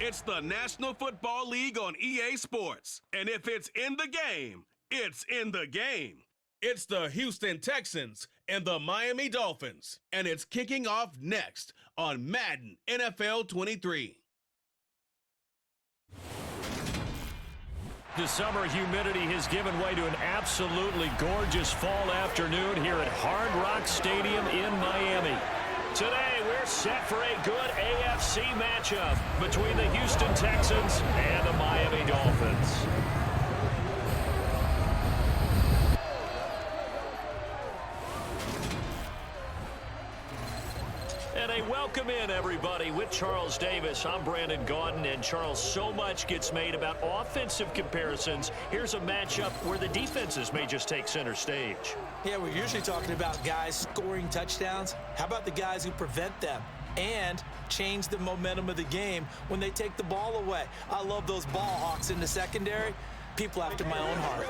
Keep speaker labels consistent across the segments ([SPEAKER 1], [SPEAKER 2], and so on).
[SPEAKER 1] It's the National Football League on EA Sports. And if it's in the game, it's in the game. It's the Houston Texans and the Miami Dolphins. And it's kicking off next on Madden NFL 23.
[SPEAKER 2] The summer humidity has given way to an absolutely gorgeous fall afternoon here at Hard Rock Stadium in Miami. Today, we're set for a good AFC matchup between the Houston Texans and the Miami Dolphins. And a welcome in, everybody, with Charles Davis. I'm Brandon Gaudin, and Charles, so much gets made about offensive comparisons. Here's a matchup where the defenses may just take center stage.
[SPEAKER 3] Yeah, we're usually talking about guys scoring touchdowns. How about the guys who prevent them and change the momentum of the game when they take the ball away? I love those ball hawks in the secondary. People after my own heart.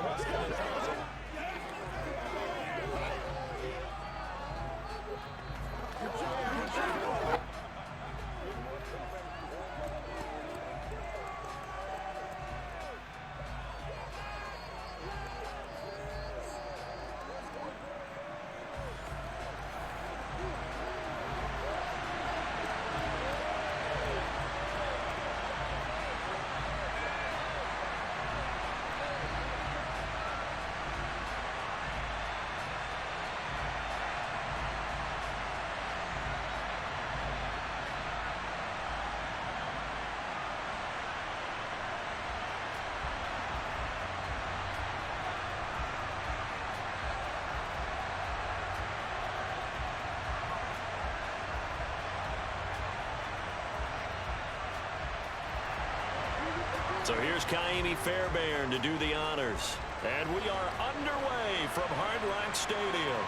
[SPEAKER 2] So here's Miami Fairbairn to do the honors. And we are underway from Hard Rock Stadium.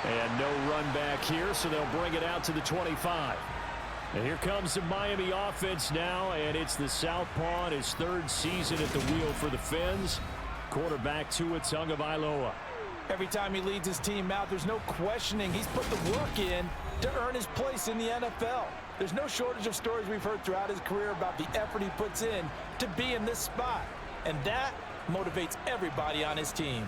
[SPEAKER 2] And no run back here, so they'll bring it out to the 25. And here comes the Miami offense now, and it's the Southpaw in his third season at the wheel for the Fins. Quarterback Tua Tagovailoa.
[SPEAKER 3] Every time he leads his team out, there's no questioning. He's put the work in to earn his place in the NFL. There's no shortage of stories we've heard throughout his career about the effort he puts in to be in this spot. And that motivates everybody on his team.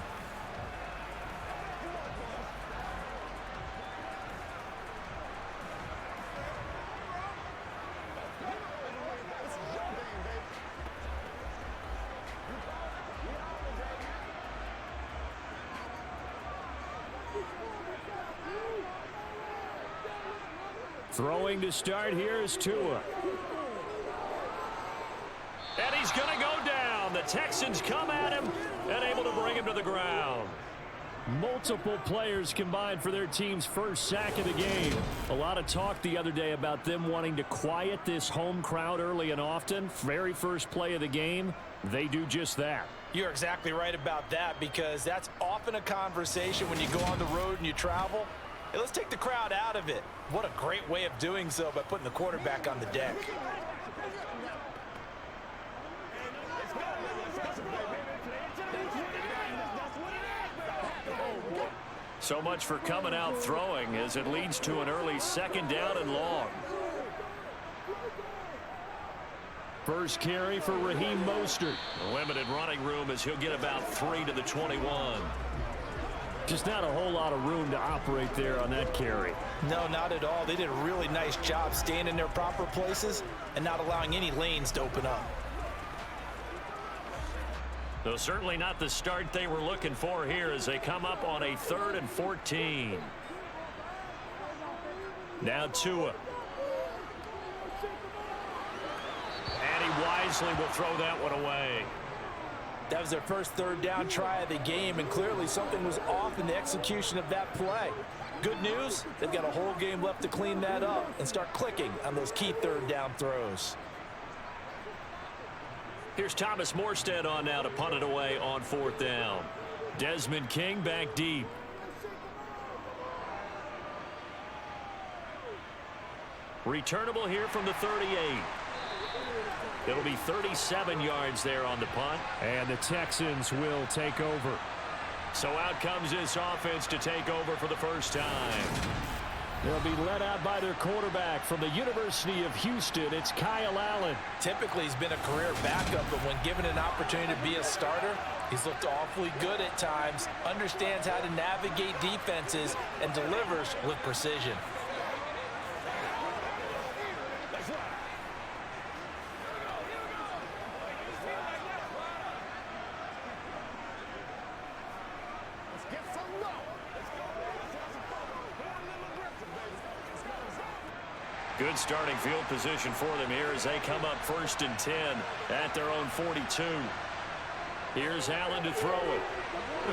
[SPEAKER 2] Throwing to start here is Tua. And he's going to go down. The Texans come at him and able to bring him to the ground. Multiple players combined for their team's first sack of the game. A lot of talk the other day about them wanting to quiet this home crowd early and often. Very first play of the game, they do just that.
[SPEAKER 3] You're exactly right about that, because that's often a conversation when you go on the road and you travel. Hey, let's take the crowd out of it. What a great way of doing so by putting the quarterback on the deck.
[SPEAKER 2] So much for coming out throwing, as it leads to an early second down and long. First carry for Raheem Mostert. Limited running room as he'll get about 3 to the 21. Just not a whole lot of room to operate there on that carry.
[SPEAKER 3] No, not at all. They did a really nice job staying in their proper places and not allowing any lanes to open up.
[SPEAKER 2] Though certainly not the start they were looking for here as they come up on a 3rd and 14. Now Tua. And he wisely will throw that one away.
[SPEAKER 3] That was their first third down try of the game, and clearly something was off in the execution of that play. Good news, they've got a whole game left to clean that up and start clicking on those key third down throws.
[SPEAKER 2] Here's Thomas Morstead on now to punt it away on 4th down. Desmond King back deep. Returnable here from the 38. It'll be 37 yards there on the punt. And the Texans will take over. So out comes this offense to take over for the first time. They'll be led out by their quarterback from the University of Houston. It's Kyle Allen.
[SPEAKER 3] Typically, he's been a career backup, but when given an opportunity to be a starter, he's looked awfully good at times, understands how to navigate defenses, and delivers with precision.
[SPEAKER 2] Good starting field position for them here as they come up 1st and 10 at their own 42. Here's Allen to throw it.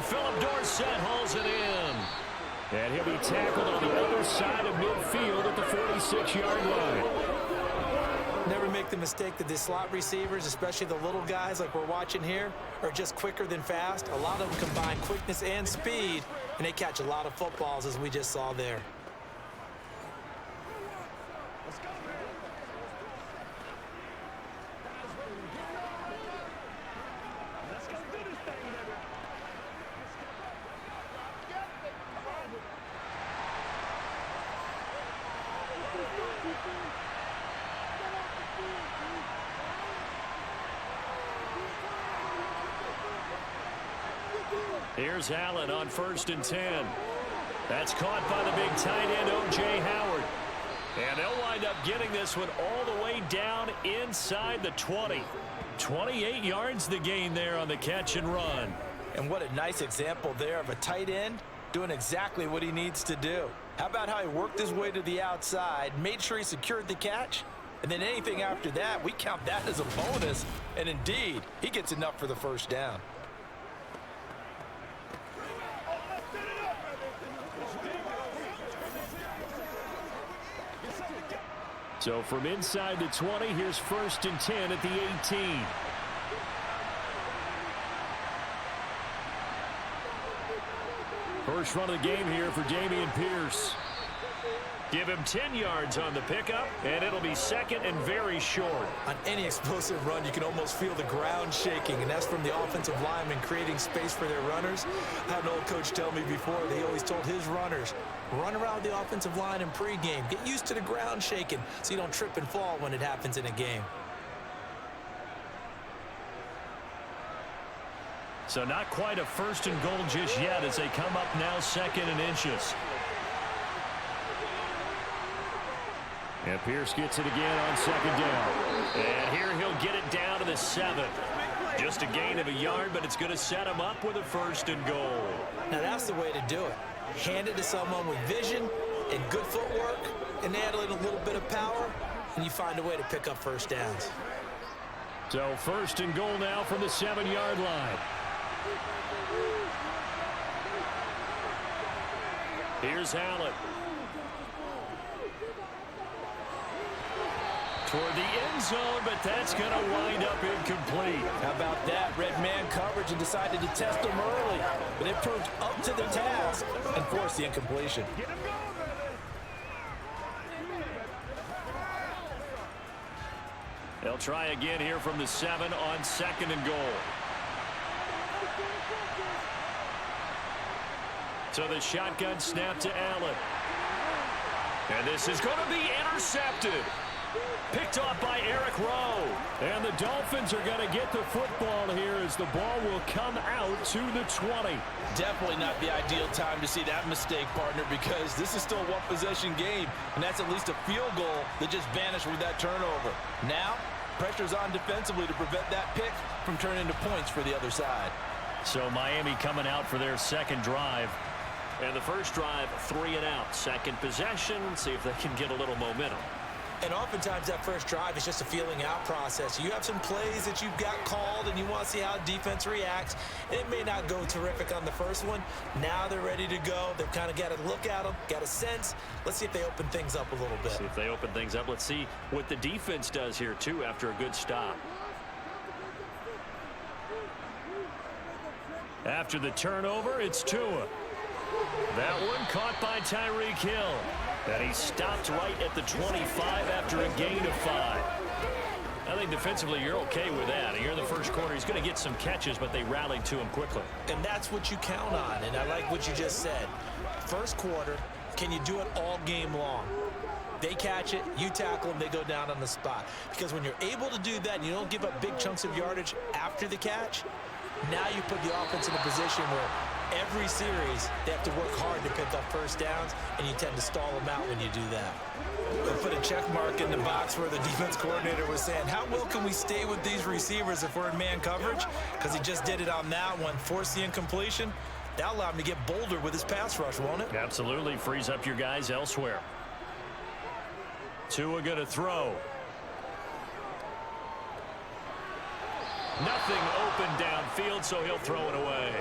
[SPEAKER 2] Philip Dorsett hauls it in. And he'll be tackled on the other side of midfield at the 46-yard line.
[SPEAKER 3] Never make the mistake that the slot receivers, especially the little guys like we're watching here, are just quicker than fast. A lot of them combine quickness and speed, and they catch a lot of footballs, as we just saw there.
[SPEAKER 2] Here's Allen on 1st and 10. That's caught by the big tight end, O.J. Howard. And they'll wind up getting this one all the way down inside the 20. 28 yards the gain there on the catch and run.
[SPEAKER 3] And what a nice example there of a tight end doing exactly what he needs to do. How about how he worked his way to the outside, made sure he secured the catch, and then anything after that, we count that as a bonus. And indeed, he gets enough for the first down.
[SPEAKER 2] So from inside the 20, here's 1st and 10 at the 18. First run of the game here for Dameon Pierce. Give him 10 yards on the pickup, and it'll be 2nd and very short.
[SPEAKER 3] On any explosive run, you can almost feel the ground shaking, and that's from the offensive linemen creating space for their runners. I had an old coach tell me before, they always told his runners, run around the offensive line in pregame. Get used to the ground shaking so you don't trip and fall when it happens in a game.
[SPEAKER 2] So not quite a 1st and goal just yet as they come up now 2nd and inches. And Pierce gets it again on 2nd down. And here he'll get it down to the 7. Just a gain of a yard, but it's going to set him up with a 1st and goal.
[SPEAKER 3] Now that's the way to do it. Hand it to someone with vision and good footwork, and add in a little bit of power, and you find a way to pick up first downs.
[SPEAKER 2] So 1st and goal now from the 7-yard line. Here's Allen. Toward the end zone, but that's going to wind up incomplete.
[SPEAKER 3] How about that? Red man coverage and decided to test him early, but it proved up to the task and forced the incompletion.
[SPEAKER 2] They'll try again here from the 7 on 2nd and goal. So the shotgun snap to Allen. And this is going to be intercepted. Picked off by Eric Rowe. And the Dolphins are going to get the football here as the ball will come out to the 20.
[SPEAKER 3] Definitely not the ideal time to see that mistake, partner, because this is still a one-possession game, and that's at least a field goal that just vanished with that turnover. Now, pressure's on defensively to prevent that pick from turning into points for the other side.
[SPEAKER 2] So Miami coming out for their 2nd drive. And the first drive, 3 and out. 2nd possession, see if they can get a little momentum.
[SPEAKER 3] And oftentimes that first drive is just a feeling out process. You have some plays that you've got called and you want to see how defense reacts. It may not go terrific on the first one. Now they're ready to go. They've kind of got to look at them, got a sense. Let's see if they open things up a little bit.
[SPEAKER 2] See if they open things up. Let's see what the defense does here, too, after a good stop. After the turnover, it's Tua. That one caught by Tyreek Hill. And he stopped right at the 25 after a gain of 5. I think defensively you're okay with that. Here in the first quarter, he's going to get some catches, but they rallied to him quickly.
[SPEAKER 3] And that's what you count on, and I like what you just said. First quarter, Can you do it all game long? They catch it, you tackle them, they go down on the spot. Because when you're able to do that and you don't give up big chunks of yardage after the catch, now you put the offense in a position where every series they have to work hard to pick up first downs, and you tend to stall them out when you do that. We'll put a check mark in the box where the defense coordinator was saying, how well can we stay with these receivers if we're in man coverage? Because he just did it on that one, forced the incompletion. That'll allow him to get bolder with his pass rush, won't it?
[SPEAKER 2] Absolutely, frees up your guys elsewhere. Tua going to throw. Nothing open downfield, so he'll throw it away.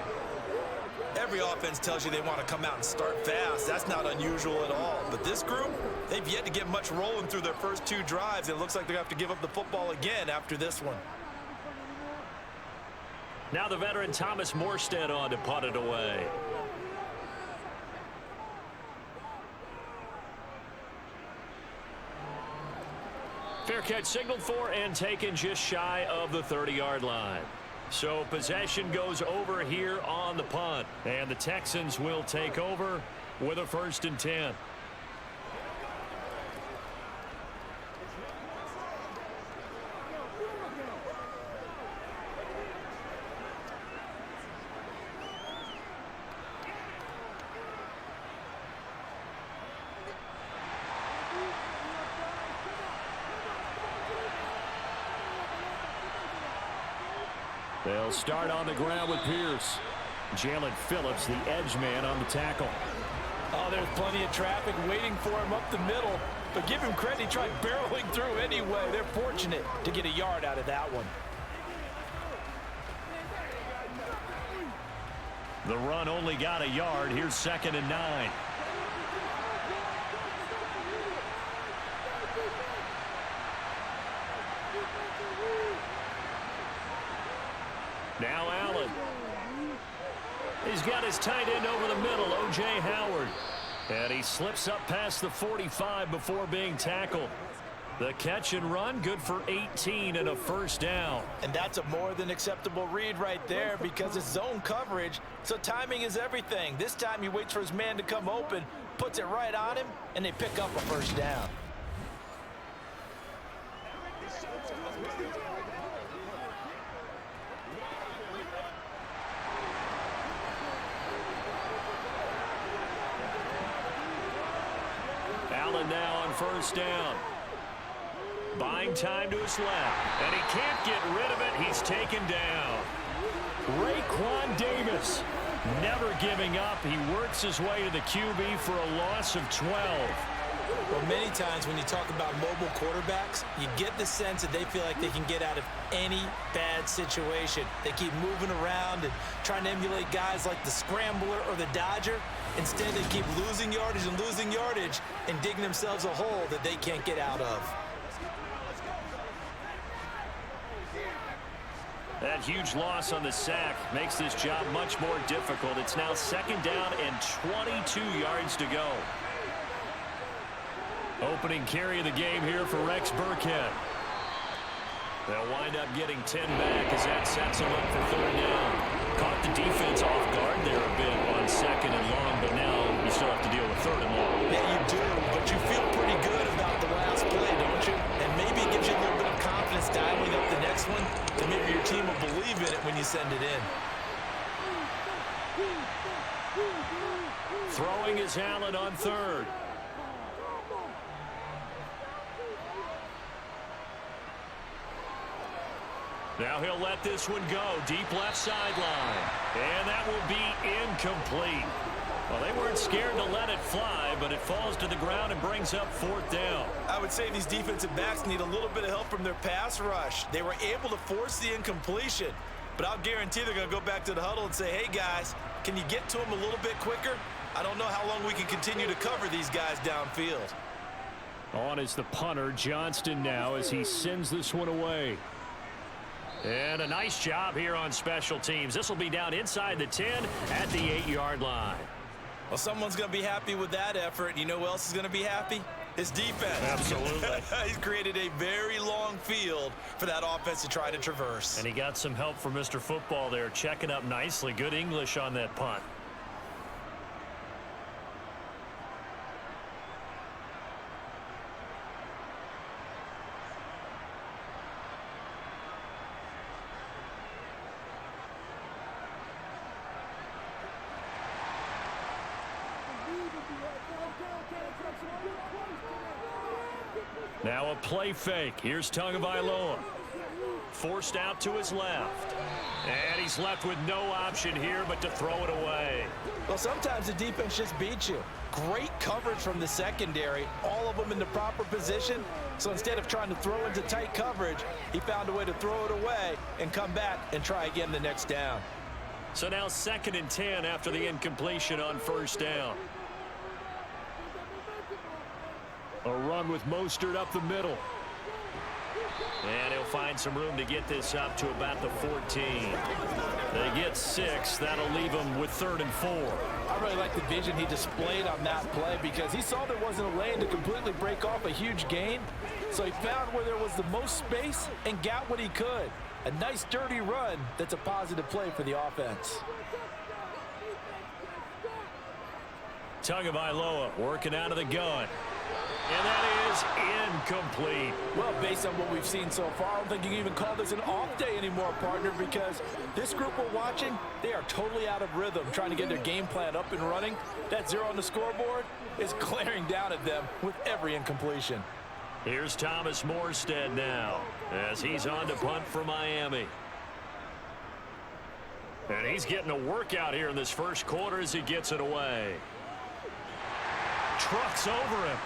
[SPEAKER 3] Every offense tells you they want to come out and start fast. That's not unusual at all. But this group, they've yet to get much rolling through their first 2 drives. It looks like they're going to have to give up the football again after this one.
[SPEAKER 2] Now the veteran Thomas Morstead on to punt it away. Fair catch signaled for and taken just shy of the 30-yard line. So possession goes over here on the punt. And the Texans will take over with a 1st and 10. They'll start on the ground with Pierce. Jalen Phillips, the edge man, on the tackle.
[SPEAKER 3] Oh, there's plenty of traffic waiting for him up the middle. But give him credit, he tried barreling through anyway. They're fortunate to get a yard out of that one.
[SPEAKER 2] The run only got a yard. Here's 2nd and 9. Now Allen. He's got his tight end over the middle, O.J. Howard. And he slips up past the 45 before being tackled. The catch and run, good for 18 and a 1st down.
[SPEAKER 3] And that's a more than acceptable read right there because it's zone coverage, so timing is everything. This time he waits for his man to come open, puts it right on him, and they pick up a 1st down.
[SPEAKER 2] Allen now on 1st down. Buying time to his left. And he can't get rid of it. He's taken down. Raekwon Davis never giving up. He works his way to the QB for a loss of 12.
[SPEAKER 3] Well, many times when you talk about mobile quarterbacks, you get the sense that they feel like they can get out of any bad situation. They keep moving around and trying to emulate guys like the Scrambler or the Dodger. Instead, they keep losing yardage and digging themselves a hole that they can't get out of.
[SPEAKER 2] That huge loss on the sack makes this job much more difficult. It's now 2nd down and 22 yards to go. Opening carry of the game here for Rex Burkhead. They'll wind up getting 10 back as that sets them up for 3rd down. Caught the defense off guard there a bit on 2nd and long, but now you still have to deal with 3rd and long.
[SPEAKER 3] Yeah, you do, but you feel pretty good about the last play, don't you? And maybe it gives you a little bit of confidence dialing up the next one, that maybe your team will believe in it when you send it in.
[SPEAKER 2] Throwing is Allen on 3rd. Now he'll let this one go. Deep left sideline. And that will be incomplete. Well, they weren't scared to let it fly, but it falls to the ground and brings up 4th down.
[SPEAKER 3] I would say these defensive backs need a little bit of help from their pass rush. They were able to force the incompletion, but I'll guarantee they're going to go back to the huddle and say, hey, guys, can you get to them a little bit quicker? I don't know how long we can continue to cover these guys downfield.
[SPEAKER 2] On is the punter, Johnston, now as he sends this one away. And a nice job here on special teams. This will be down inside the 10 at the 8-yard line.
[SPEAKER 3] Well, someone's going to be happy with that effort. You know who else is going to be happy? His defense.
[SPEAKER 2] Absolutely.
[SPEAKER 3] He's created a very long field for that offense to try to traverse.
[SPEAKER 2] And he got some help from Mr. Football there, checking up nicely. Good English on that punt. Now a play fake. Here's Tagovailoa. Forced out to his left. And he's left with no option here but to throw it away.
[SPEAKER 3] Well, sometimes the defense just beats you. Great coverage from the secondary. All of them in the proper position. So instead of trying to throw into tight coverage, he found a way to throw it away and come back and try again the next down.
[SPEAKER 2] So now 2nd and 10 after the incompletion on 1st down. A run with Mostert up the middle. And he'll find some room to get this up to about the 14. They get 6. That'll leave them with 3rd and 4.
[SPEAKER 3] I really like the vision he displayed on that play because he saw there wasn't a lane to completely break off a huge gain. So he found where there was the most space and got what he could. A nice dirty run that's a positive play for the offense.
[SPEAKER 2] Tagovailoa working out of the gun. And that is incomplete.
[SPEAKER 3] Well, based on what we've seen so far, I don't think you can even call this an off day anymore, partner, because this group we're watching, they are totally out of rhythm, trying to get their game plan up and running. That 0 on the scoreboard is glaring down at them with every incompletion.
[SPEAKER 2] Here's Thomas Morstead now as he's on to punt for Miami. And he's getting a workout here in this first quarter as he gets it away. Trucks over him.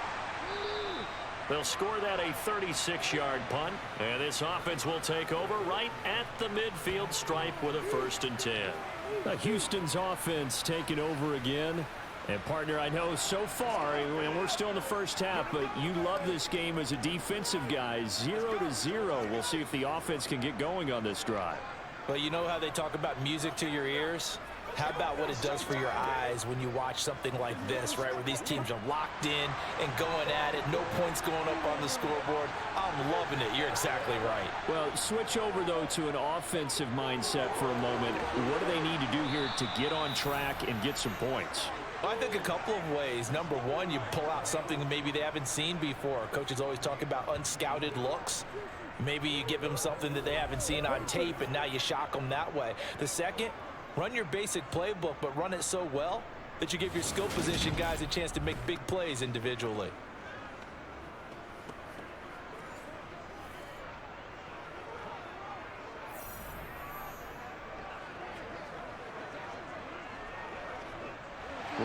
[SPEAKER 2] They'll score that a 36-yard punt, and this offense will take over right at the midfield stripe with a 1st and 10. Houston's offense taking over again. And, partner, I know so far, and we're still in the first half, but you love this game as a defensive guy. 0-0. We'll see if the offense can get going on this drive.
[SPEAKER 3] Well, you know how they talk about music to your ears? How about what it does for your eyes when you watch something like this, right, where these teams are locked in and going at it, no points going up on the scoreboard? I'm loving it. You're exactly right.
[SPEAKER 2] Well, switch over, though, to an offensive mindset for a moment. What do they need to do here to get on track and get some points?
[SPEAKER 3] Well, I think a couple of ways. Number one, you pull out something that maybe they haven't seen before. Coaches always talk about unscouted looks. Maybe you give them something that they haven't seen on tape, and now you shock them that way. The second, run your basic playbook, but run it so well that you give your skill position guys a chance to make big plays individually.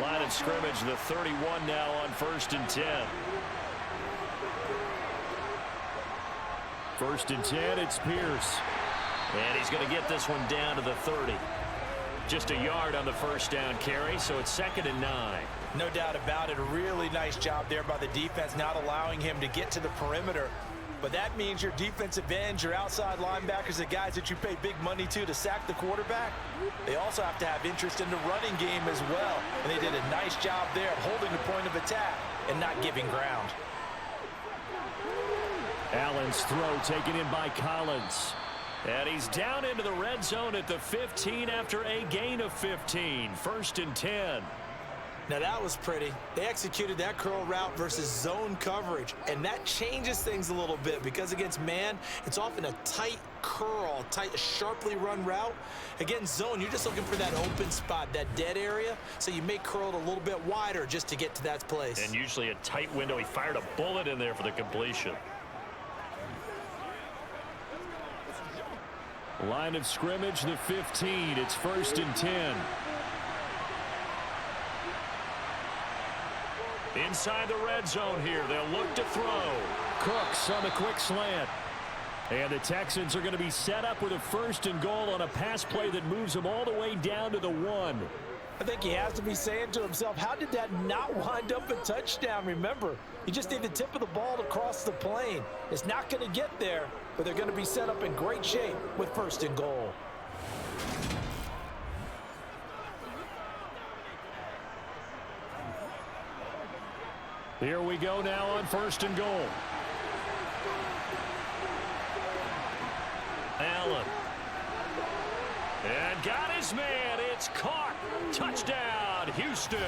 [SPEAKER 2] Line of scrimmage, the 31 now on 1st and 10. 1st and 10, it's Pierce. And he's going to get this one down to the 30. Just a yard on the 1st down carry, so it's 2nd and 9.
[SPEAKER 3] No doubt about it. A really nice job there by the defense, not allowing him to get to the perimeter. But that means your defensive ends, your outside linebackers, the guys that you pay big money to sack the quarterback, they also have to have interest in the running game as well. And they did a nice job there of holding the point of attack and not giving ground.
[SPEAKER 2] Allen's throw taken in by Collins. And he's down into the red zone at the 15 after a gain of 15. 1st and 10.
[SPEAKER 3] Now that was pretty. They executed that curl route versus zone coverage, and that changes things a little bit because against man, it's often a tight curl, tight, sharply run route. Against zone, you're just looking for that open spot, that dead area, so you may curl it a little bit wider just to get to that place.
[SPEAKER 2] And usually a tight window. He fired a bullet in there for the completion. Line of scrimmage, the 15. It's 1st and 10. Inside the red zone here. They'll look to throw. Cooks on the quick slant. And the Texans are going to be set up with a 1st and goal on a pass play that moves them all the way down to the 1.
[SPEAKER 3] I think he has to be saying to himself, how did that not wind up a touchdown? Remember, you just need the tip of the ball to cross the plane. It's not going to get there, but they're going to be set up in great shape with 1st and goal.
[SPEAKER 2] Here we go now on 1st and goal. Allen. And got his man. It's caught. Touchdown, Houston.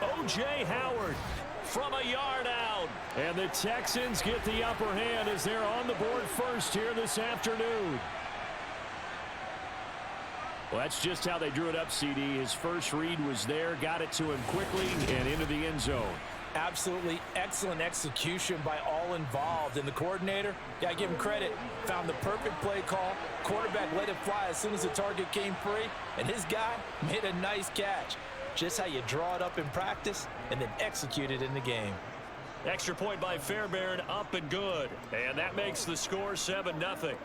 [SPEAKER 2] O.J. Howard from a yard out. And the Texans get the upper hand as they're on the board first here this afternoon. Well, that's just how they drew it up, CD. His first read was there, got it to him quickly and into the end zone.
[SPEAKER 3] Absolutely excellent execution by all involved. And the coordinator, yeah, give him credit, found the perfect play call. Quarterback let it fly as soon as the target came free, and his guy made a nice catch. Just how you draw it up in practice and then execute it in the game.
[SPEAKER 2] Extra point by Fairbairn, up and good. And that makes the score 7-0.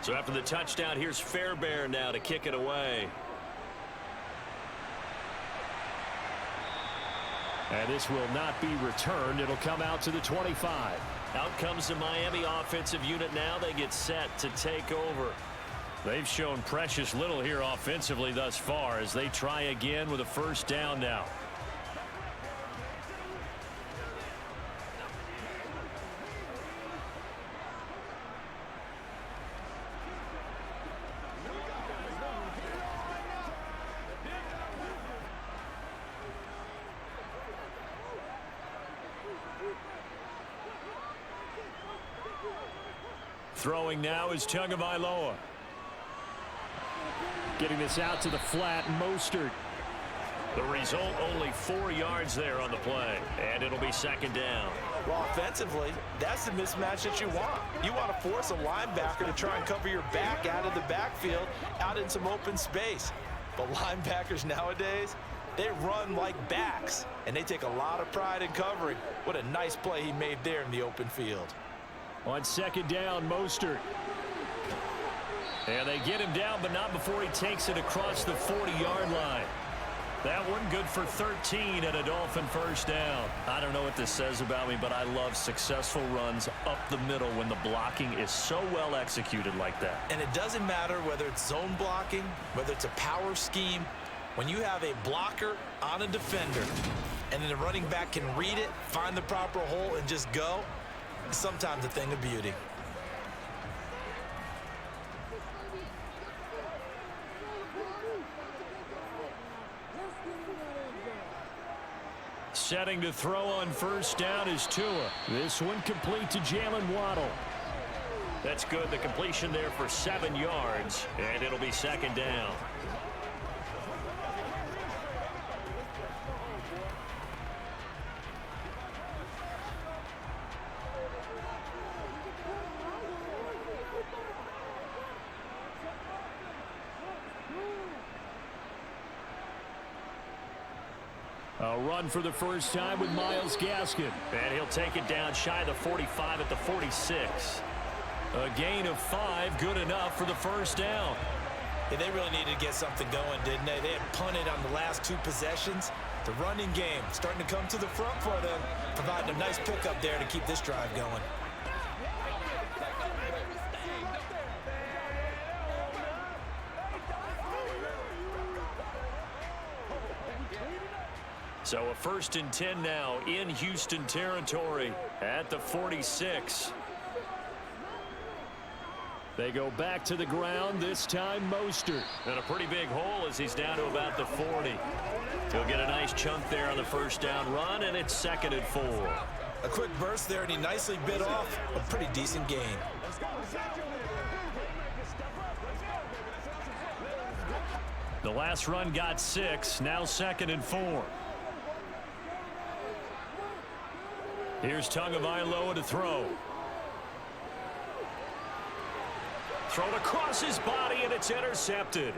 [SPEAKER 2] So after the touchdown, here's Fairbairn now to kick it away. And this will not be returned. It'll come out to the 25. Out comes the Miami offensive unit now. They get set to take over. They've shown precious little here offensively thus far as they try again with a first down now. Throwing now is Tagovailoa. Getting this out to the flat, Mostert. The result, only 4 yards there on the play, and it'll be second down.
[SPEAKER 3] Well, offensively, that's the mismatch that you want. You want to force a linebacker to try and cover your back out of the backfield, out in some open space. But linebackers nowadays, they run like backs, and they take a lot of pride in covering. What a nice play he made there in the open field.
[SPEAKER 2] On second down, Mostert. And they get him down, but not before he takes it across the 40-yard line. That one good for 13 and a Dolphin first down. I don't know what this says about me, but I love successful runs up the middle when the blocking is so well executed like that.
[SPEAKER 3] And it doesn't matter whether it's zone blocking, whether it's a power scheme. When you have a blocker on a defender, and then the running back can read it, find the proper hole, and just go, sometimes a thing of beauty.
[SPEAKER 2] Setting to throw on first down is Tua. This one complete to Jalen Waddle. That's good. The completion there for 7 yards, and it'll be second down. A run for the first time with Myles Gaskin. And he'll take it down shy of the 45 at the 46. A gain of 5, good enough for the first down.
[SPEAKER 3] Yeah, they really needed to get something going, didn't they? They had punted on the last 2 possessions. The running game starting to come to the front for them, providing a nice pickup there to keep this drive going.
[SPEAKER 2] So a 1st and 10 now in Houston territory at the 46. They go back to the ground, this time Mostert. And a pretty big hole as he's down to about the 40. He'll get a nice chunk there on the first down run, and it's 2nd and 4.
[SPEAKER 3] A quick burst there, and he nicely bit off a pretty decent gain.
[SPEAKER 2] The last run got 6, now 2nd and 4. Here's Tagovailoa to throw. Thrown across his body, and it's intercepted.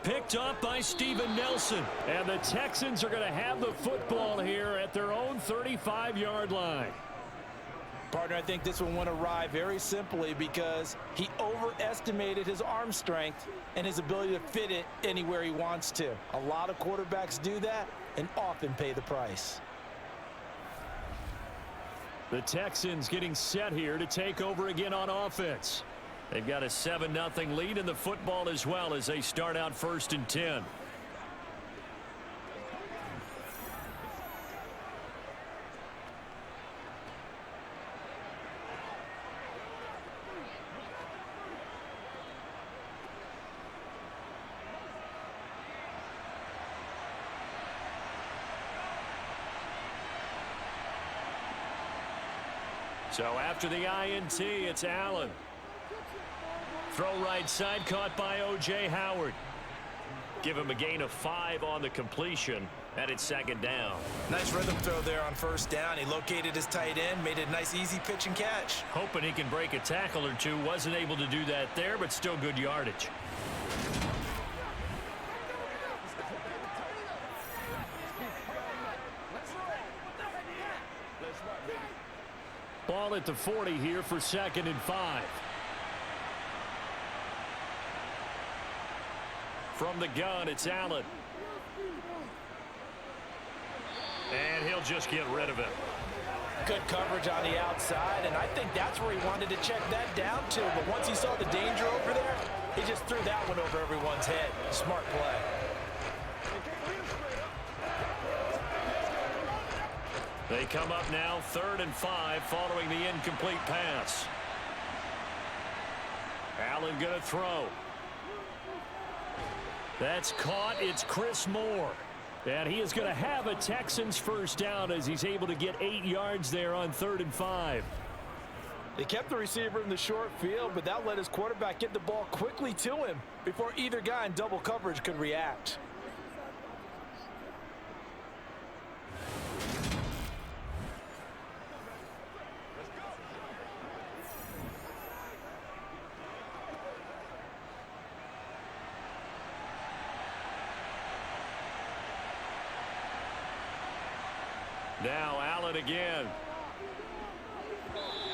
[SPEAKER 2] Picked up by Steven Nelson. And the Texans are going to have the football here at their own 35-yard line.
[SPEAKER 3] Partner, I think this one went awry very simply because he overestimated his arm strength and his ability to fit it anywhere he wants to. A lot of quarterbacks do that and often pay the price.
[SPEAKER 2] The Texans getting set here to take over again on offense. They've got a 7-0 lead in the football as well as they start out 1st and 10. So after the INT, it's Allen. Throw right side, caught by O.J. Howard. Give him a gain of 5 on the completion, and it's second down.
[SPEAKER 3] Nice rhythm throw there on first down. He located his tight end, made it a nice easy pitch and catch.
[SPEAKER 2] Hoping he can break a tackle or two. Wasn't able to do that there, but still good yardage. Ball at the 40 here for 2nd and 5. From the gun, it's Allen. And he'll just get rid of it.
[SPEAKER 3] Good coverage on the outside, and I think that's where he wanted to check that down to. But once he saw the danger over there, he just threw that one over everyone's head. Smart play.
[SPEAKER 2] They come up now 3rd and 5 following the incomplete pass. Allen going to throw. That's caught. It's Chris Moore. And he is going to have a Texans first down as he's able to get 8 yards there on 3rd and 5.
[SPEAKER 3] They kept the receiver in the short field, but that let his quarterback get the ball quickly to him before either guy in double coverage could react.
[SPEAKER 2] Now Allen again.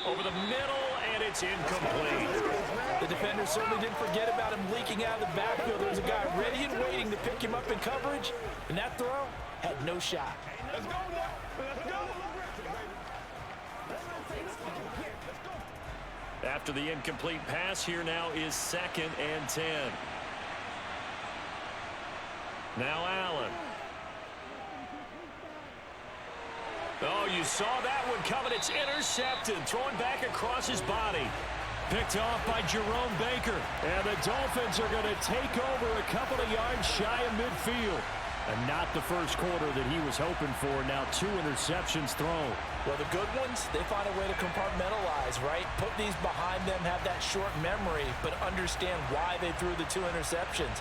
[SPEAKER 2] Over the middle, and it's incomplete.
[SPEAKER 3] The defender certainly didn't forget about him leaking out of the backfield. There was a guy ready and waiting to pick him up in coverage, and that throw had no shot.
[SPEAKER 4] Let's go now. Let's go.
[SPEAKER 2] After the incomplete pass, here now is 2nd and 10. Now Allen. Oh, you saw that one coming. It's intercepted. Throwing back across his body. Picked off by Jerome Baker. And the Dolphins are going to take over a couple of yards shy of midfield. And not the first quarter that he was hoping for. Now 2 interceptions thrown.
[SPEAKER 3] Well, the good ones, they find a way to compartmentalize, right? Put these behind them, have that short memory, but understand why they threw the 2 interceptions.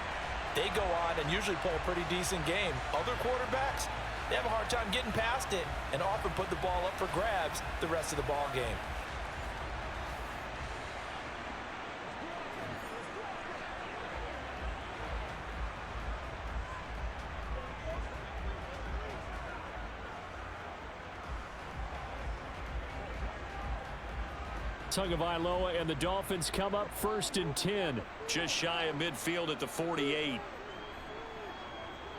[SPEAKER 3] They go on and usually play a pretty decent game. Other quarterbacks, they have a hard time getting past it and often put the ball up for grabs the rest of the ball game.
[SPEAKER 2] Tagovailoa and the Dolphins come up 1st and 10. Just shy of midfield at the 48.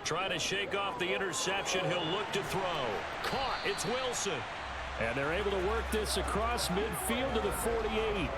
[SPEAKER 2] Trying to shake off the interception. He'll look to throw. Caught. It's Wilson. And they're able to work this across midfield to the 48.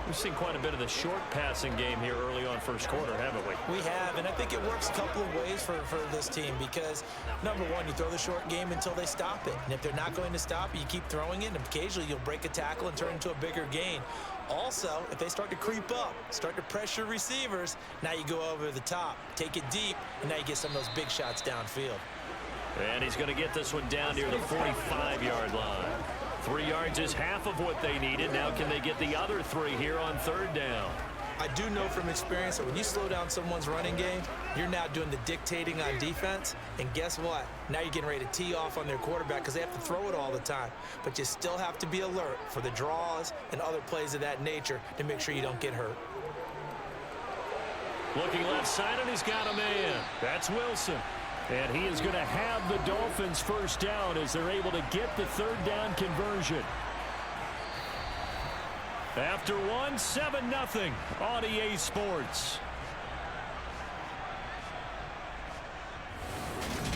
[SPEAKER 2] We've seen quite a bit of the short passing game here early on first quarter, haven't we?
[SPEAKER 3] We have, and I think it works a couple of ways for this team because, number one, you throw the short game until they stop it. And if they're not going to stop it, you keep throwing it, and occasionally you'll break a tackle and turn into a bigger gain. Also, if they start to creep up, start to pressure receivers, now you go over the top, take it deep, and now you get some of those big shots downfield.
[SPEAKER 2] And he's going to get this one down near the 45-yard line. 3 yards is half of what they needed. Now can they get the other 3 here on 3rd down?
[SPEAKER 3] I do know from experience that when you slow down someone's running game, you're now doing the dictating on defense. And guess what? Now you're getting ready to tee off on their quarterback because they have to throw it all the time. But you still have to be alert for the draws and other plays of that nature to make sure you don't get hurt.
[SPEAKER 2] Looking left side, and he's got a man. That's Wilson. And he is going to have the Dolphins first down as they're able to get the 3rd down conversion. After 7-0 on EA Sports.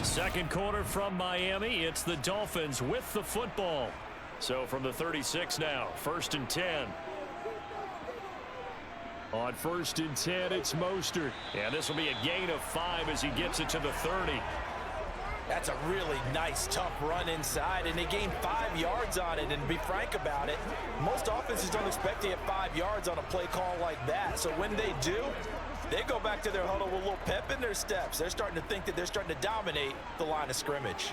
[SPEAKER 2] Second quarter from Miami. It's the Dolphins with the football. So from the 36 now, 1st and 10. On 1st and 10, it's Mostert. And this will be a gain of 5 as he gets it to the 30.
[SPEAKER 3] That's a really nice, tough run inside, and they gained 5 yards on it. And to be frank about it, most offenses don't expect to get 5 yards on a play call like that. So when they do, they go back to their huddle with a little pep in their steps. They're starting to think that they're starting to dominate the line of scrimmage.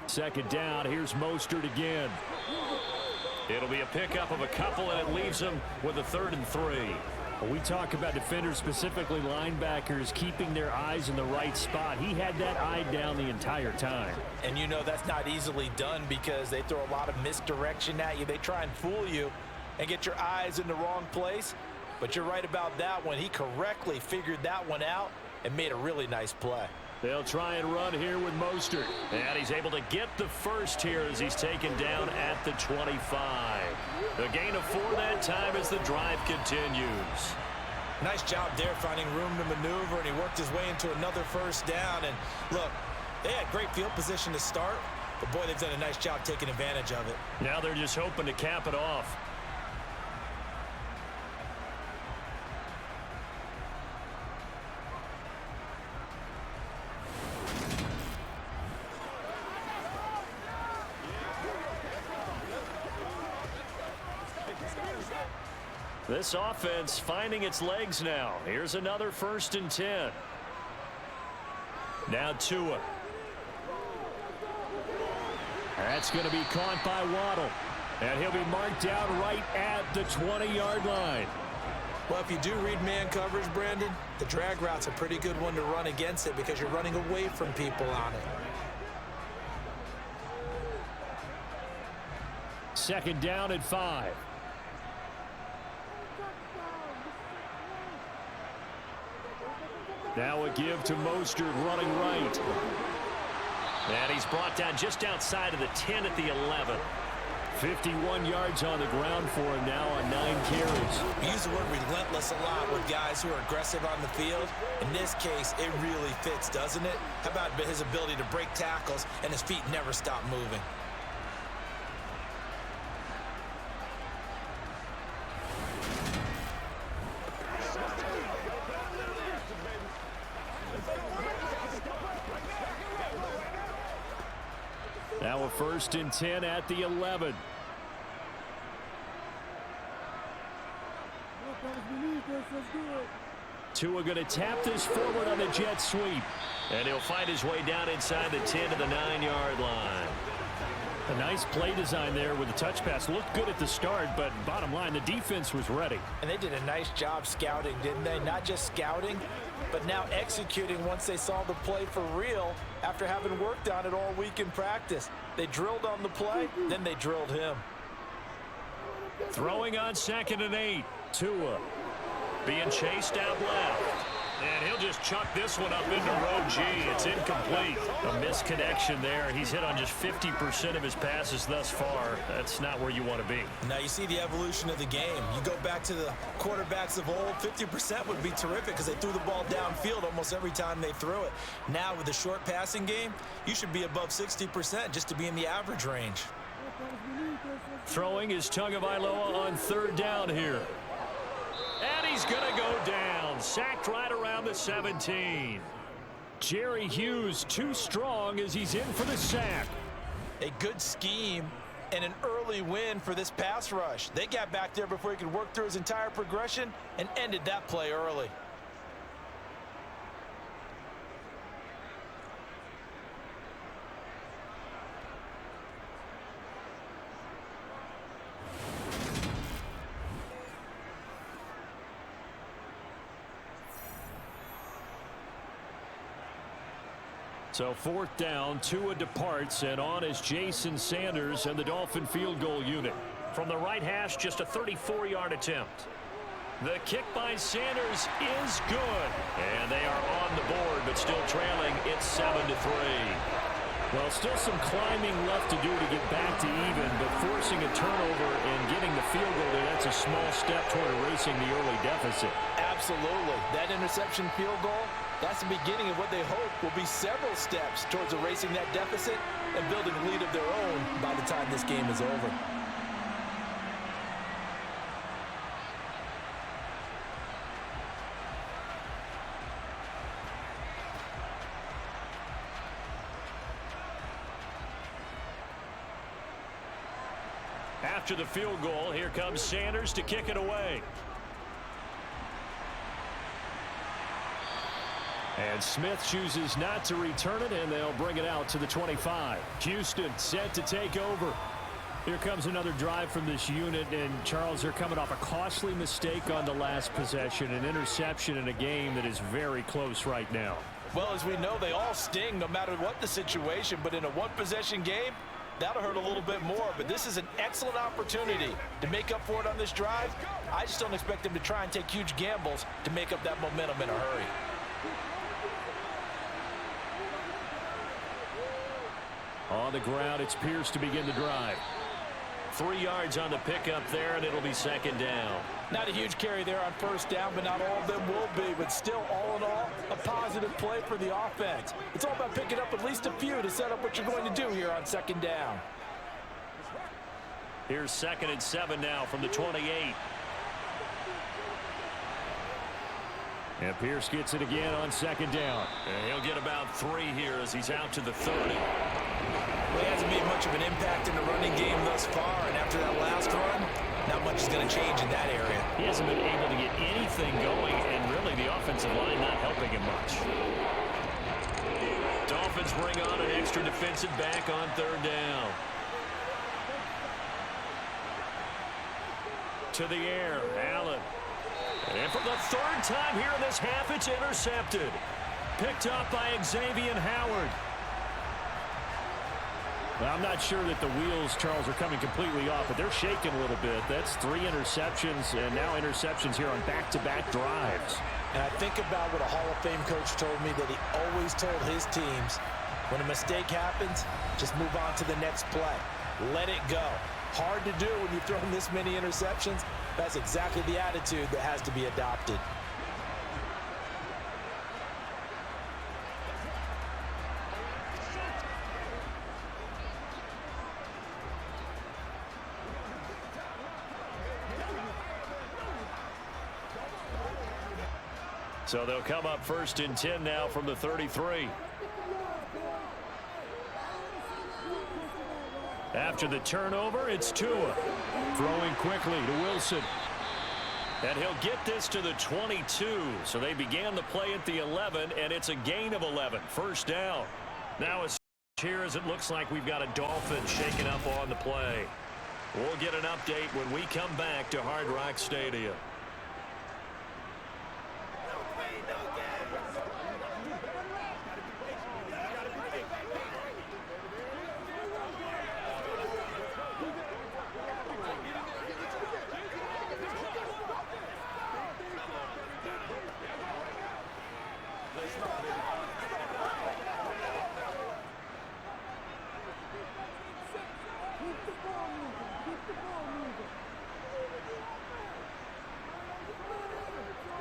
[SPEAKER 2] Second down, here's Mostert again. It'll be a pickup of a couple, and it leaves them with a 3rd and 3. When we talk about defenders, specifically linebackers, keeping their eyes in the right spot. He had that eye down the entire time.
[SPEAKER 3] And you know that's not easily done because they throw a lot of misdirection at you. They try and fool you and get your eyes in the wrong place. But you're right about that one. He correctly figured that one out and made a really nice play.
[SPEAKER 2] They'll try and run here with Mostert. And he's able to get the first here as he's taken down at the 25. The gain of 4 that time as the drive continues.
[SPEAKER 3] Nice job there finding room to maneuver, and he worked his way into another first down. And look, they had great field position to start, but boy, they've done a nice job taking advantage of it.
[SPEAKER 2] Now they're just hoping to cap it off. This offense finding its legs now. Here's another 1st and 10. Now Tua. That's going to be caught by Waddle. And he'll be marked down right at the 20-yard line.
[SPEAKER 3] Well, if you do read man coverage, Brandon, the drag route's a pretty good one to run against it because you're running away from people on it.
[SPEAKER 2] Second down at 5. Now a give to Mostert running right. And he's brought down just outside of the 10 at the 11. 51 yards on the ground for him now on 9 carries.
[SPEAKER 3] We use the word relentless a lot with guys who are aggressive on the field. In this case, it really fits, doesn't it? How about his ability to break tackles and his feet never stop moving?
[SPEAKER 2] Now a 1st and 10 at the 11. Tua going to tap this forward on the jet sweep. And he'll find his way down inside the 10 to the 9-yard line. A nice play design there with the touch pass. Looked good at the start, but bottom line, the defense was ready.
[SPEAKER 3] And they did a nice job scouting, didn't they? Not just scouting, but now executing once they saw the play for real after having worked on it all week in practice. They drilled on the play, then they drilled him.
[SPEAKER 2] Throwing on 2nd and 8. Tua being chased out left. And he'll just chuck this one up into row G. It's incomplete. A misconnection there. He's hit on just 50% of his passes thus far. That's not where you want to be.
[SPEAKER 3] Now you see the evolution of the game. You go back to the quarterbacks of old, 50% would be terrific because they threw the ball downfield almost every time they threw it. Now with the short passing game, you should be above 60% just to be in the average range.
[SPEAKER 2] Throwing is Tagovailoa on 3rd down here. And he's going to go down. Sacked right around the 17. Jerry Hughes too strong as he's in for the sack.
[SPEAKER 3] A good scheme and an early win for this pass rush. They got back there before he could work through his entire progression and ended that play early.
[SPEAKER 2] So 4th down, Tua departs, and on is Jason Sanders and the Dolphin field goal unit. From the right hash, just a 34-yard attempt. The kick by Sanders is good. And they are on the board, but still trailing. It's 7-3. Well, still some climbing left to do to get back to even, but forcing a turnover and getting the field goal there, that's a small step toward erasing the early deficit.
[SPEAKER 3] Absolutely. That interception field goal, that's the beginning of what they hope will be several steps towards erasing that deficit and building a lead of their own by the time this game is over.
[SPEAKER 2] After the field goal, here comes Sanders to kick it away. And Smith chooses not to return it, and they'll bring it out to the 25. Houston set to take over. Here comes another drive from this unit, and Charles, they're coming off a costly mistake on the last possession, an interception in a game that is very close right now.
[SPEAKER 3] Well, as we know, they all sting no matter what the situation, but in a one-possession game, that'll hurt a little bit more. But this is an excellent opportunity to make up for it on this drive. I just don't expect them to try and take huge gambles to make up that momentum in a hurry.
[SPEAKER 2] On the ground, it's Pierce to begin the drive. 3 yards on the pickup there, and it'll be second down.
[SPEAKER 3] Not a huge carry there on first down, but not all of them will be. But still, all in all, a positive play for the offense. It's all about picking up at least a few to set up what you're going to do here on second down.
[SPEAKER 2] Here's 2nd and 7 now from the 28. And Pierce gets it again on second down. And he'll get about 3 here as he's out to the 30.
[SPEAKER 3] Well, he hasn't made much of an impact in the running game thus far, and after that last run, not much is going to change in that area.
[SPEAKER 2] He hasn't been able to get anything going, and really the offensive line not helping him much. Dolphins bring on an extra defensive back on 3rd down. To the air, Allen. And for the 3rd time here in this half, it's intercepted. Picked up by Xavier Howard. Well, I'm not sure that the wheels, Charles, are coming completely off, but they're shaking a little bit. That's 3 interceptions, and now interceptions here on back-to-back drives.
[SPEAKER 3] And I think about what a Hall of Fame coach told me, that he always told his teams, when a mistake happens, just move on to the next play. Let it go. Hard to do when you've thrown this many interceptions. That's exactly the attitude that has to be adopted.
[SPEAKER 2] So they'll come up 1st and 10 now from the 33. After the turnover, it's Tua. Throwing quickly to Wilson. And he'll get this to the 22. So they began the play at the 11, and it's a gain of 11. 1st down. Now it's here as it looks like we've got a Dolphin shaking up on the play. We'll get an update when we come back to Hard Rock Stadium.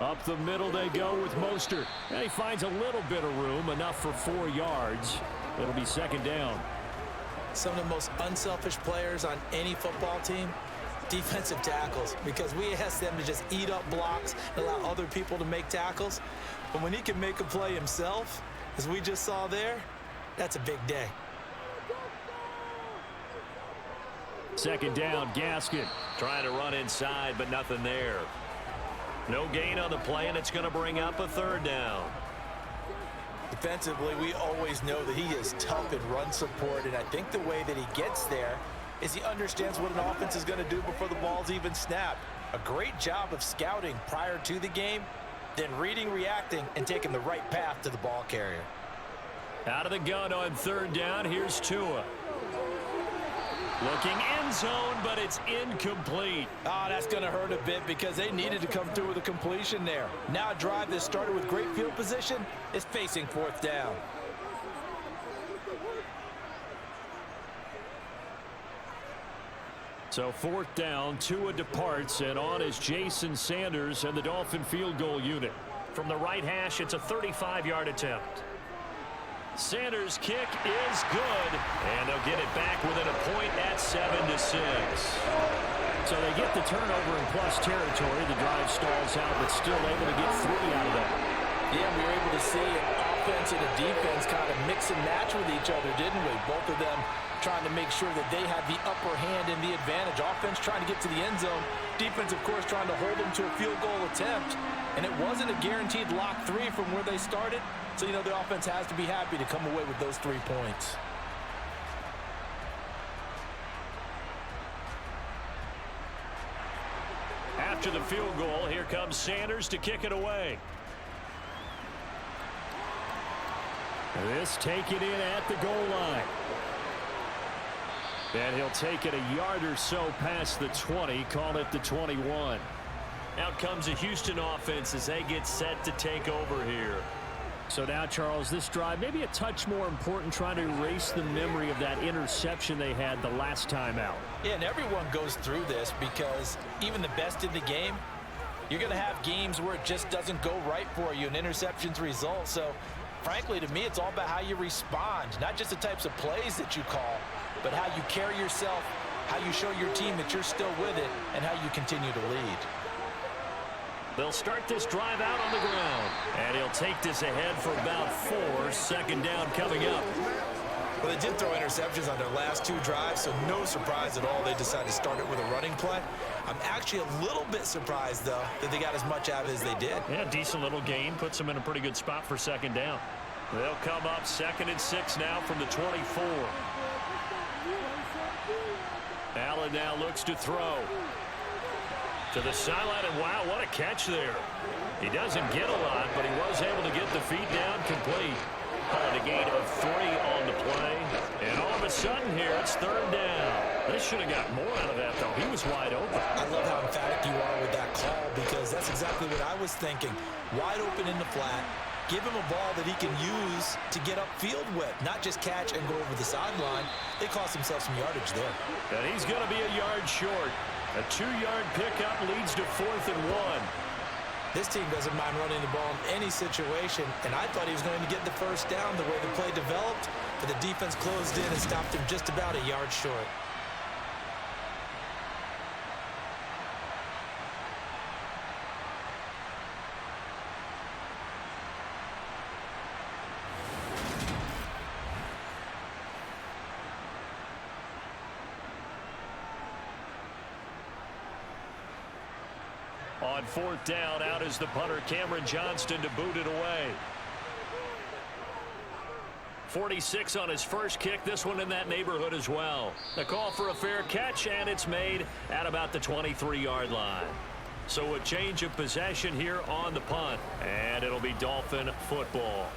[SPEAKER 2] Up the middle they go with Mostert. And he finds a little bit of room, enough for 4 yards. It'll be 2nd down.
[SPEAKER 3] Some of the most unselfish players on any football team, defensive tackles, because we ask them to just eat up blocks and allow other people to make tackles. But when he can make a play himself, as we just saw there, that's a big day.
[SPEAKER 2] 2nd down, Gaskin. Trying to run inside, but nothing there. No gain on the play, and it's going to bring up a 3rd down.
[SPEAKER 3] Defensively, we always know that he is tough in run support, and I think the way that he gets there is he understands what an offense is going to do before the ball's even snapped. A great job of scouting prior to the game, then reading, reacting, and taking the right path to the ball carrier.
[SPEAKER 2] Out of the gun on 3rd down, here's Tua. Looking end zone, but it's incomplete.
[SPEAKER 3] Oh, that's going to hurt a bit because they needed to come through with a completion there. Now a drive that started with great field position is facing 4th down.
[SPEAKER 2] So 4th down, Tua departs, and on is Jason Sanders and the Dolphin field goal unit. From the right hash, it's a 35-yard attempt. Sanders' kick is good, and they'll get it back within a point at 7-6. So they get the turnover in plus territory. The drive stalls out, but still able to get 3 out of that.
[SPEAKER 3] Yeah, we were able to see an offense and the defense kind of mix and match with each other, didn't we? Both of them trying to make sure that they had the upper hand and the advantage. Offense trying to get to the end zone. Defense, of course, trying to hold them to a field goal attempt. And it wasn't a guaranteed lock 3 from where they started. So, the offense has to be happy to come away with those 3 points.
[SPEAKER 2] After the field goal, here comes Sanders to kick it away. This taken in at the goal line. And he'll take it a yard or so past the 20, call it the 21. Out comes a Houston offense as they get set to take over here.
[SPEAKER 5] So now, Charles, this drive maybe a touch more important, trying to erase the memory of that interception they had the last time out.
[SPEAKER 3] Yeah, and everyone goes through this because even the best in the game, you're going to have games where it just doesn't go right for you and interceptions result. So, frankly, to me, it's all about how you respond, not just the types of plays that you call, but how you carry yourself, how you show your team that you're still with it, and how you continue to lead.
[SPEAKER 2] They'll start this drive out on the ground. And he'll take this ahead for about 4. Second down coming up.
[SPEAKER 3] Well, they did throw interceptions on their last 2 drives, so no surprise at all they decided to start it with a running play. I'm actually a little bit surprised, though, that they got as much out of it as they did.
[SPEAKER 2] Yeah, decent little gain. Puts them in a pretty good spot for second down. They'll come up 2nd and 6 now from the 24. Allen now looks to throw. To the sideline, and wow, what a catch there. He doesn't get a lot, but he was able to get the feet down complete. A gain of 3 on the play. And all of a sudden here, it's 3rd down. They should have got more out of that, though. He was wide open.
[SPEAKER 3] I love how emphatic you are with that call because that's exactly what I was thinking. Wide open in the flat. Give him a ball that he can use to get upfield with, not just catch and go over the sideline. They cost themselves some yardage there.
[SPEAKER 2] And he's going to be a yard short. A 2-yard pickup leads to 4th and 1.
[SPEAKER 3] This team doesn't mind running the ball in any situation, and I thought he was going to get the first down the way the play developed, but the defense closed in and stopped him just about a yard short.
[SPEAKER 2] On 4th down, out is the punter, Cameron Johnston, to boot it away. 46 on his first kick, this one in that neighborhood as well. The call for a fair catch, and it's made at about the 23-yard line. So a change of possession here on the punt, and it'll be Dolphin football.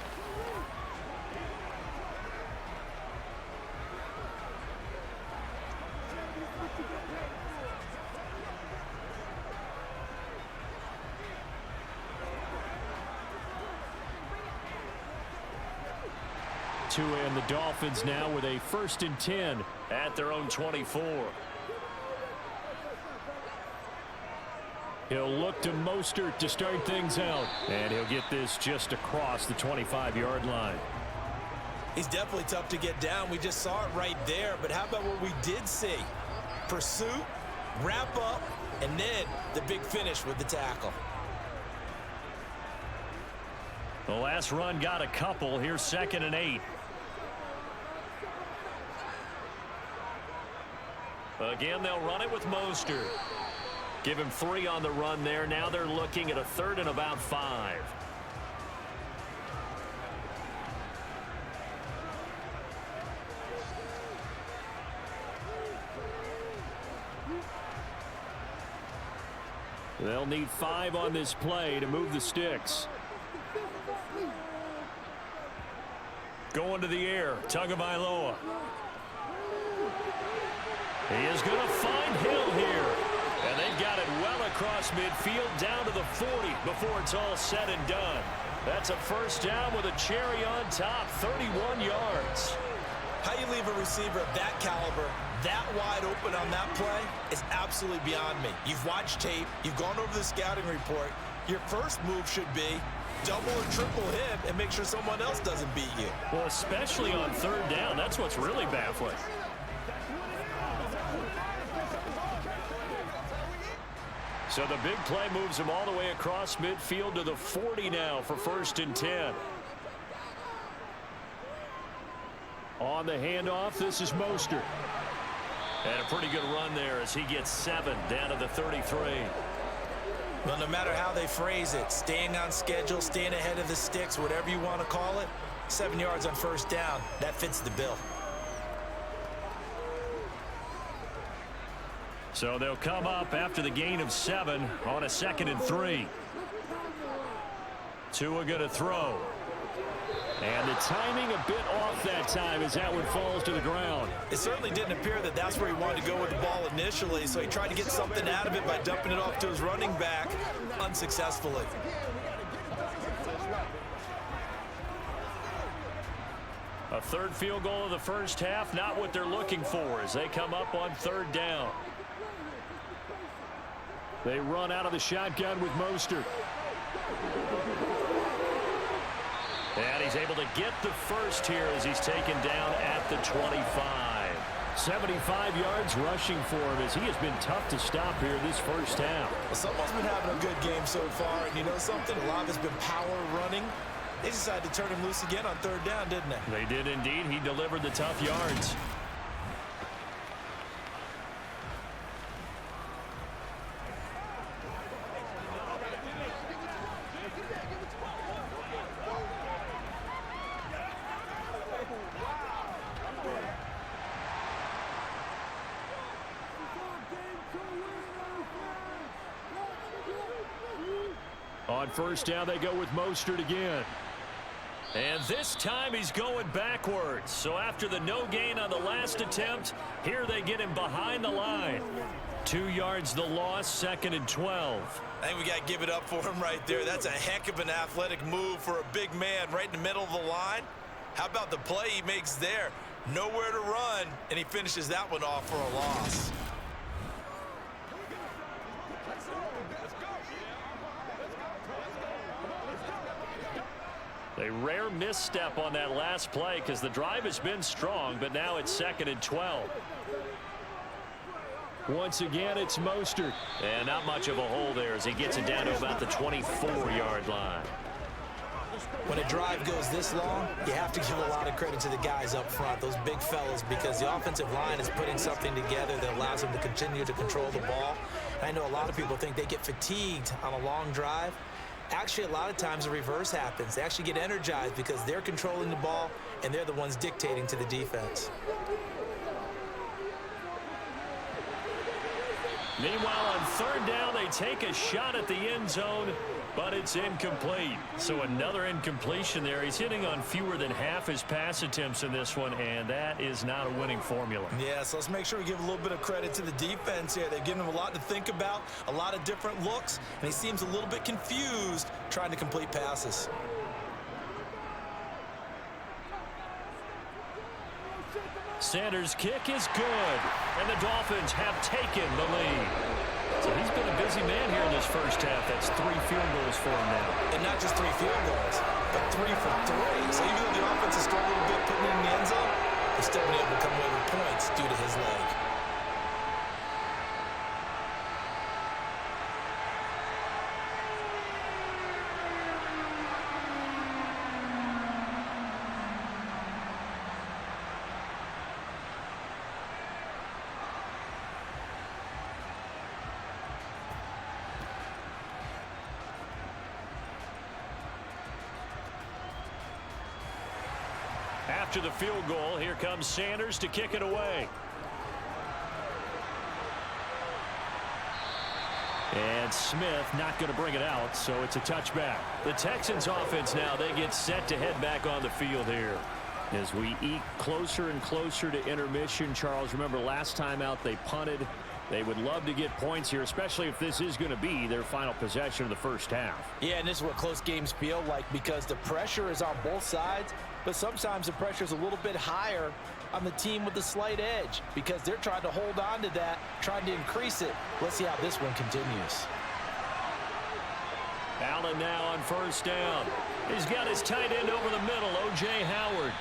[SPEAKER 5] And the Dolphins now with a 1st and 10
[SPEAKER 2] at their own 24.
[SPEAKER 5] He'll look to Mostert to start things out, and he'll get this just across the 25-yard line.
[SPEAKER 3] He's definitely tough to get down. We just saw it right there, but how about what we did see? Pursuit, wrap up, and then the big finish with the tackle.
[SPEAKER 2] The last run got a couple. Here's 2nd and 8. Again, they'll run it with Mostert. Give him 3 on the run there. Now they're looking at a 3rd and about 5.
[SPEAKER 5] They'll need 5 on this play to move the sticks.
[SPEAKER 2] Going to the air, Tagovailoa. He is going to find Hill here. And they've got it well across midfield down to the 40 before it's all said and done. That's a first down with a cherry on top, 31 yards.
[SPEAKER 3] How you leave a receiver of that caliber that wide open on that play is absolutely beyond me. You've watched tape. You've gone over the scouting report. Your first move should be double or triple him and make sure someone else doesn't beat you.
[SPEAKER 2] Well, especially on 3rd down. That's what's really baffling. So the big play moves him all the way across midfield to the 40 now for 1st and 10. On the handoff, this is Mostert. And a pretty good run there as he gets 7 down to the 33.
[SPEAKER 3] Well, no matter how they phrase it, staying on schedule, staying ahead of the sticks, whatever you want to call it, 7 yards on first down, that fits the bill.
[SPEAKER 2] So they'll come up after the gain of 7 on a 2nd and 3. Tua going to throw. And the timing a bit off that time as that one falls to the ground.
[SPEAKER 3] It certainly didn't appear that that's where he wanted to go with the ball initially, so he tried to get something out of it by dumping it off to his running back unsuccessfully.
[SPEAKER 2] A third field goal of the first half, not what they're looking for as they come up on 3rd down. They run out of the shotgun with Mostert. And he's able to get the first here as he's taken down at the 25. 75 yards rushing for him as he has been tough to stop here this first half.
[SPEAKER 3] Well, someone's been having a good game so far, and you know something? A lot of it's been power running. They decided to turn him loose again on 3rd down, didn't they?
[SPEAKER 2] They did indeed. He delivered the tough yards. On 1st down, they go with Mostert again. And this time he's going backwards. So after the no gain on the last attempt, here they get him behind the line. 2 yards the loss, 2nd and 12.
[SPEAKER 3] I think we got to give it up for him right there. That's a heck of an athletic move for a big man right in the middle of the line. How about the play he makes there? Nowhere to run, and he finishes that one off for a loss.
[SPEAKER 2] A rare misstep on that last play because the drive has been strong, but now it's 2nd and 12. Once again, it's Mostert. And not much of a hole there as he gets it down to about the 24-yard line.
[SPEAKER 3] When a drive goes this long, you have to give a lot of credit to the guys up front, those big fellas, because the offensive line is putting something together that allows them to continue to control the ball. I know a lot of people think they get fatigued on a long drive. Actually, a lot of times the reverse happens. They actually get energized because they're controlling the ball and they're the ones dictating to the defense.
[SPEAKER 2] Meanwhile, on 3rd down, they take a shot at the end zone, but it's incomplete. So another incompletion there. He's hitting on fewer than half his pass attempts in this one, and that is not a winning formula.
[SPEAKER 3] Yeah, so let's make sure we give a little bit of credit to the defense here. They've given him a lot to think about, a lot of different looks, and he seems a little bit confused trying to complete passes.
[SPEAKER 2] Sanders' kick is good, and the Dolphins have taken the lead. So he's been a busy man here in this first half. That's 3 field goals for him now.
[SPEAKER 3] And not just 3 field goals, but 3 for 3. So even though the offense has struggled a bit putting it in the end zone, they've still been able to come away with points due to his leg.
[SPEAKER 2] After the field goal, here comes Sanders to kick it away. And Smith not going to bring it out, so it's a touchback. The Texans offense now, they get set to head back on the field here. As we eke closer and closer to intermission, Charles, remember last time out they punted. They would love to get points here, especially if this is going to be their final possession of the first half.
[SPEAKER 3] Yeah, and this is what close games feel like because the pressure is on both sides, but sometimes the pressure is a little bit higher on the team with the slight edge because they're trying to hold on to that, trying to increase it. Let's see how this one continues.
[SPEAKER 2] Allen now on 1st down. He's got his tight end over the middle, O.J. Howard.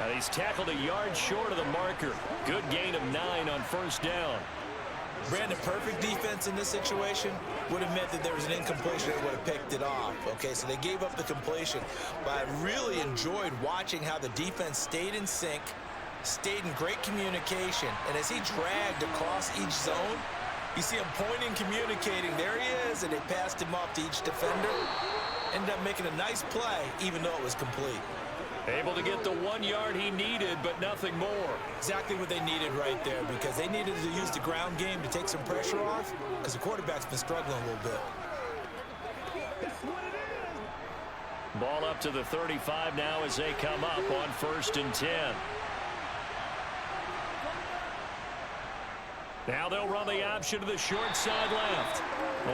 [SPEAKER 2] And he's tackled a yard short of the marker. Good gain of 9 on 1st down.
[SPEAKER 3] Brandon, perfect defense in this situation would have meant that there was an incompletion that would have picked it off. Okay, so they gave up the completion. But I really enjoyed watching how the defense stayed in sync, stayed in great communication. And as he dragged across each zone, you see him pointing, communicating. There he is, and they passed him off to each defender. Ended up making a nice play, even though it was complete.
[SPEAKER 2] Able to get the 1 yard he needed, but nothing more.
[SPEAKER 3] Exactly what they needed right there, because they needed to use the ground game to take some pressure off, because the quarterback's been struggling a little bit.
[SPEAKER 2] Ball up to the 35 now as they come up on 1st and 10. Now they'll run the option to the short side left.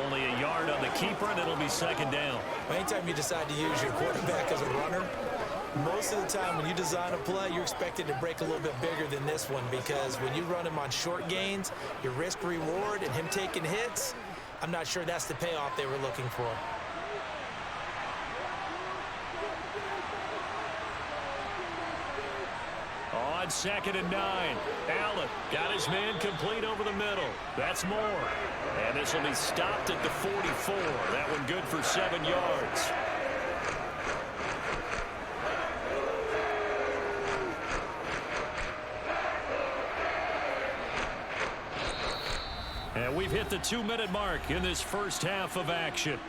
[SPEAKER 2] Only a yard on the keeper, and it'll be 2nd down.
[SPEAKER 3] Anytime you decide to use your quarterback as a runner, most of the time when you design a play, you're expected to break a little bit bigger than this one, because when you run him on short gains, your risk-reward and him taking hits, I'm not sure that's the payoff they were looking for.
[SPEAKER 2] On 2nd and 9, Allen got his man complete over the middle. That's more. And this will be stopped at the 44. That one good for 7 yards. And we've hit the 2-minute mark in this first half of action.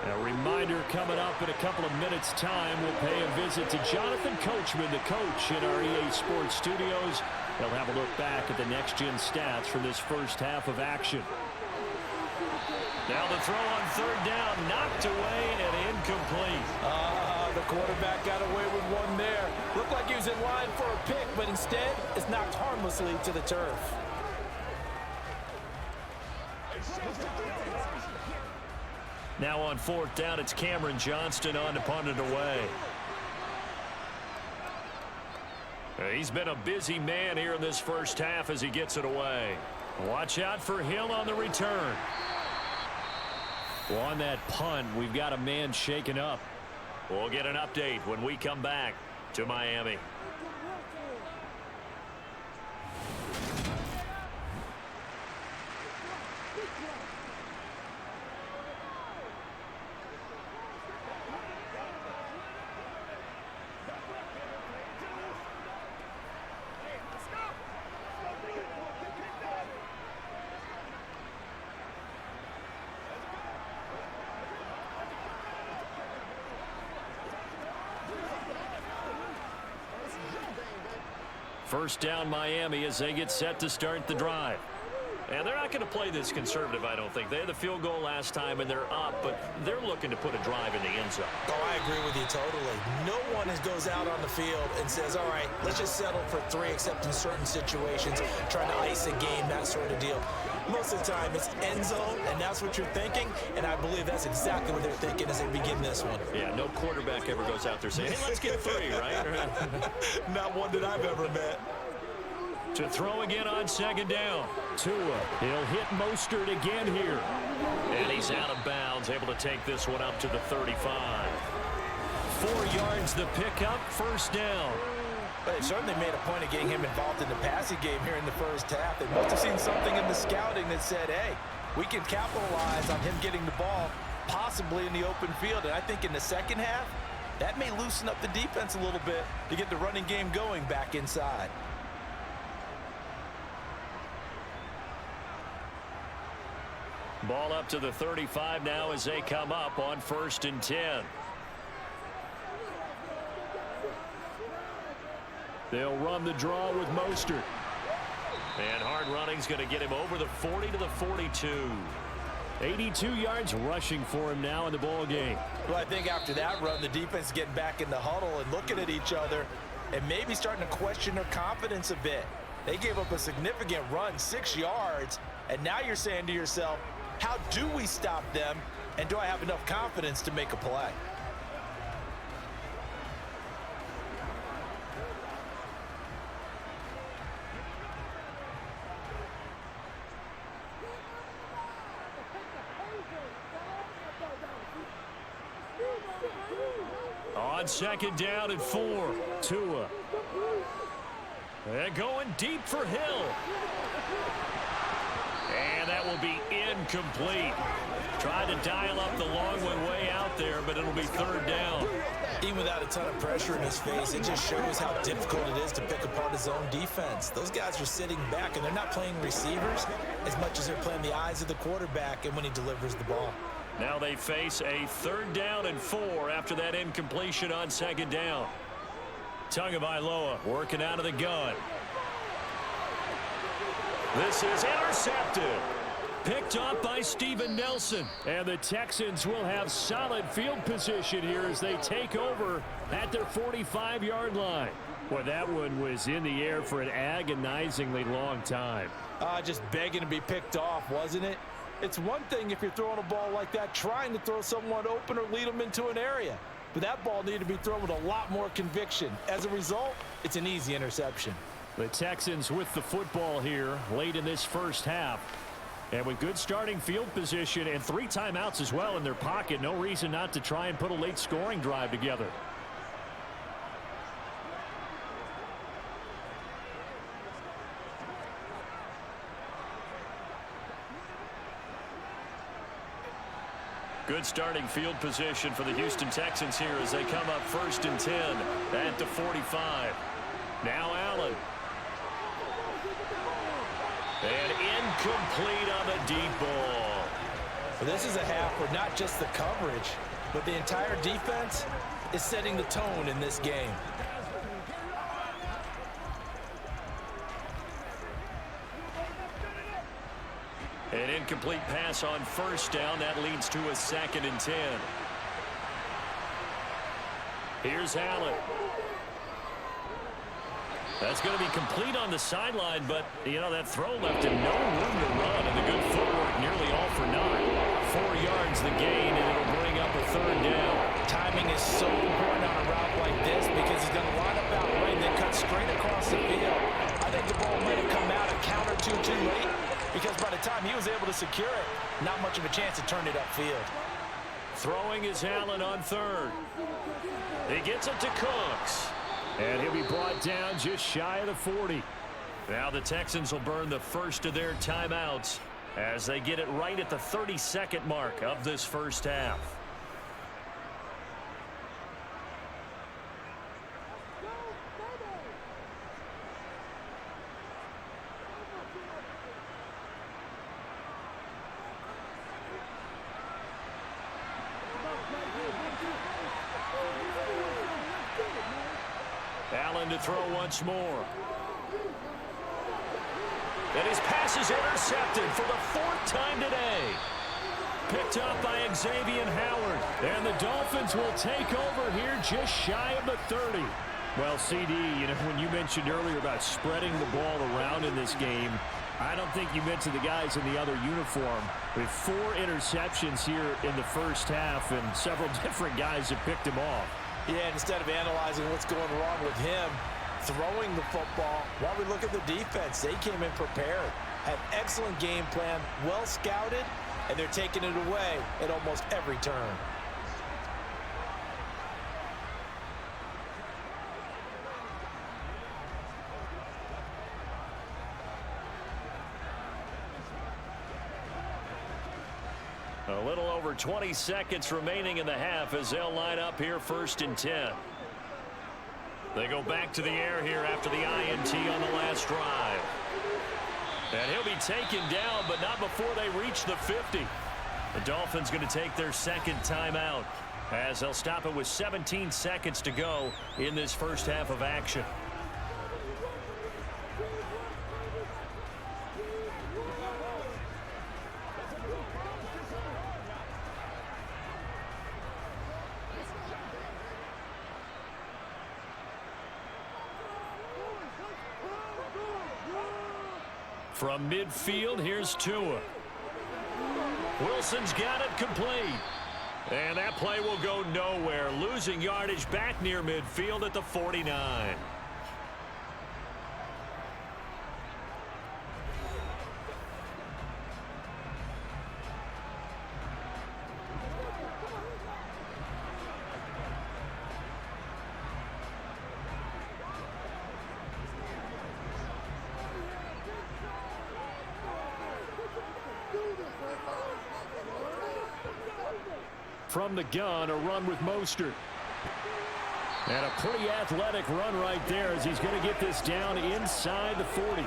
[SPEAKER 2] A reminder, coming up in a couple of minutes' time, we'll pay a visit to Jonathan Coachman, the coach in our EA Sports studios. They'll have a look back at the next-gen stats from this first half of action. Now the throw on 3rd down, knocked away and incomplete.
[SPEAKER 3] The quarterback got away with one there. Looked like he was in line for a pick, but instead it's knocked harmlessly to the turf.
[SPEAKER 2] Now on 4th down, it's Cameron Johnston on to punt it away. He's been a busy man here in this first half as he gets it away. Watch out for Hill on the return. Well, on that punt, we've got a man shaken up. We'll get an update when we come back to Miami. First down Miami as they get set to start the drive. And they're not going to play this conservative, I don't think. They had the field goal last time, and they're up, but they're looking to put a drive in the end zone.
[SPEAKER 3] Oh, I agree with you totally. No one goes out on the field and says, all right, let's just settle for 3, except in certain situations, trying to ice a game, that sort of deal. Most of the time, it's end zone, and that's what you're thinking, and I believe that's exactly what they're thinking as they begin this one.
[SPEAKER 2] Yeah, no quarterback ever goes out there saying, hey, let's get 3, right?
[SPEAKER 3] Not one that I've ever met.
[SPEAKER 2] To throw again on 2nd down. Tua, he'll hit Mostert again here. And he's out of bounds, able to take this one up to the 35. 4 yards the pickup, 1st down.
[SPEAKER 3] But they certainly made a point of getting him involved in the passing game here in the first half. They must have seen something in the scouting that said, hey, we can capitalize on him getting the ball possibly in the open field. And I think in the second half, that may loosen up the defense a little bit to get the running game going back inside.
[SPEAKER 2] Ball up to the 35 now as they come up on 1st and 10. They'll run the draw with Mostert. And hard running's going to get him over the 40 to the 42. 82 yards rushing for him now in the ball game.
[SPEAKER 3] Well, I think after that run, the defense is getting back in the huddle and looking at each other and maybe starting to question their confidence a bit. They gave up a significant run, 6 yards, and now you're saying to yourself, how do we stop them, and do I have enough confidence to make a play?
[SPEAKER 2] On 2nd down and 4, Tua. They're going deep for Hill. And that will be incomplete. Tried to dial up the long one way out there, but it'll be third down.
[SPEAKER 3] Even without a ton of pressure in his face, it just shows how difficult it is to pick apart his own defense. Those guys are sitting back, and they're not playing receivers as much as they're playing the eyes of the quarterback and when he delivers the ball.
[SPEAKER 2] Now they face a 3rd down and 4 after that incompletion on 2nd down. Tagovailoa working out of the gun. This is intercepted. Picked up by Steven Nelson.
[SPEAKER 5] And the Texans will have solid field position here as they take over at their 45-yard line. Well, that one was in the air for an agonizingly long time.
[SPEAKER 3] Just begging to be picked off, wasn't it? It's one thing if you're throwing a ball like that, trying to throw someone open or lead them into an area. But that ball needed to be thrown with a lot more conviction. As a result, it's an easy interception.
[SPEAKER 5] The Texans with the football here late in this first half. And with good starting field position and 3 timeouts as well in their pocket, no reason not to try and put a late scoring drive together.
[SPEAKER 2] Good starting field position for the Houston Texans here as they come up 1st and 10 at the 45. Now Allen. And incomplete on the deep ball.
[SPEAKER 3] Well, this is a half where not just the coverage, but the entire defense is setting the tone in this game.
[SPEAKER 2] An incomplete pass on 1st down. That leads to a 2nd and 10. Here's Allen. That's going to be complete on the sideline, but, you know, that throw left him no room to run, and the good footwork nearly all for naught. 4 yards the gain, and it'll bring up a 3rd down.
[SPEAKER 3] Timing is so important on a route like this because he's going to line up out right and then cut straight across the field. I think the ball might have come out a count or two too late because by the time he was able to secure it, not much of a chance to turn it upfield.
[SPEAKER 2] Throwing is Allen on 3rd. He gets it to Cooks.
[SPEAKER 5] And he'll be brought down just shy of the 40.
[SPEAKER 2] Now the Texans will burn the first of their timeouts as they get it right at the 32nd mark of this first half. Allen to throw once more. And his pass is intercepted for the 4th time today. Picked up by Xavier Howard. And the Dolphins will take over here just shy of the 30.
[SPEAKER 5] Well, CD, you know, when you mentioned earlier about spreading the ball around in this game, I don't think you mentioned the guys in the other uniform. With 4 interceptions here in the first half, and several different guys have picked him off.
[SPEAKER 3] Yeah, and instead of analyzing what's going wrong with him throwing the football, while we look at the defense, they came in prepared, had excellent game plan, well scouted, and they're taking it away at almost every turn.
[SPEAKER 2] A little over 20 seconds remaining in the half as they'll line up here 1st and 10. They go back to the air here after the INT on the last drive. And he'll be taken down, but not before they reach the 50. The Dolphins going to take their 2nd timeout as they'll stop it with 17 seconds to go in this first half of action. From midfield, here's Tua. Wilson's got it complete. And that play will go nowhere. Losing yardage back near midfield at the 49. From the gun, a run with Mostert. And a pretty athletic run right there as he's going to get this down inside the 40.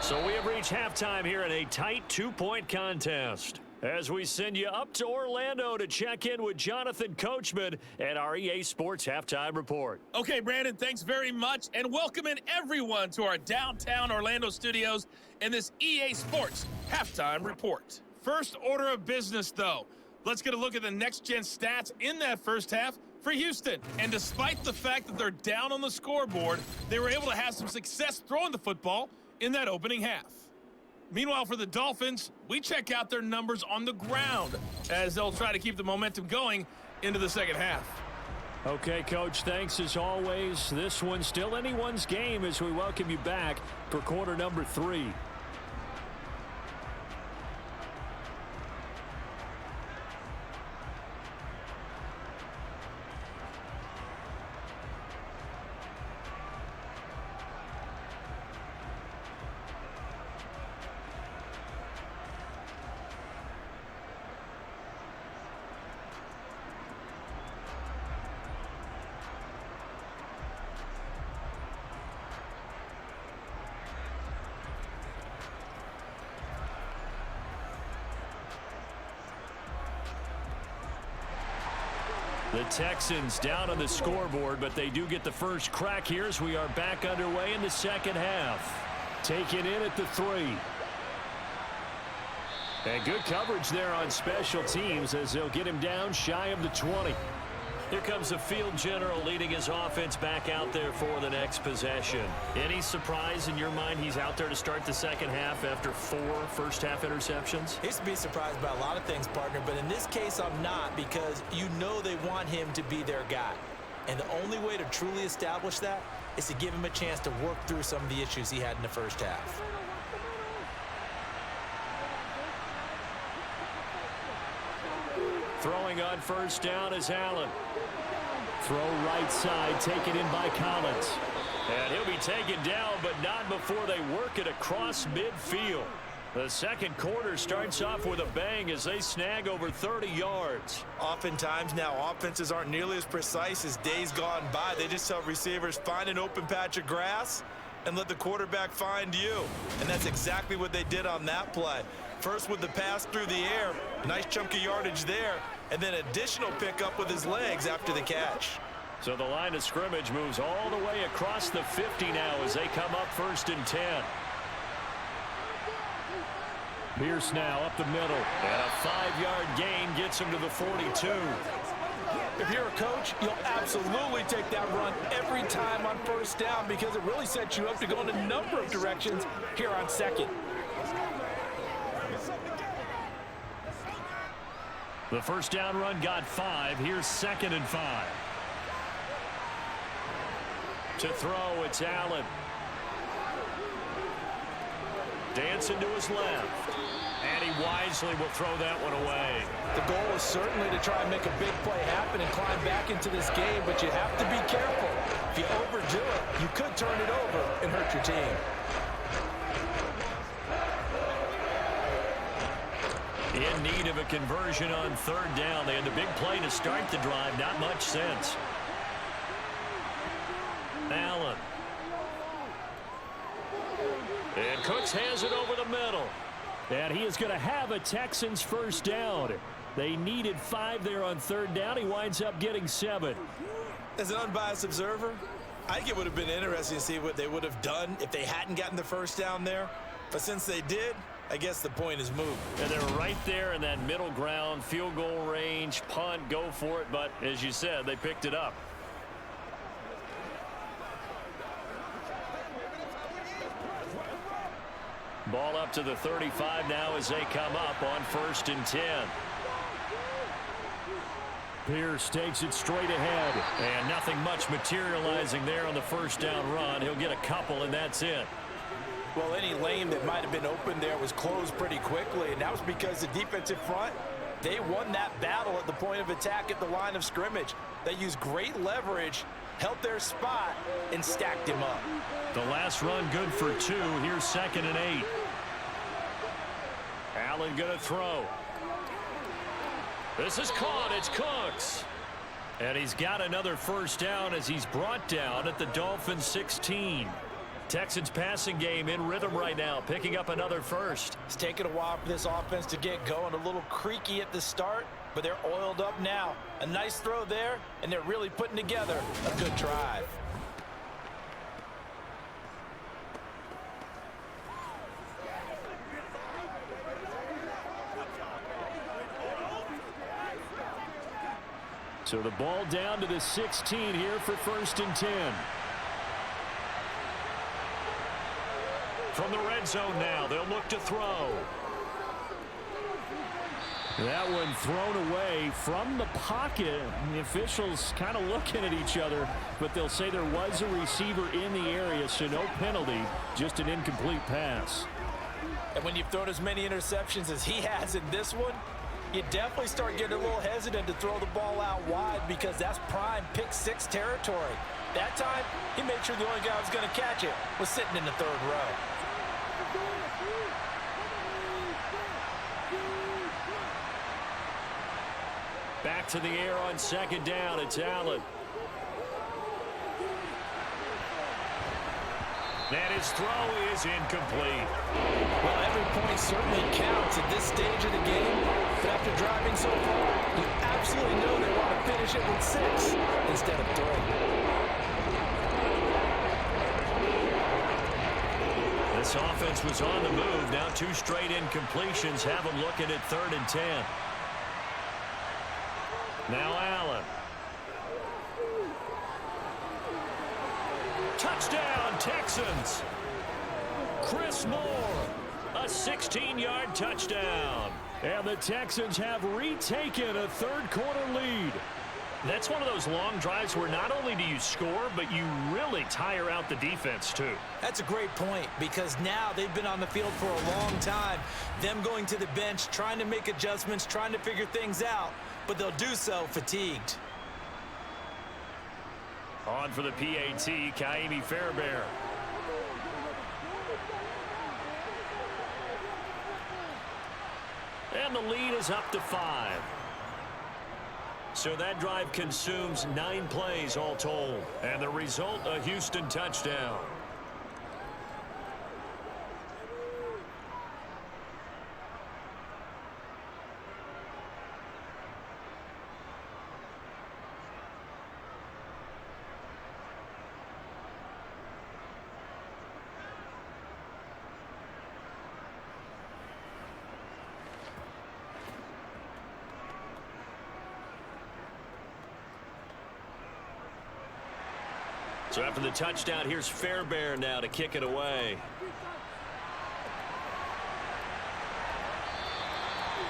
[SPEAKER 2] So we have reached halftime here in a tight 2-point contest, as we send you up to Orlando to check in with Jonathan Coachman at our EA Sports Halftime Report.
[SPEAKER 6] Okay, Brandon, thanks very much, and welcome in everyone to our downtown Orlando studios in this EA Sports Halftime Report. First order of business, though. Let's get a look at the next-gen stats in that first half for Houston. And despite the fact that they're down on the scoreboard, they were able to have some success throwing the football in that opening half. Meanwhile, for the Dolphins, we check out their numbers on the ground as they'll try to keep the momentum going into the second half.
[SPEAKER 2] Okay, Coach, thanks as always. This one's still anyone's game as we welcome you back for quarter number 3. The Texans down on the scoreboard, but they do get the first crack here as we are back underway in the second half. Taken in at the 3. And good coverage there on special teams as they'll get him down shy of the 20. Here comes the field general leading his offense back out there for the next possession. Any surprise in your mind he's out there to start the second half after 4 first-half interceptions?
[SPEAKER 3] He's to be surprised by a lot of things, partner, but in this case I'm not, because you know they want him to be their guy. And the only way to truly establish that is to give him a chance to work through some of the issues he had in the first half.
[SPEAKER 2] Throwing on first down is Allen. Throw right side, taken in by Collins. And he'll be taken down, but not before they work it across midfield. The second quarter starts off with a bang as they snag over 30 yards.
[SPEAKER 3] Oftentimes now, offenses aren't nearly as precise as days gone by. They just tell receivers, find an open patch of grass and let the quarterback find you. And that's exactly what they did on that play. First with the pass through the air, nice chunk of yardage there, and then additional pickup with his legs after the catch.
[SPEAKER 2] So the line of scrimmage moves all the way across the 50 now as they come up 1st and 10. Pierce now up the middle, and a 5-yard gain gets him to the 42.
[SPEAKER 3] If you're a coach, you'll absolutely take that run every time on first down because it really sets you up to go in a number of directions here on second.
[SPEAKER 2] The first down run got 5. Here's 2nd and 5. To throw, it's Allen. Dancing to his left. And he wisely will throw that one away.
[SPEAKER 3] The goal is certainly to try and make a big play happen and climb back into this game, but you have to be careful. If you overdo it, you could turn it over and hurt your team.
[SPEAKER 2] In need of a conversion on 3rd down. They had the big play to start the drive. Not much sense. Allen. And Cooks has it over the middle. And he is going to have a Texans first down. They needed 5 there on 3rd down. He winds up getting 7.
[SPEAKER 3] As an unbiased observer, I think it would have been interesting to see what they would have done if they hadn't gotten the first down there. But since they did, I guess the point is moved.
[SPEAKER 2] And they're right there in that middle ground, field goal range, punt, go for it. But as you said, they picked it up. Ball up to the 35 now as they come up on 1st and 10. Pierce takes it straight ahead. And nothing much materializing there on the first down run. He'll get a couple, and that's it.
[SPEAKER 3] Well, any lane that might have been open there was closed pretty quickly, and that was because the defensive front, they won that battle at the point of attack at the line of scrimmage. They used great leverage, held their spot, and stacked him up.
[SPEAKER 2] The last run good for 2. Here's 2nd and 8. Allen going to throw. This is caught. It's Cooks. And he's got another first down as he's brought down at the Dolphins 16. Texans passing game in rhythm right now, picking up another first.
[SPEAKER 3] It's taken a while for this offense to get going. A little creaky at the start, but they're oiled up now. A nice throw there, and they're really putting together a good drive.
[SPEAKER 5] So the ball down to the 16 here for 1st and 10.
[SPEAKER 2] From the red zone now, they'll look to throw.
[SPEAKER 5] That one thrown away from the pocket. The officials kind of looking at each other, but they'll say there was a receiver in the area, so no penalty, just an incomplete pass.
[SPEAKER 3] And when you've thrown as many interceptions as he has in this one, you definitely start getting a little hesitant to throw the ball out wide because that's prime pick six territory. That time, he made sure the only guy who was going to catch it was sitting in the third row.
[SPEAKER 2] Back to the air on 2nd down. It's Allen. And his throw is incomplete.
[SPEAKER 3] Well, every point certainly counts at this stage of the game. But after driving so far, you absolutely know they want to finish it with 6 instead of 3.
[SPEAKER 2] This offense was on the move. Now 2 straight incompletions have them looking at 3rd and 10. Now Allen. Touchdown, Texans. Chris Moore, a 16-yard touchdown.
[SPEAKER 5] And the Texans have retaken a third-quarter lead.
[SPEAKER 2] That's one of those long drives where not only do you score, but you really tire out the defense, too.
[SPEAKER 3] That's a great point because now they've been on the field for a long time. Them going to the bench, trying to make adjustments, trying to figure things out, but they'll do so fatigued.
[SPEAKER 2] On for the PAT, Miami Fairbairn. And the lead is up to 5. So that drive consumes 9 plays all told. And the result, a Houston touchdown. So after the touchdown, here's Fairbairn now to kick it away.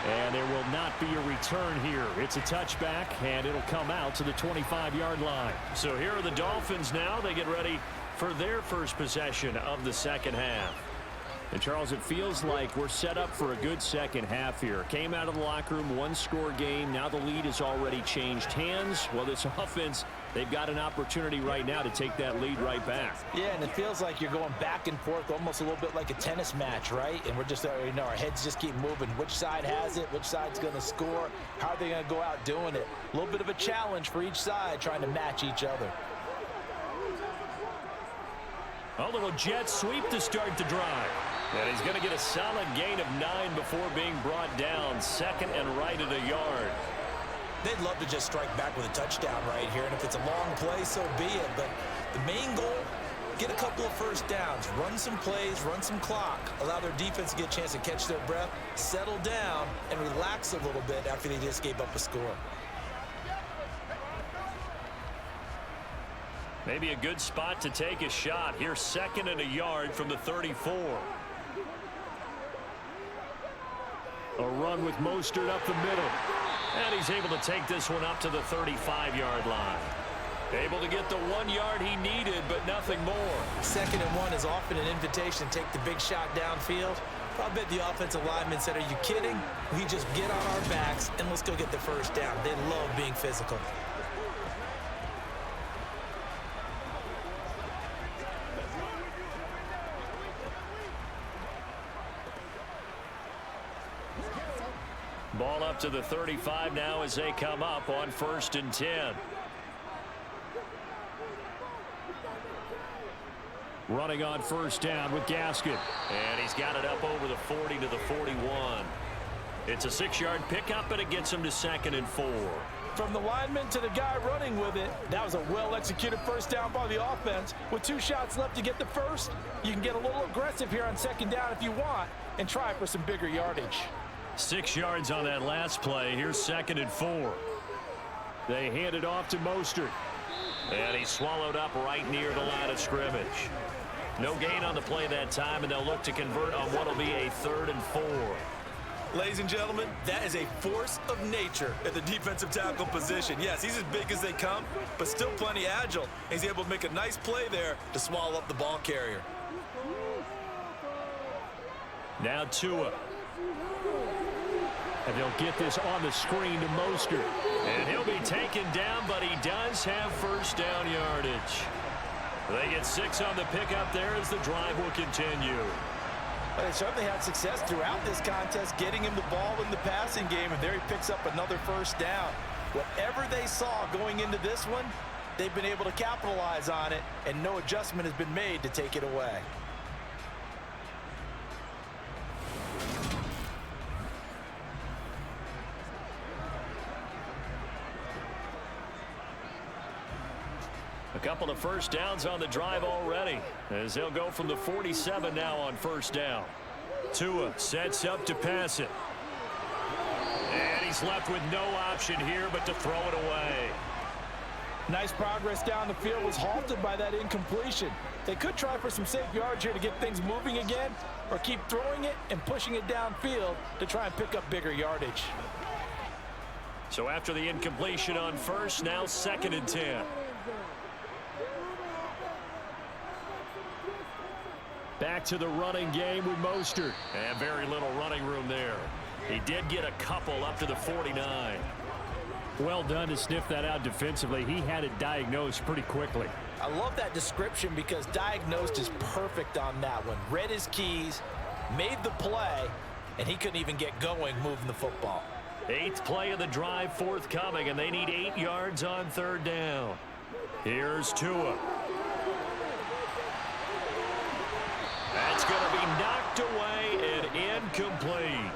[SPEAKER 5] And there will not be a return here. It's a touchback, and it'll come out to the 25-yard line.
[SPEAKER 2] So here are the Dolphins now. They get ready for their first possession of the second half.
[SPEAKER 5] And, Charles, it feels like we're set up for a good second half here. Came out of the locker room, 1-score game. Now the lead has already changed hands. Well, this offense, they've got an opportunity right now to take that lead right back.
[SPEAKER 3] Yeah, and it feels like you're going back and forth almost a little bit like a tennis match, right? And we're just, our heads just keep moving. Which side has it? Which side's going to score? How are they going to go out doing it? A little bit of a challenge for each side trying to match each other.
[SPEAKER 2] A little jet sweep to start the drive. And he's going to get a solid gain of 9 before being brought down. Second and right at a yard.
[SPEAKER 3] They'd love to just strike back with a touchdown right here. And if it's a long play, so be it. But the main goal, get a couple of first downs. Run some plays, run some clock. Allow their defense to get a chance to catch their breath, settle down, and relax a little bit after they just gave up a score.
[SPEAKER 2] Maybe a good spot to take a shot. Here's 2nd and a yard from the 34.
[SPEAKER 5] A run with Mostert up the middle.
[SPEAKER 2] And he's able to take this one up to the 35-yard line. Able to get the 1 yard he needed, but nothing more.
[SPEAKER 3] 2nd and 1 is often an invitation to take the big shot downfield. I bet the offensive lineman said, are you kidding? We just get on our backs and let's go get the first down. They love being physical.
[SPEAKER 2] Ball up to the 35 now as they come up on 1st and 10.
[SPEAKER 5] Running on 1st down with Gaskin.
[SPEAKER 2] And he's got it up over the 40 to the 41. It's a 6-yard pickup, and it gets him to 2nd and 4.
[SPEAKER 3] From the lineman to the guy running with it, that was a well-executed first down by the offense. With 2 shots left to get the first, you can get a little aggressive here on 2nd down if you want and try for some bigger yardage.
[SPEAKER 2] 6 yards on that last play. Here's 2nd and 4.
[SPEAKER 5] They hand it off to Mostert.
[SPEAKER 2] And he's swallowed up right near the line of scrimmage. No gain on the play that time, and they'll look to convert on what will be a 3rd and 4.
[SPEAKER 7] Ladies and gentlemen, that is a force of nature at the defensive tackle position. Yes, he's as big as they come, but still plenty agile. He's able to make a nice play there to swallow up the ball carrier.
[SPEAKER 2] Now Tua.
[SPEAKER 5] And they'll get this on the screen to Mostert.
[SPEAKER 2] And he'll be taken down, but he does have first down yardage. They get 6 on the pickup there as the drive will continue.
[SPEAKER 3] But they certainly had success throughout this contest, getting him the ball in the passing game, and there he picks up another first down. Whatever they saw going into this one, they've been able to capitalize on it, and no adjustment has been made to take it away.
[SPEAKER 2] A couple of first downs on the drive already, as they'll go from the 47 now on first down. Tua sets up to pass it. And he's left with no option here but to throw it away.
[SPEAKER 3] Nice progress down the field, was halted by that incompletion. They could try for some safe yards here to get things moving again, or keep throwing it and pushing it downfield to try and pick up bigger yardage.
[SPEAKER 2] So after the incompletion on first, now 2nd and 10.
[SPEAKER 5] Back to the running game with Mostert.
[SPEAKER 2] And very little running room there. He did get a couple up to the 49.
[SPEAKER 5] Well done to sniff that out defensively. He had it diagnosed pretty quickly.
[SPEAKER 3] I love that description because diagnosed is perfect on that one. Read his keys, made the play, and he couldn't even get going moving the football.
[SPEAKER 2] 8th play of the drive forthcoming, and they need 8 yards on 3rd down. Here's Tua. That's going to be knocked away and incomplete.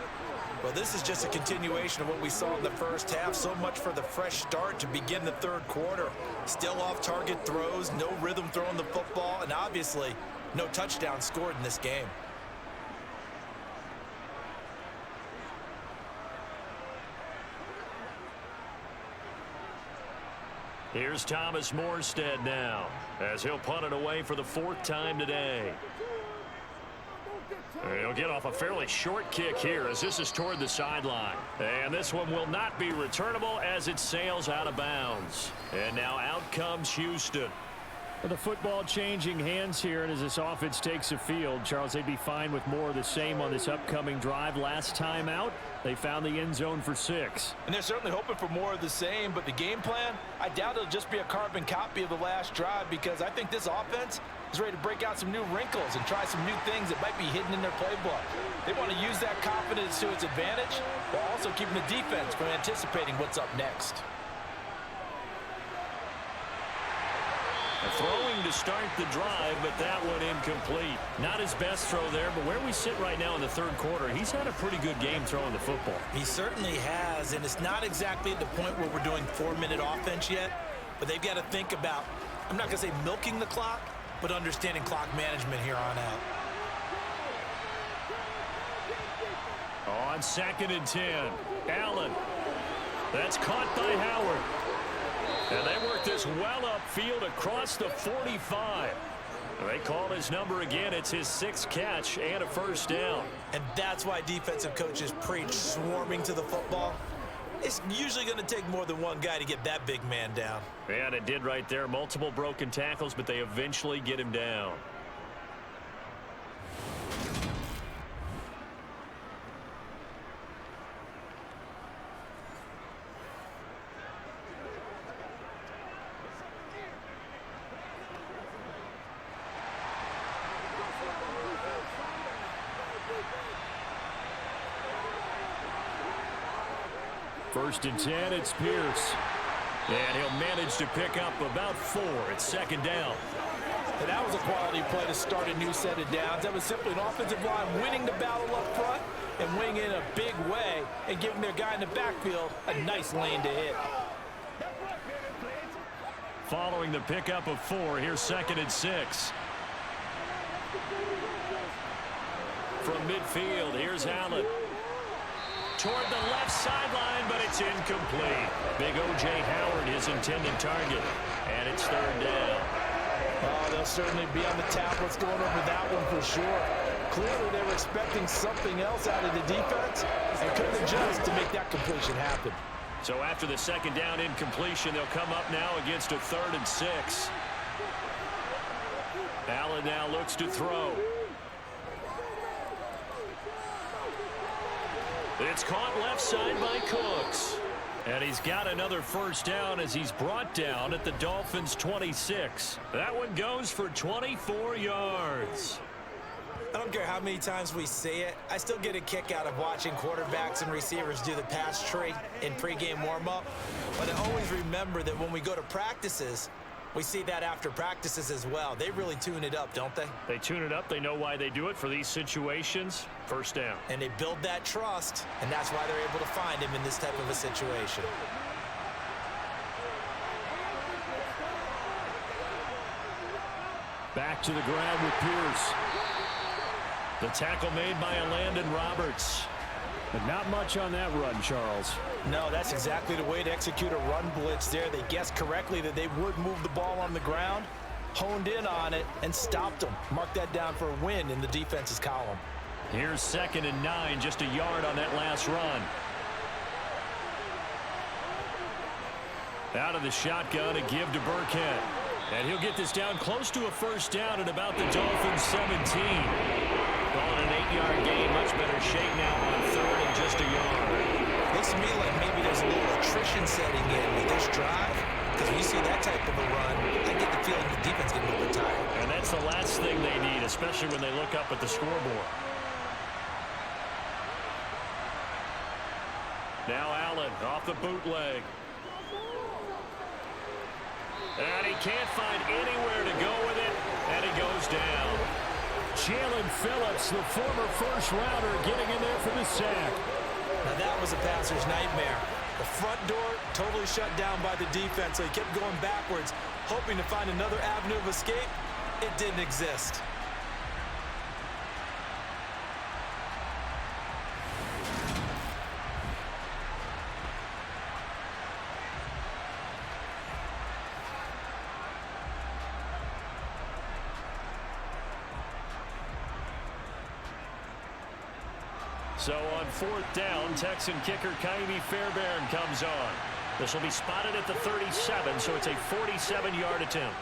[SPEAKER 7] Well, this is just a continuation of what we saw in the first half. So much for the fresh start to begin the 3rd quarter. Still off-target throws, no rhythm throwing the football, and obviously no touchdown scored in this game.
[SPEAKER 2] Here's Thomas Morstead now, as he'll punt it away for the 4th time today. He'll get off a fairly short kick here as this is toward the sideline. And this one will not be returnable as it sails out of bounds. And now out comes Houston.
[SPEAKER 5] Well, the football changing hands here, and as this offense takes the field, Charles, they'd be fine with more of the same on this upcoming drive. Last time out, they found the end zone for 6.
[SPEAKER 3] And they're certainly hoping for more of the same, but the game plan, I doubt it'll just be a carbon copy of the last drive, because I think this offense is ready to break out some new wrinkles and try some new things that might be hidden in their playbook. They want to use that confidence to its advantage, while also keeping the defense from anticipating what's up next.
[SPEAKER 2] Throwing to start the drive, but that one incomplete. Not his best throw there, but where we sit right now in the 3rd quarter, he's had a pretty good game throwing the football.
[SPEAKER 7] He certainly has, and it's not exactly at the point where we're doing 4-minute offense yet, but they've got to think about, I'm not going to say milking the clock, but understanding clock management here on out.
[SPEAKER 2] On 2nd and 10, Allen. That's caught by Howard. And they work this well upfield across the 45. They call his number again. It's his 6th catch and a first down.
[SPEAKER 7] And that's why defensive coaches preach swarming to the football. It's usually going to take more than one guy to get that big man down.
[SPEAKER 2] And it did right there. Multiple broken tackles, but they eventually get him down.
[SPEAKER 5] First and 10, it's Pierce.
[SPEAKER 2] And he'll manage to pick up about 4. It's second down.
[SPEAKER 3] And that was a quality play to start a new set of downs. That was simply an offensive line winning the battle up front and winning in a big way and giving their guy in the backfield a nice lane to hit.
[SPEAKER 2] Following the pickup of 4, here's second and 6. From midfield, here's Allen. Toward the left sideline, but it's incomplete. Big O.J. Howard, his intended target. And it's third down.
[SPEAKER 3] Oh, they'll certainly be on the tablets going over that one for sure. Clearly, they were expecting something else out of the defense and couldn't adjust to make that completion happen.
[SPEAKER 2] So after the second down incompletion, they'll come up now against a 3rd and 6. Allen now looks to throw. It's caught left side by Cooks. And he's got another first down as he's brought down at the Dolphins' 26. That one goes for 24 yards.
[SPEAKER 7] I don't care how many times we see it. I still get a kick out of watching quarterbacks and receivers do the pass tree in pregame warm-up. But I always remember that when we go to practices, we see that after practices as well. They really tune it up, don't they?
[SPEAKER 2] They tune it up. They know why they do it for these situations. First down.
[SPEAKER 7] And they build that trust, and that's why they're able to find him in this type of a situation.
[SPEAKER 5] Back to the ground with Pierce.
[SPEAKER 2] The tackle made by Landon Roberts.
[SPEAKER 5] But not much on that run, Charles.
[SPEAKER 3] No, that's exactly the way to execute a run blitz there. They guessed correctly that they would move the ball on the ground, honed in on it, and stopped them. Mark that down for a win in the defense's column.
[SPEAKER 2] Here's second and 9, just a yard on that last run. Out of the shotgun, a give to Burkhead. And he'll get this down close to a first down at about the Dolphins' 17. Calling an 8-yard gain, much better shape now on 3rd and just a yard.
[SPEAKER 7] Looks to me like maybe there's a little attrition setting in with this drive, because when you see that type of a run, I get the feeling the defense is getting a little tired.
[SPEAKER 2] And that's the last thing they need, especially when they look up at the scoreboard. Now Allen off the bootleg. And he can't find anywhere to go with it, and he goes down.
[SPEAKER 5] Jalen Phillips, the former first-rounder, getting in there for the sack.
[SPEAKER 7] Now that was a passer's nightmare. The front door totally shut down by the defense, so he kept going backwards, hoping to find another avenue of escape. It didn't exist.
[SPEAKER 2] So on 4th down, Texan kicker Miami Fairbairn comes on. This will be spotted at the 37, so it's a 47-yard attempt.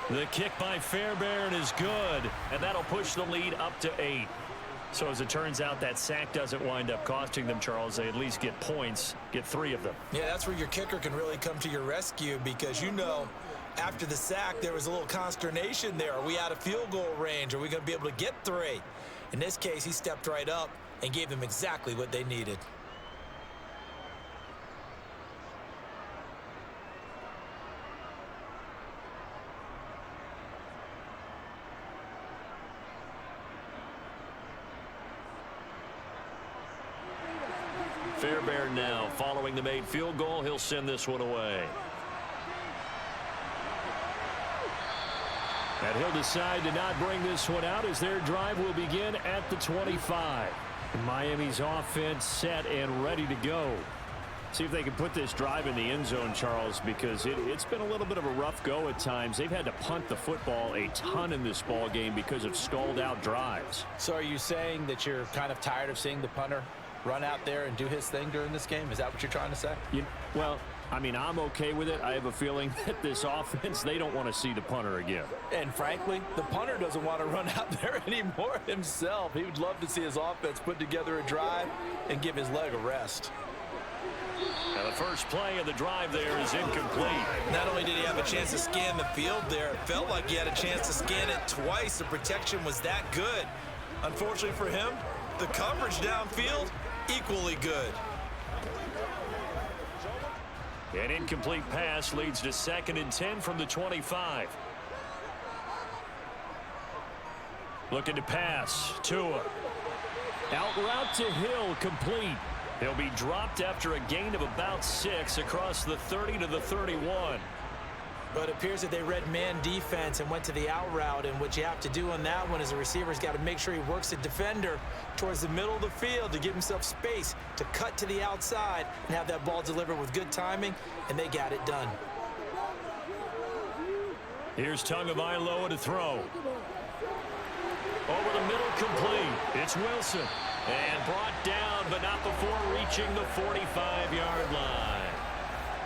[SPEAKER 2] The kick by Fairbairn is good, and that'll push the lead up to 8. So as it turns out, that sack doesn't wind up costing them, Charles. They at least get points, get 3 of them.
[SPEAKER 7] Yeah, that's where your kicker can really come to your rescue, because you know after the sack there was a little consternation there. Are we out of field goal range? Are we going to be able to get 3? In this case, he stepped right up and gave them exactly what they needed.
[SPEAKER 2] Fairbairn now following the made field goal. He'll send this one away.
[SPEAKER 5] And he'll decide to not bring this one out as their drive will begin at the 25. Miami's offense set and ready to go. See if they can put this drive in the end zone, Charles, because it's been a little bit of a rough go at times. They've had to punt the football a ton in this ball game because of stalled out drives.
[SPEAKER 3] So are you saying that you're kind of tired of seeing the punter run out there and do his thing during this game? Is that what you're trying to say?
[SPEAKER 5] Well, I mean, I'm okay with it. I have a feeling that this offense, they don't want to see the punter again.
[SPEAKER 3] And frankly, the punter doesn't want to run out there anymore himself. He would love to see his offense put together a drive and give his leg a rest.
[SPEAKER 2] Now the first play of the drive there is incomplete.
[SPEAKER 7] Not only did he have a chance to scan the field there, it felt like he had a chance to scan it twice. The protection was that good. Unfortunately for him, the coverage downfield, equally good.
[SPEAKER 2] An incomplete pass leads to 2nd and 10 from the 25. Looking to pass. Tua. Out route to Hill, complete. He'll be dropped after a gain of about 6 across the 30 to the 31.
[SPEAKER 7] But it appears that they read man defense and went to the out route, and what you have to do on that one is the receiver's got to make sure he works the defender towards the middle of the field to give himself space to cut to the outside and have that ball delivered with good timing, and they got it done.
[SPEAKER 2] Here's Tagovailoa to throw. Over the middle, complete. It's Wilson. And brought down, but not before reaching the 45-yard line.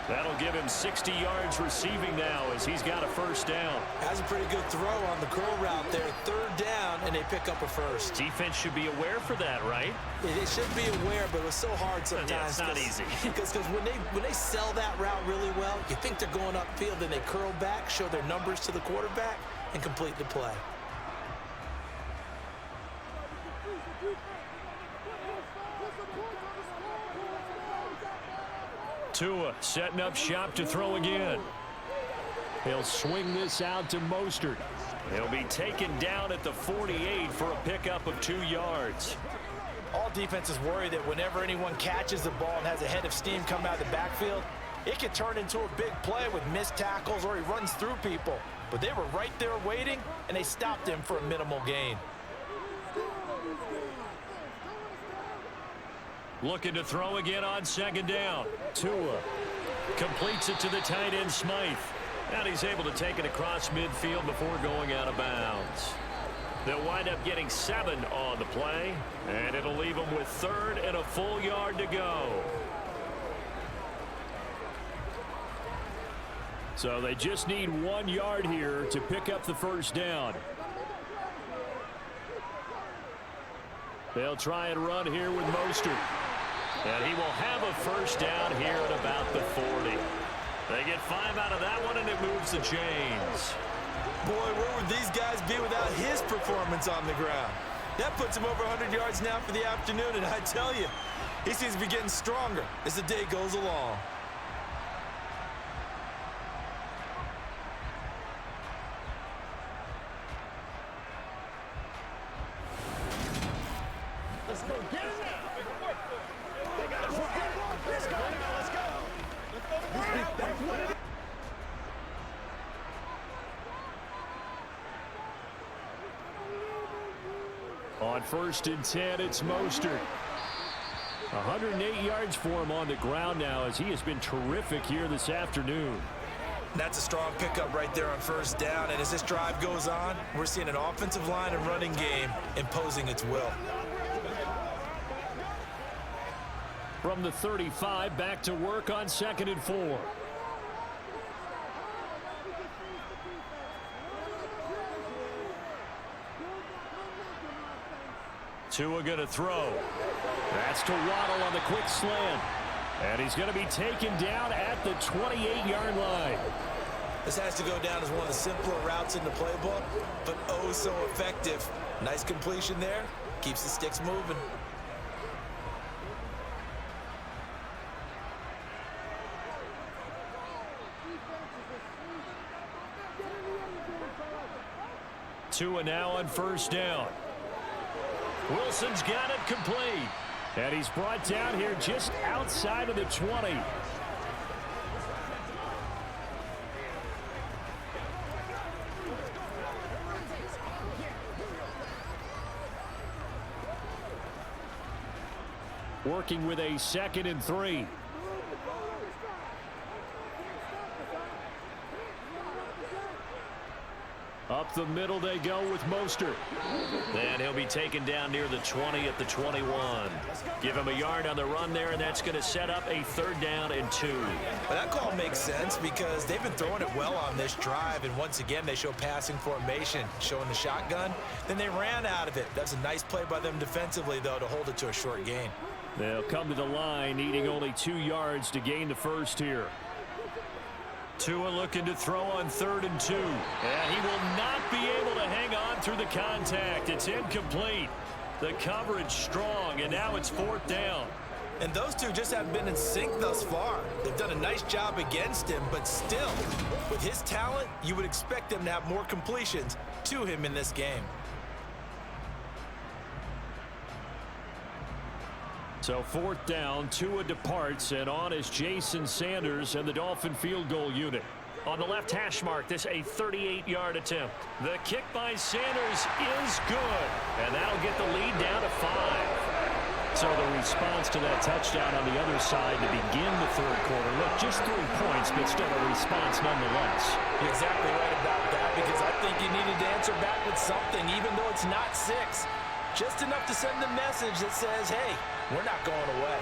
[SPEAKER 2] That'll give him 60 yards receiving now as he's got a first down.
[SPEAKER 7] That's a pretty good throw on the curl route there. 3rd down, and they pick up a first.
[SPEAKER 2] Defense should be aware for that, right?
[SPEAKER 7] It should be aware, but it was so hard sometimes.
[SPEAKER 2] Yeah, it's not easy.
[SPEAKER 7] Because when they sell that route really well, you think they're going upfield, then they curl back, show their numbers to the quarterback, and complete the play.
[SPEAKER 2] Tua setting up shop to throw again. He'll swing this out to Mostert. He'll be taken down at the 48 for a pickup of 2 yards.
[SPEAKER 7] All defenses worry that whenever anyone catches the ball and has a head of steam come out of the backfield, it can turn into a big play with missed tackles or he runs through people. But they were right there waiting, and they stopped him for a minimal gain.
[SPEAKER 2] Looking to throw again on 2nd down. Tua completes it to the tight end Smythe. And he's able to take it across midfield before going out of bounds. They'll wind up getting 7 on the play, and it'll leave them with 3rd and a full yard to go. So they just need 1 yard here to pick up the first down. They'll try and run here with Mostert. And he will have a first down here at about the 40. They get 5 out of that one, and it moves the chains.
[SPEAKER 7] Boy, where would these guys be without his performance on the ground? That puts him over 100 yards now for the afternoon, and I tell you, he seems to be getting stronger as the day goes along.
[SPEAKER 4] Let's go. Get it now. They got us. Let's go. Let's go.
[SPEAKER 2] On 1st and 10, it's Mostert. 108 yards for him on the ground now as he has been terrific here this afternoon.
[SPEAKER 7] That's a strong pickup right there on 1st down, and as this drive goes on, we're seeing an offensive line and running game imposing its will.
[SPEAKER 2] From the 35, back to work on 2nd and 4. Tua going to throw. That's to Waddle on the quick slant. And he's going to be taken down at the 28-yard line.
[SPEAKER 7] This has to go down as one of the simpler routes in the playbook, but oh so effective. Nice completion there. Keeps the sticks moving.
[SPEAKER 2] Tua now on 1st down. Wilson's got it complete. And he's brought down here just outside of the 20. Working with a 2nd and 3. Up the middle they go with Mostert. And he'll be taken down near the 20 at the 21. Give him a yard on the run there, and that's going to set up a 3rd down and 2.
[SPEAKER 7] Well, that call makes sense because they've been throwing it well on this drive, and once again they show passing formation, showing the shotgun. Then they ran out of it. That's a nice play by them defensively, though, to hold it to a short gain.
[SPEAKER 2] They'll come to the line, needing only 2 yards to gain the first here. Tua looking to throw on 3rd and 2. And he will not be able to hang on through the contact. It's incomplete. The coverage strong, and now it's 4th down.
[SPEAKER 7] And those two just haven't been in sync thus far. They've done a nice job against him, but still, with his talent, you would expect them to have more completions to him in this game.
[SPEAKER 2] So 4th down, Tua departs, and on is Jason Sanders and the Dolphin field goal unit. On the left hash mark, this a 38-yard attempt. The kick by Sanders is good, and that'll get the lead down to 5. So the response to that touchdown on the other side to begin the 3rd quarter. Look, just 3 points, but still a response nonetheless.
[SPEAKER 7] You're exactly right about that, because I think you needed to answer back with something, even though it's not 6. Just enough to send the message that says, hey, we're not going away.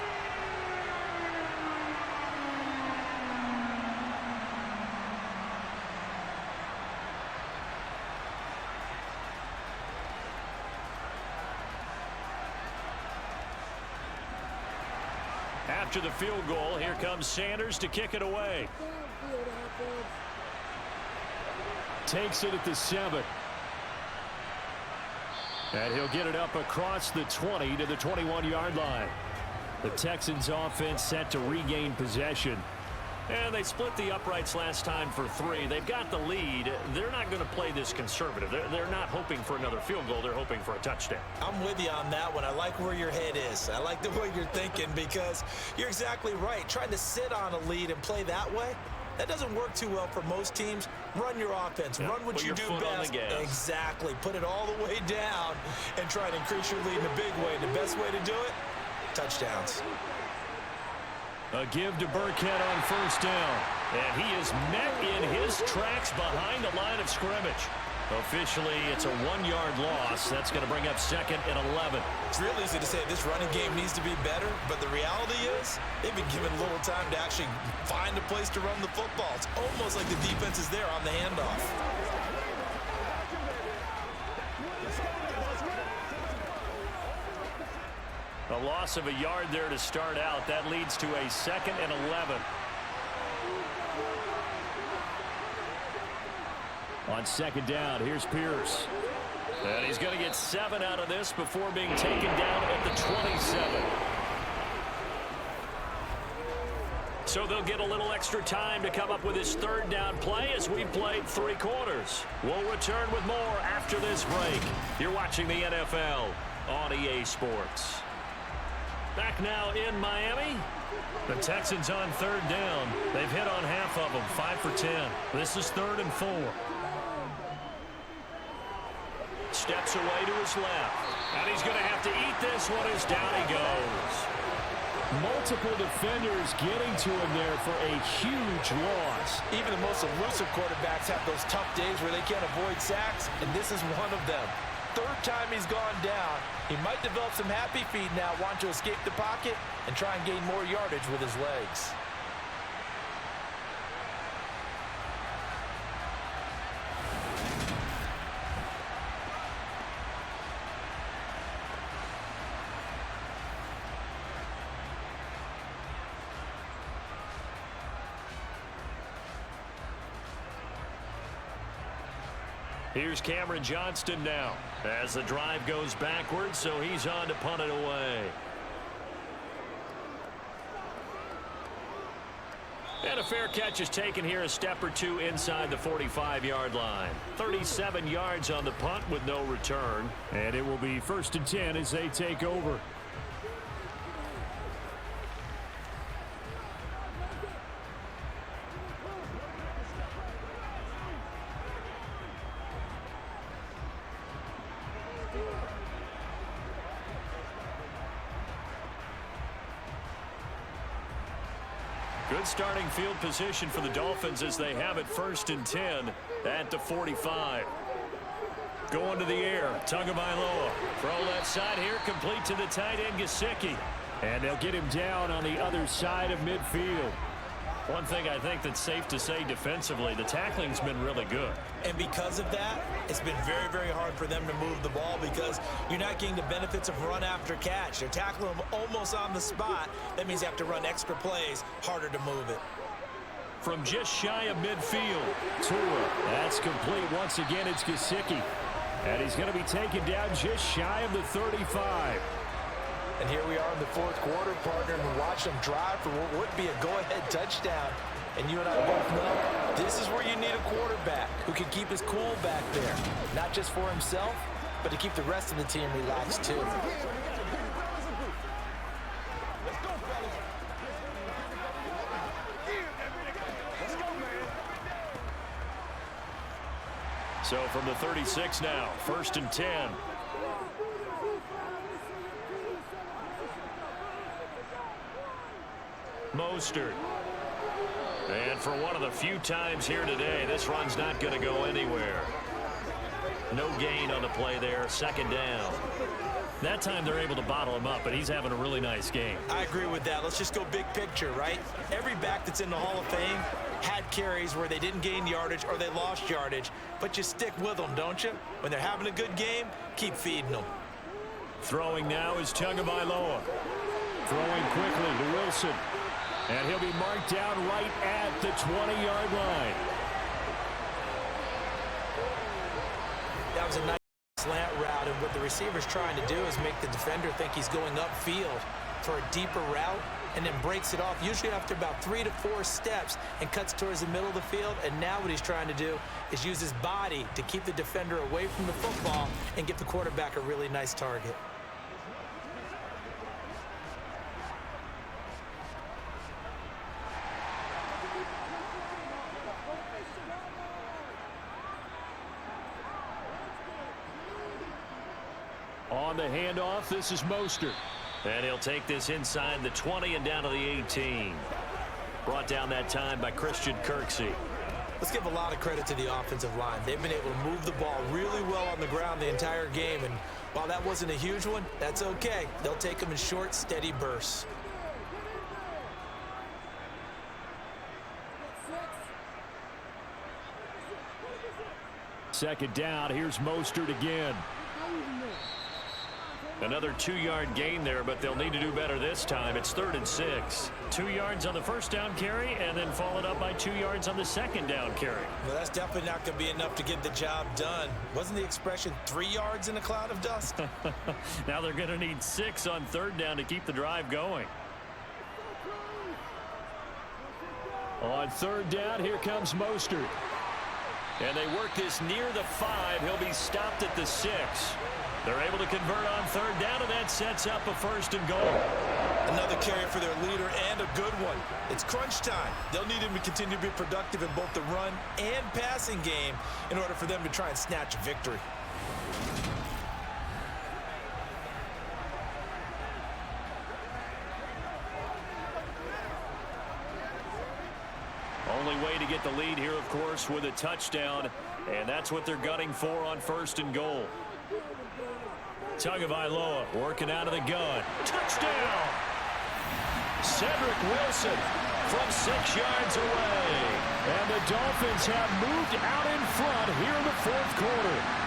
[SPEAKER 2] After the field goal, here comes Sanders to kick it away. Takes it at the 7. And he'll get it up across the 20 to the 21-yard line. The Texans offense set to regain possession. And they split the uprights last time for 3. They've got the lead. They're not going to play this conservative. They're not hoping for another field goal. They're hoping for a touchdown.
[SPEAKER 7] I'm with you on that one. I like where your head is. I like the way you're thinking, because you're exactly right. Trying to sit on a lead and play that way, that doesn't work too well for most teams. Run your offense.
[SPEAKER 2] Yeah,
[SPEAKER 7] run what you do best. Exactly. Put it all the way down and try to increase your lead in a big way. The best way to do it, touchdowns.
[SPEAKER 2] A give to Burkhead on 1st down. And he is met in his tracks behind the line of scrimmage. Officially, it's a 1-yard loss. That's going to bring up 2nd and 11.
[SPEAKER 7] It's real easy to say this running game needs to be better, but the reality is they've been given little time to actually find a place to run the football. It's almost like the defense is there on the handoff.
[SPEAKER 2] A loss of a yard there to start out. That leads to a 2nd and 11. On 2nd down, here's Pierce. And he's going to get 7 out of this before being taken down at the 27. So they'll get a little extra time to come up with his 3rd down play as we've played 3 quarters. We'll return with more after this break. You're watching the NFL on EA Sports. Back now in Miami. The Texans on 3rd down. They've hit on half of them, 5 for 10. This is 3rd and 4. Steps away to his left. And he's going to have to eat this one as down he goes.
[SPEAKER 5] Multiple defenders getting to him there for a huge loss.
[SPEAKER 7] Even the most elusive quarterbacks have those tough days where they can't avoid sacks, and this is one of them. 3rd time he's gone down. He might develop some happy feet now, want to escape the pocket and try and gain more yardage with his legs.
[SPEAKER 2] Here's Cameron Johnston now as the drive goes backwards, so he's on to punt it away. And a fair catch is taken here, a step or 2 inside the 45-yard line. 37 yards on the punt with no return.
[SPEAKER 5] And it will be 1st and 10 as they take over.
[SPEAKER 2] Good starting field position for the Dolphins as they have it 1st and 10 at the 45. Going to the air, Tagovailoa. Throw left side here, complete to the tight end, Gesicki.
[SPEAKER 5] And they'll get him down on the other side of midfield.
[SPEAKER 2] One thing I think that's safe to say defensively, the tackling's been really good.
[SPEAKER 7] And because of that, it's been very, very hard for them to move the ball because you're not getting the benefits of run after catch. They're tackling them almost on the spot. That means you have to run extra plays, harder to move it.
[SPEAKER 2] From just shy of midfield,
[SPEAKER 5] Tua, that's complete. Once again, it's Gesicki. And he's going to be taken down just shy of the 35.
[SPEAKER 3] And here we are in the fourth quarter, partner, and watch them drive for what would be a go-ahead touchdown. And you and I both know this is where you need a quarterback who can keep his cool back there, not just for himself, but to keep the rest of the team relaxed too.
[SPEAKER 2] So from the 36 now, 1st and 10. Mostert. And for one of the few times here today, this run's not going to go anywhere. No gain on the play there, 2nd down.
[SPEAKER 5] That time they're able to bottle him up, but he's having a really nice game.
[SPEAKER 7] I agree with that. Let's just go big picture, right? Every back that's in the Hall of Fame had carries where they didn't gain yardage or they lost yardage, but you stick with them, don't you? When they're having a good game, keep feeding them.
[SPEAKER 5] Throwing now is Tagovailoa. Throwing quickly to Wilson. And he'll be marked down right at the 20-yard line.
[SPEAKER 3] That was a nice slant route, and what the receiver's trying to do is make the defender think he's going upfield for a deeper route and then breaks it off, usually after about 3 to 4 steps, and cuts towards the middle of the field. And now what he's trying to do is use his body to keep the defender away from the football and give the quarterback a really nice target.
[SPEAKER 5] On the handoff, this is Mostert.
[SPEAKER 2] And he'll take this inside the 20 and down to the 18. Brought down that time by Christian Kirksey.
[SPEAKER 3] Let's give a lot of credit to the offensive line. They've been able to move the ball really well on the ground the entire game. And while that wasn't a huge one, that's okay. They'll take them in short, steady bursts.
[SPEAKER 5] Second down, here's Mostert again.
[SPEAKER 2] Another 2-yard gain there, but they'll need to do better this time. It's 3rd and 6.
[SPEAKER 5] 2 yards on the first down carry, and then followed up by 2 yards on the second down carry.
[SPEAKER 7] Well, that's definitely not going to be enough to get the job done. Wasn't the expression 3 yards in a cloud of dust?
[SPEAKER 5] Now they're going to need 6 on 3rd down to keep the drive going. On 3rd down, here comes Mostert.
[SPEAKER 2] And they work this near the 5. He'll be stopped at the 6. They're able to convert on 3rd down, and that sets up a 1st and goal.
[SPEAKER 7] Another carry for their leader, and a good one. It's crunch time. They'll need him to continue to be productive in both the run and passing game in order for them to try and snatch a victory.
[SPEAKER 2] Only way to get the lead here, of course, with a touchdown, and that's what they're gunning for on 1st and goal.
[SPEAKER 5] Tagovailoa working out of the gun. Touchdown!
[SPEAKER 2] Cedric Wilson from 6 yards away.
[SPEAKER 5] And the Dolphins have moved out in front here in the 4th quarter.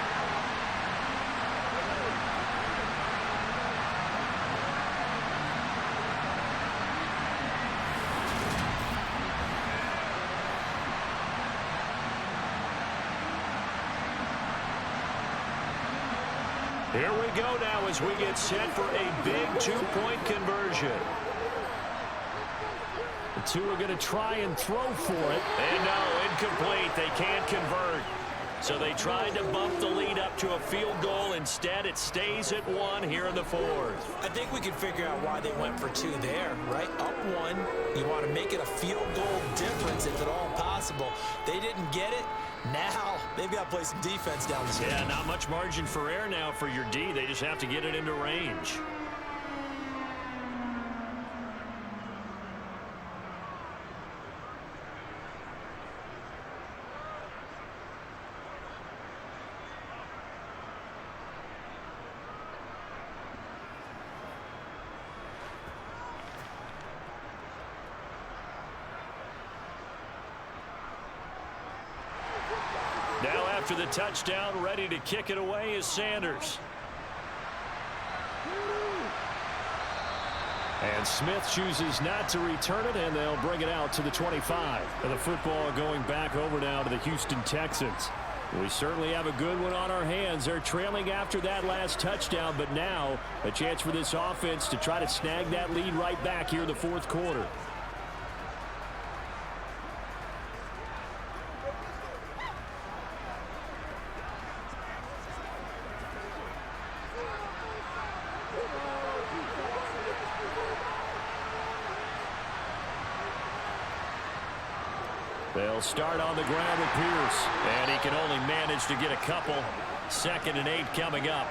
[SPEAKER 2] Here we go now as we get set for a big 2-point conversion.
[SPEAKER 5] The two are going to try and throw for it.
[SPEAKER 2] And no, incomplete. They can't convert. So they tried to bump the lead up to a field goal. Instead, it stays at 1 here in the 4th.
[SPEAKER 3] I think we can figure out why they went for 2 there, right? Up 1, you want to make it a field goal difference if at all possible. They didn't get it. Now they've got to play some defense down the field.
[SPEAKER 2] Yeah, not much margin for error now for your D. They just have to get it into range. Now after the touchdown, ready to kick it away is Sanders.
[SPEAKER 5] And Smith chooses not to return it, and they'll bring it out to the 25. And the football going back over now to the Houston Texans. We certainly have a good one on our hands. They're trailing after that last touchdown, but now a chance for this offense to try to snag that lead right back here in the fourth quarter. They'll start on the ground with Pierce, and he can only manage to get a couple. 2nd and 8 coming up.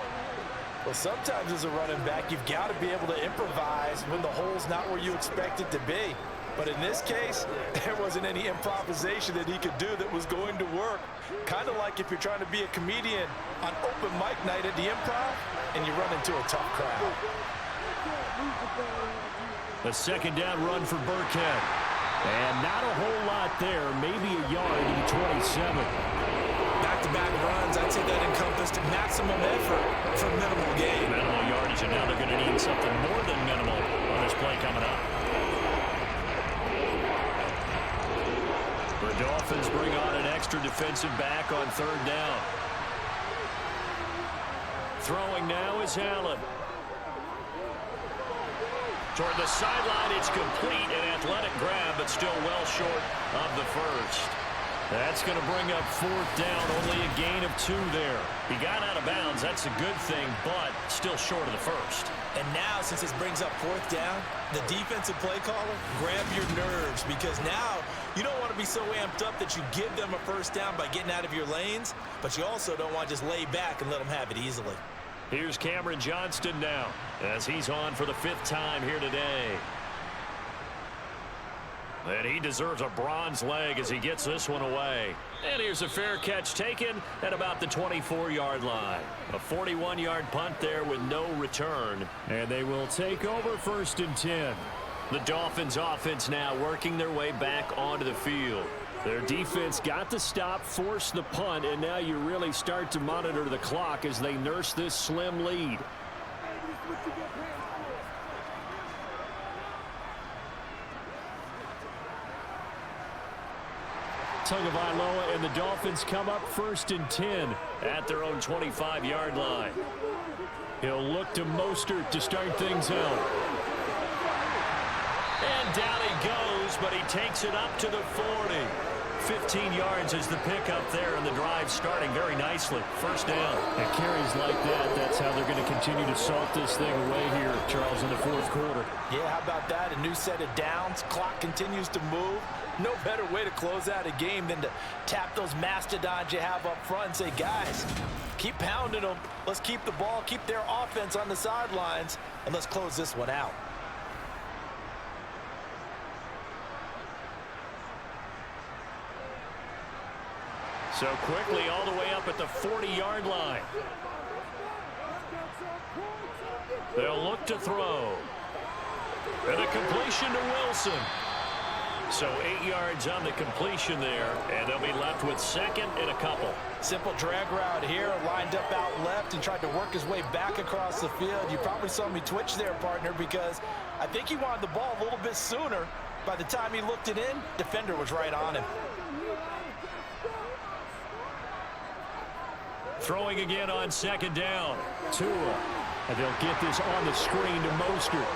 [SPEAKER 3] Well, sometimes as a running back, you've got to be able to improvise when the hole's not where you expect it to be. But in this case, there wasn't any improvisation that he could do that was going to work. Kind of like if you're trying to be a comedian on open mic night at the Improv, and you run into a tough crowd.
[SPEAKER 5] A 2nd down run for Burkhead. And not a whole lot there, maybe a yard to the 27.
[SPEAKER 7] Back-to-back runs, I'd say that encompassed maximum effort for minimal gain.
[SPEAKER 2] Minimal yardage, and now they're going to need something more than minimal on this play coming up. The Dolphins bring on an extra defensive back on 3rd down. Throwing now is Allen. Toward the sideline, it's complete, an athletic grab, but still well short of the first. That's going to bring up 4th down, only a gain of 2 there. He got out of bounds, that's a good thing, but still short of the first.
[SPEAKER 7] And now, since this brings up 4th down, the defensive play caller, grab your nerves, because now you don't want to be so amped up that you give them a 1st down by getting out of your lanes, but you also don't want to just lay back and let them have it easily.
[SPEAKER 2] Here's Cameron Johnston now as he's on for the 5th time here today. And he deserves a bronze leg as he gets this one away. And here's a fair catch taken at about the 24-yard line. A 41-yard punt there with no return.
[SPEAKER 5] And they will take over 1st and 10.
[SPEAKER 2] The Dolphins offense now working their way back onto the field.
[SPEAKER 5] Their defense got the stop, forced the punt, and now you really start to monitor the clock as they nurse this slim lead. Tagovailoa and the Dolphins come up 1st and 10
[SPEAKER 2] at their own 25-yard line.
[SPEAKER 5] He'll look to Mostert to start things out.
[SPEAKER 2] And down he goes, but he takes it up to the 40. 15 yards is the pickup there, and the drive starting very nicely. 1st down.
[SPEAKER 5] And carries like that, that's how they're going to continue to salt this thing away here, Charles, in the 4th quarter.
[SPEAKER 3] Yeah, how about that? A new set of downs. Clock continues to move. No better way to close out a game than to tap those mastodons you have up front and say, guys, keep pounding them. Let's keep the ball, keep their offense on the sidelines, and let's close this one out.
[SPEAKER 2] So quickly all the way up at the 40-yard line. They'll look to throw. And a completion to Wilson. So 8 yards on the completion there, and they'll be left with 2nd and a couple.
[SPEAKER 3] Simple drag route here, lined up out left and tried to work his way back across the field. You probably saw me twitch there, partner, because I think he wanted the ball a little bit sooner. By the time he looked it in, defender was right on him.
[SPEAKER 2] Throwing again on 2nd down.
[SPEAKER 5] Tua. And they'll get this on the screen to Mostert.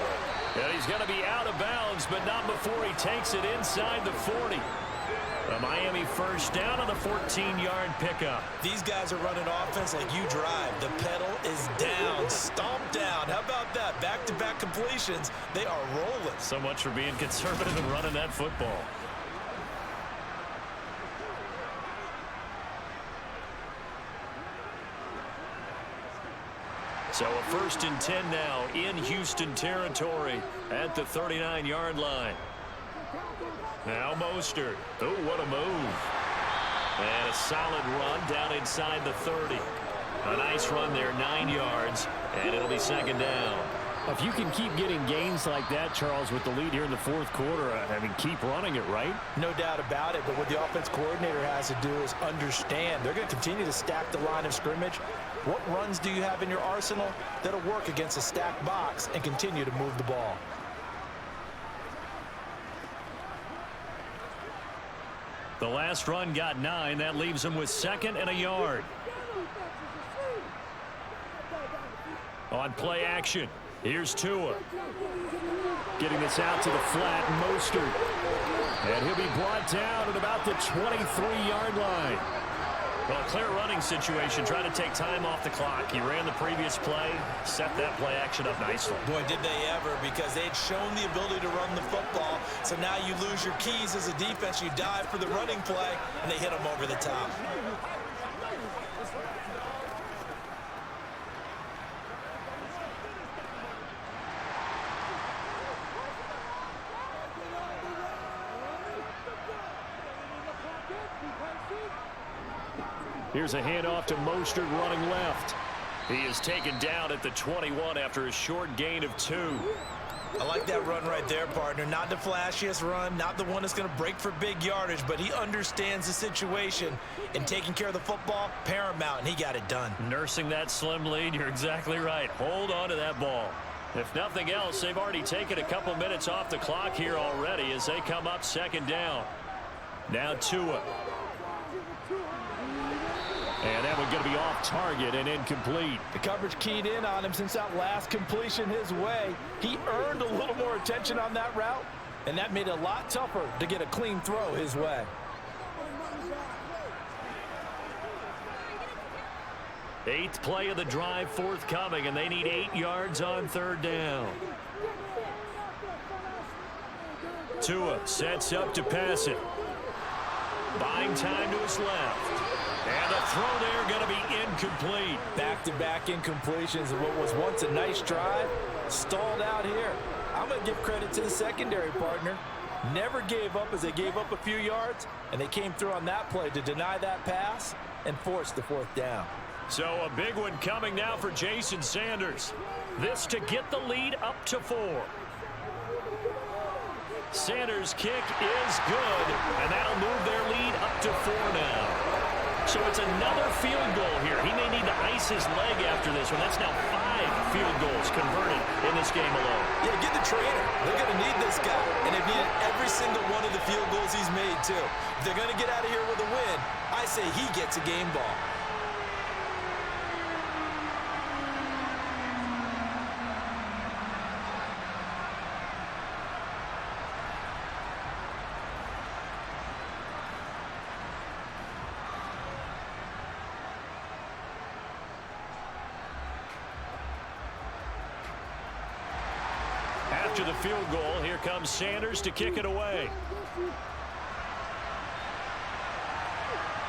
[SPEAKER 2] And he's going to be out of bounds, but not before he takes it inside the 40. A Miami 1st down on the 14-yard pickup.
[SPEAKER 7] These guys are running offense like you drive. The pedal is down, stomped down. How about that? Back-to-back completions. They are rolling.
[SPEAKER 2] So much for being conservative and running that football. So a 1st and 10 now in Houston territory at the 39-yard line. Now Mostert. Oh, what a move. And a solid run down inside the 30. A nice run there, 9 yards, and it'll be 2nd down.
[SPEAKER 5] If you can keep getting gains like that, Charles, with the lead here in the 4th quarter, I mean, keep running it, right?
[SPEAKER 3] No doubt about it, but what the offense coordinator has to do is understand. They're going to continue to stack the line of scrimmage. What runs do you have in your arsenal that'll work against a stacked box and continue to move the ball?
[SPEAKER 2] The last run got 9. That leaves him with 2nd and a yard. On play action, here's Tua. Getting this out to the flat, Mostert. And he'll be brought down at about the 23-yard line. Well, clear running situation. Try to take time off the clock. He ran the previous play, set that play action up nicely.
[SPEAKER 7] Boy, did they ever, because they'd shown the ability to run the football. So now you lose your keys as a defense. You dive for the running play, and they hit them over the top.
[SPEAKER 2] Here's a handoff to Mostert running left. He is taken down at the 21 after a short gain of 2.
[SPEAKER 7] I like that run right there, partner. Not the flashiest run, not the one that's going to break for big yardage, but he understands the situation, and taking care of the football, paramount, and he got it done.
[SPEAKER 2] Nursing that slim lead, you're exactly right. Hold on to that ball. If nothing else, they've already taken a couple minutes off the clock here already as they come up 2nd down. Now Tua. And that one's going to be off target and incomplete.
[SPEAKER 3] The coverage keyed in on him since that last completion his way. He earned a little more attention on that route, and that made it a lot tougher to get a clean throw his way.
[SPEAKER 2] Eighth play of the drive forthcoming, and they need 8 yards on 3rd down. Tua sets up to pass it. Buying time to his left. And the throw there going to be incomplete.
[SPEAKER 3] Back-to-back incompletions of what was once a nice drive, stalled out here. I'm going to give credit to the secondary, partner. Never gave up as they gave up a few yards, and they came through on that play to deny that pass and force the 4th down.
[SPEAKER 2] So a big one coming now for Jason Sanders. This to get the lead up to 4. Sanders' kick is good, and that'll move their lead up to 4 now. So it's another field goal here. He may need to ice his leg after this one. That's now 5 field goals converted in this game alone.
[SPEAKER 7] Yeah, get the trainer. They're going to need this guy. And they've needed every single one of the field goals he's made, too. If they're going to get out of here with a win, I say he gets a game ball.
[SPEAKER 2] After the field goal, here comes Sanders to kick it away.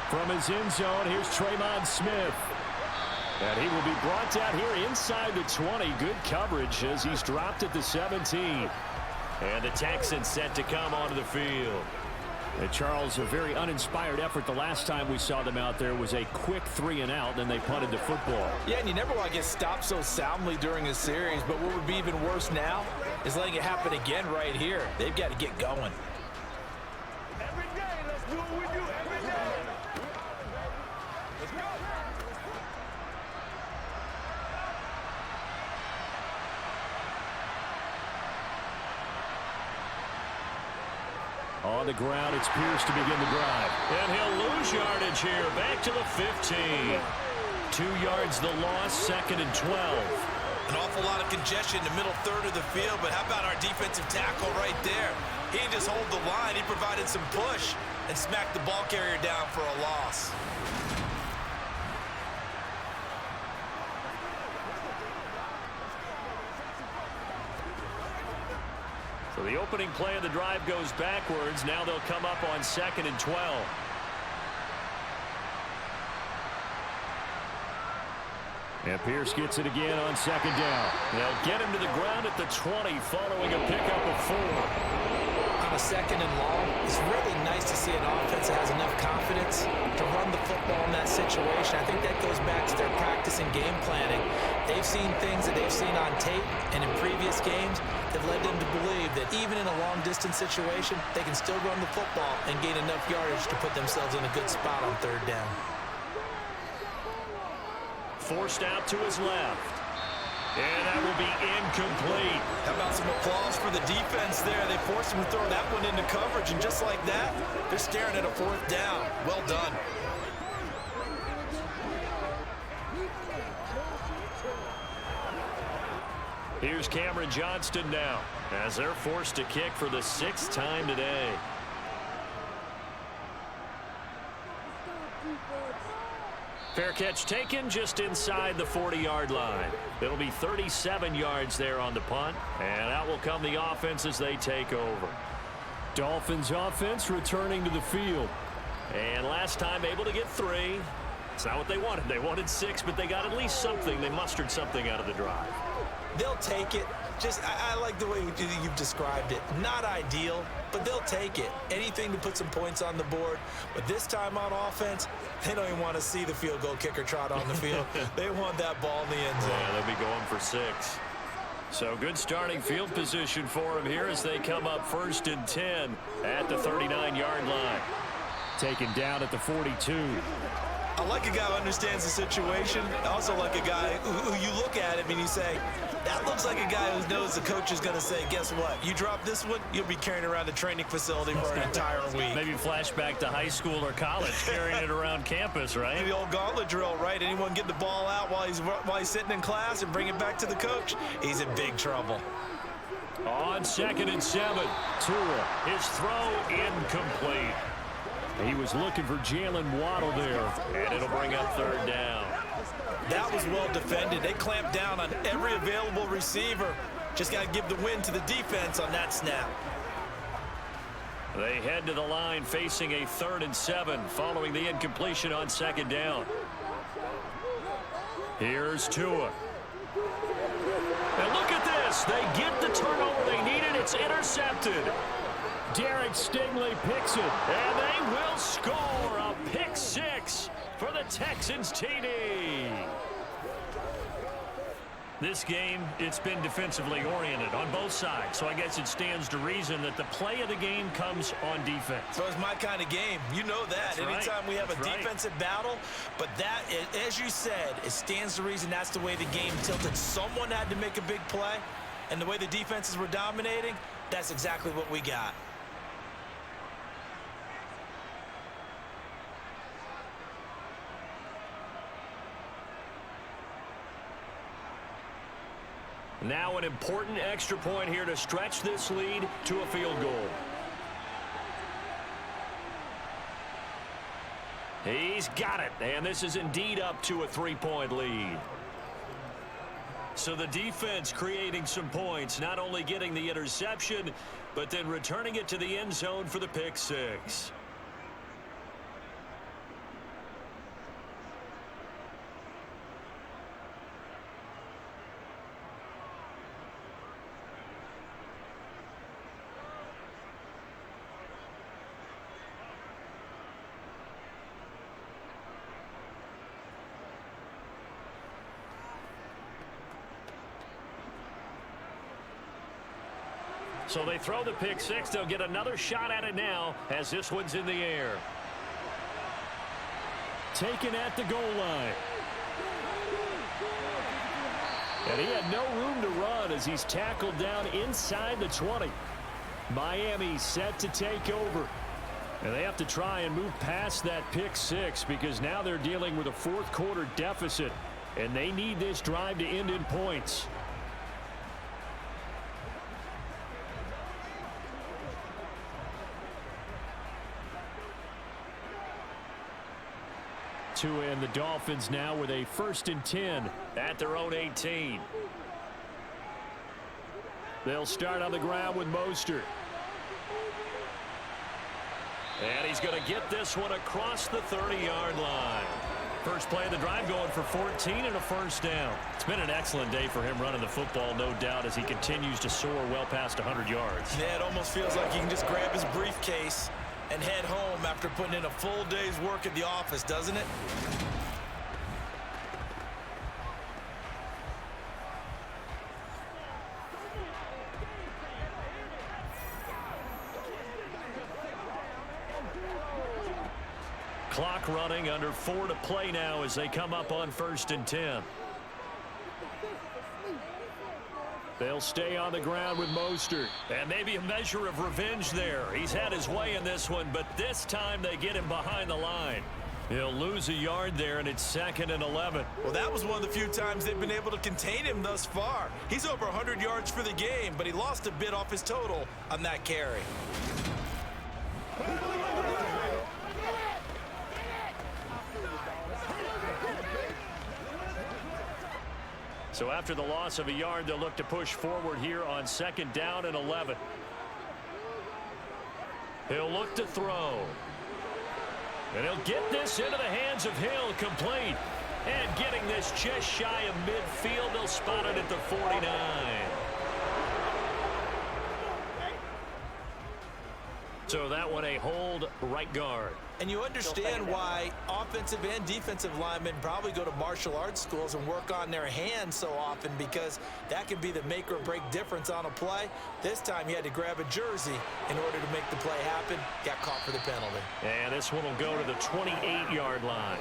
[SPEAKER 2] From his end zone, here's Tremon Smith. And he will be brought down here inside the 20. Good coverage as he's dropped at the 17. And the Texans set to come onto the field. And Charles, a very uninspired effort. The last time we saw them out there was a quick 3-and-out, then they punted the football.
[SPEAKER 3] Yeah, and you never want to get stopped so soundly during a series, but what would be even worse now is letting it happen again right here. They've got to get going.
[SPEAKER 4] Every day, let's do what we do every day. Let's go.
[SPEAKER 2] On the ground, it's Pierce to begin the drive. And he'll lose yardage here. Back to the 15. 2 yards the loss, 2nd and 12.
[SPEAKER 7] An awful lot of congestion in the middle third of the field, but how about our defensive tackle right there? He didn't just hold the line. He provided some push and smacked the ball carrier down for a loss.
[SPEAKER 2] So the opening play of the drive goes backwards. Now they'll come up on 2nd and 12. And Pierce gets it again on 2nd down. They'll get him to the ground at the 20 following a pickup of 4.
[SPEAKER 7] On a 2nd and long, it's really nice to see an offense that has enough confidence to run the football in that situation. I think that goes back to their practice and game planning. They've seen things that they've seen on tape and in previous games that led them to believe that even in a long-distance situation, they can still run the football and gain enough yardage to put themselves in a good spot on 3rd down.
[SPEAKER 2] Forced out to his left. And that will be incomplete.
[SPEAKER 7] How about some applause for the defense there? They forced him to throw that one into coverage, and just like that, they're staring at a 4th down. Well done.
[SPEAKER 2] Here's Cameron Johnston now, as they're forced to kick for the 6th time today. Fair catch taken just inside the 40-yard line. It'll be 37 yards there on the punt, and out will come the offense as they take over.
[SPEAKER 5] Dolphins offense returning to the field.
[SPEAKER 2] And last time able to get 3. It's not what they wanted. They wanted 6, but they got at least something. They mustered something out of the drive.
[SPEAKER 7] They'll take it. I like the way you've described it. Not ideal, but they'll take it. Anything to put some points on the board. But this time on offense, they don't even want to see the field goal kicker trot on the field. They want that ball in the end zone.
[SPEAKER 2] Yeah, they'll be going for 6. So good starting field position for them here as they come up 1st and 10 at the 39-yard line.
[SPEAKER 5] Taken down at the 42.
[SPEAKER 7] I like a guy who understands the situation. I also like a guy who you look at him and you say, that looks like a guy who knows the coach is going to say, guess what? You drop this one, you'll be carrying around the training facility for an entire week.
[SPEAKER 2] Maybe flashback to high school or college, carrying it around campus, right?
[SPEAKER 7] The old gauntlet drill, right? Anyone get the ball out while he's sitting in class and bring it back to the coach, he's in big trouble.
[SPEAKER 2] On 2nd and 7, Tua, his throw incomplete.
[SPEAKER 5] He was looking for Jalen Waddle there.
[SPEAKER 2] And it'll bring up 3rd down.
[SPEAKER 7] That was well defended. They clamped down on every available receiver. Just got to give the win to the defense on that snap.
[SPEAKER 2] They head to the line facing a 3rd and 7 following the incompletion on 2nd down. Here's Tua. And look at this. They get the turnover they needed. It's intercepted.
[SPEAKER 5] Derek Stingley picks it.
[SPEAKER 2] And they will score a pick 6 for the Texans TD. This game, it's been defensively oriented on both sides, so I guess it stands to reason that the play of the game comes on defense.
[SPEAKER 7] So it's my kind of game. You know that.
[SPEAKER 2] That's
[SPEAKER 7] Anytime
[SPEAKER 2] right.
[SPEAKER 7] we have a
[SPEAKER 2] That's
[SPEAKER 7] defensive battle, but that, as you said, it stands to reason that's the way the game tilted. Someone had to make a big play, and the way the defenses were dominating, that's exactly what we got.
[SPEAKER 2] Now an important extra point here to stretch this lead to a field goal. He's got it, and this is indeed up to a 3-point lead. So the defense creating some points, not only getting the interception, but then returning it to the end zone for the pick 6. So they throw the pick 6. They'll get another shot at it now as this one's in the air.
[SPEAKER 5] Taken at the goal line.
[SPEAKER 2] And he had no room to run as he's tackled down inside the 20.
[SPEAKER 5] Miami set to take over. And they have to try and move past that pick 6 because now they're dealing with a 4th quarter deficit. And they need this drive to end in points. Tua and the Dolphins now with a 1st and 10
[SPEAKER 2] at their own 18.
[SPEAKER 5] They'll start on the ground with Mostert.
[SPEAKER 2] And he's going to get this one across the 30-yard line. First play of the drive going for 14 and a 1st down. It's been an excellent day for him running the football, no doubt, as he continues to soar well past 100 yards.
[SPEAKER 7] Yeah, it almost feels like he can just grab his briefcase and head home after putting in a full day's work at the office, doesn't it?
[SPEAKER 2] Clock running, under 4 to play now as they come up on 1st and 10. They'll stay on the ground with Mostert. And maybe a measure of revenge there. He's had his way in this one, but this time they get him behind the line. He'll lose a yard there, and it's 2nd and 11.
[SPEAKER 7] Well, that was one of the few times they've been able to contain him thus far. He's over 100 yards for the game, but he lost a bit off his total on that carry.
[SPEAKER 2] So after the loss of a yard, they'll look to push forward here on 2nd down and 11. He'll look to throw. And he'll get this into the hands of Hill, complete. And getting this just shy of midfield, they'll spot it at the 49. So that one a hold right guard.
[SPEAKER 7] And you understand why offensive and defensive linemen probably go to martial arts schools and work on their hands so often, because that can be the make or break difference on a play. This time he had to grab a jersey in order to make the play happen. Got caught for the penalty.
[SPEAKER 2] And this one will go to the 28-yard line.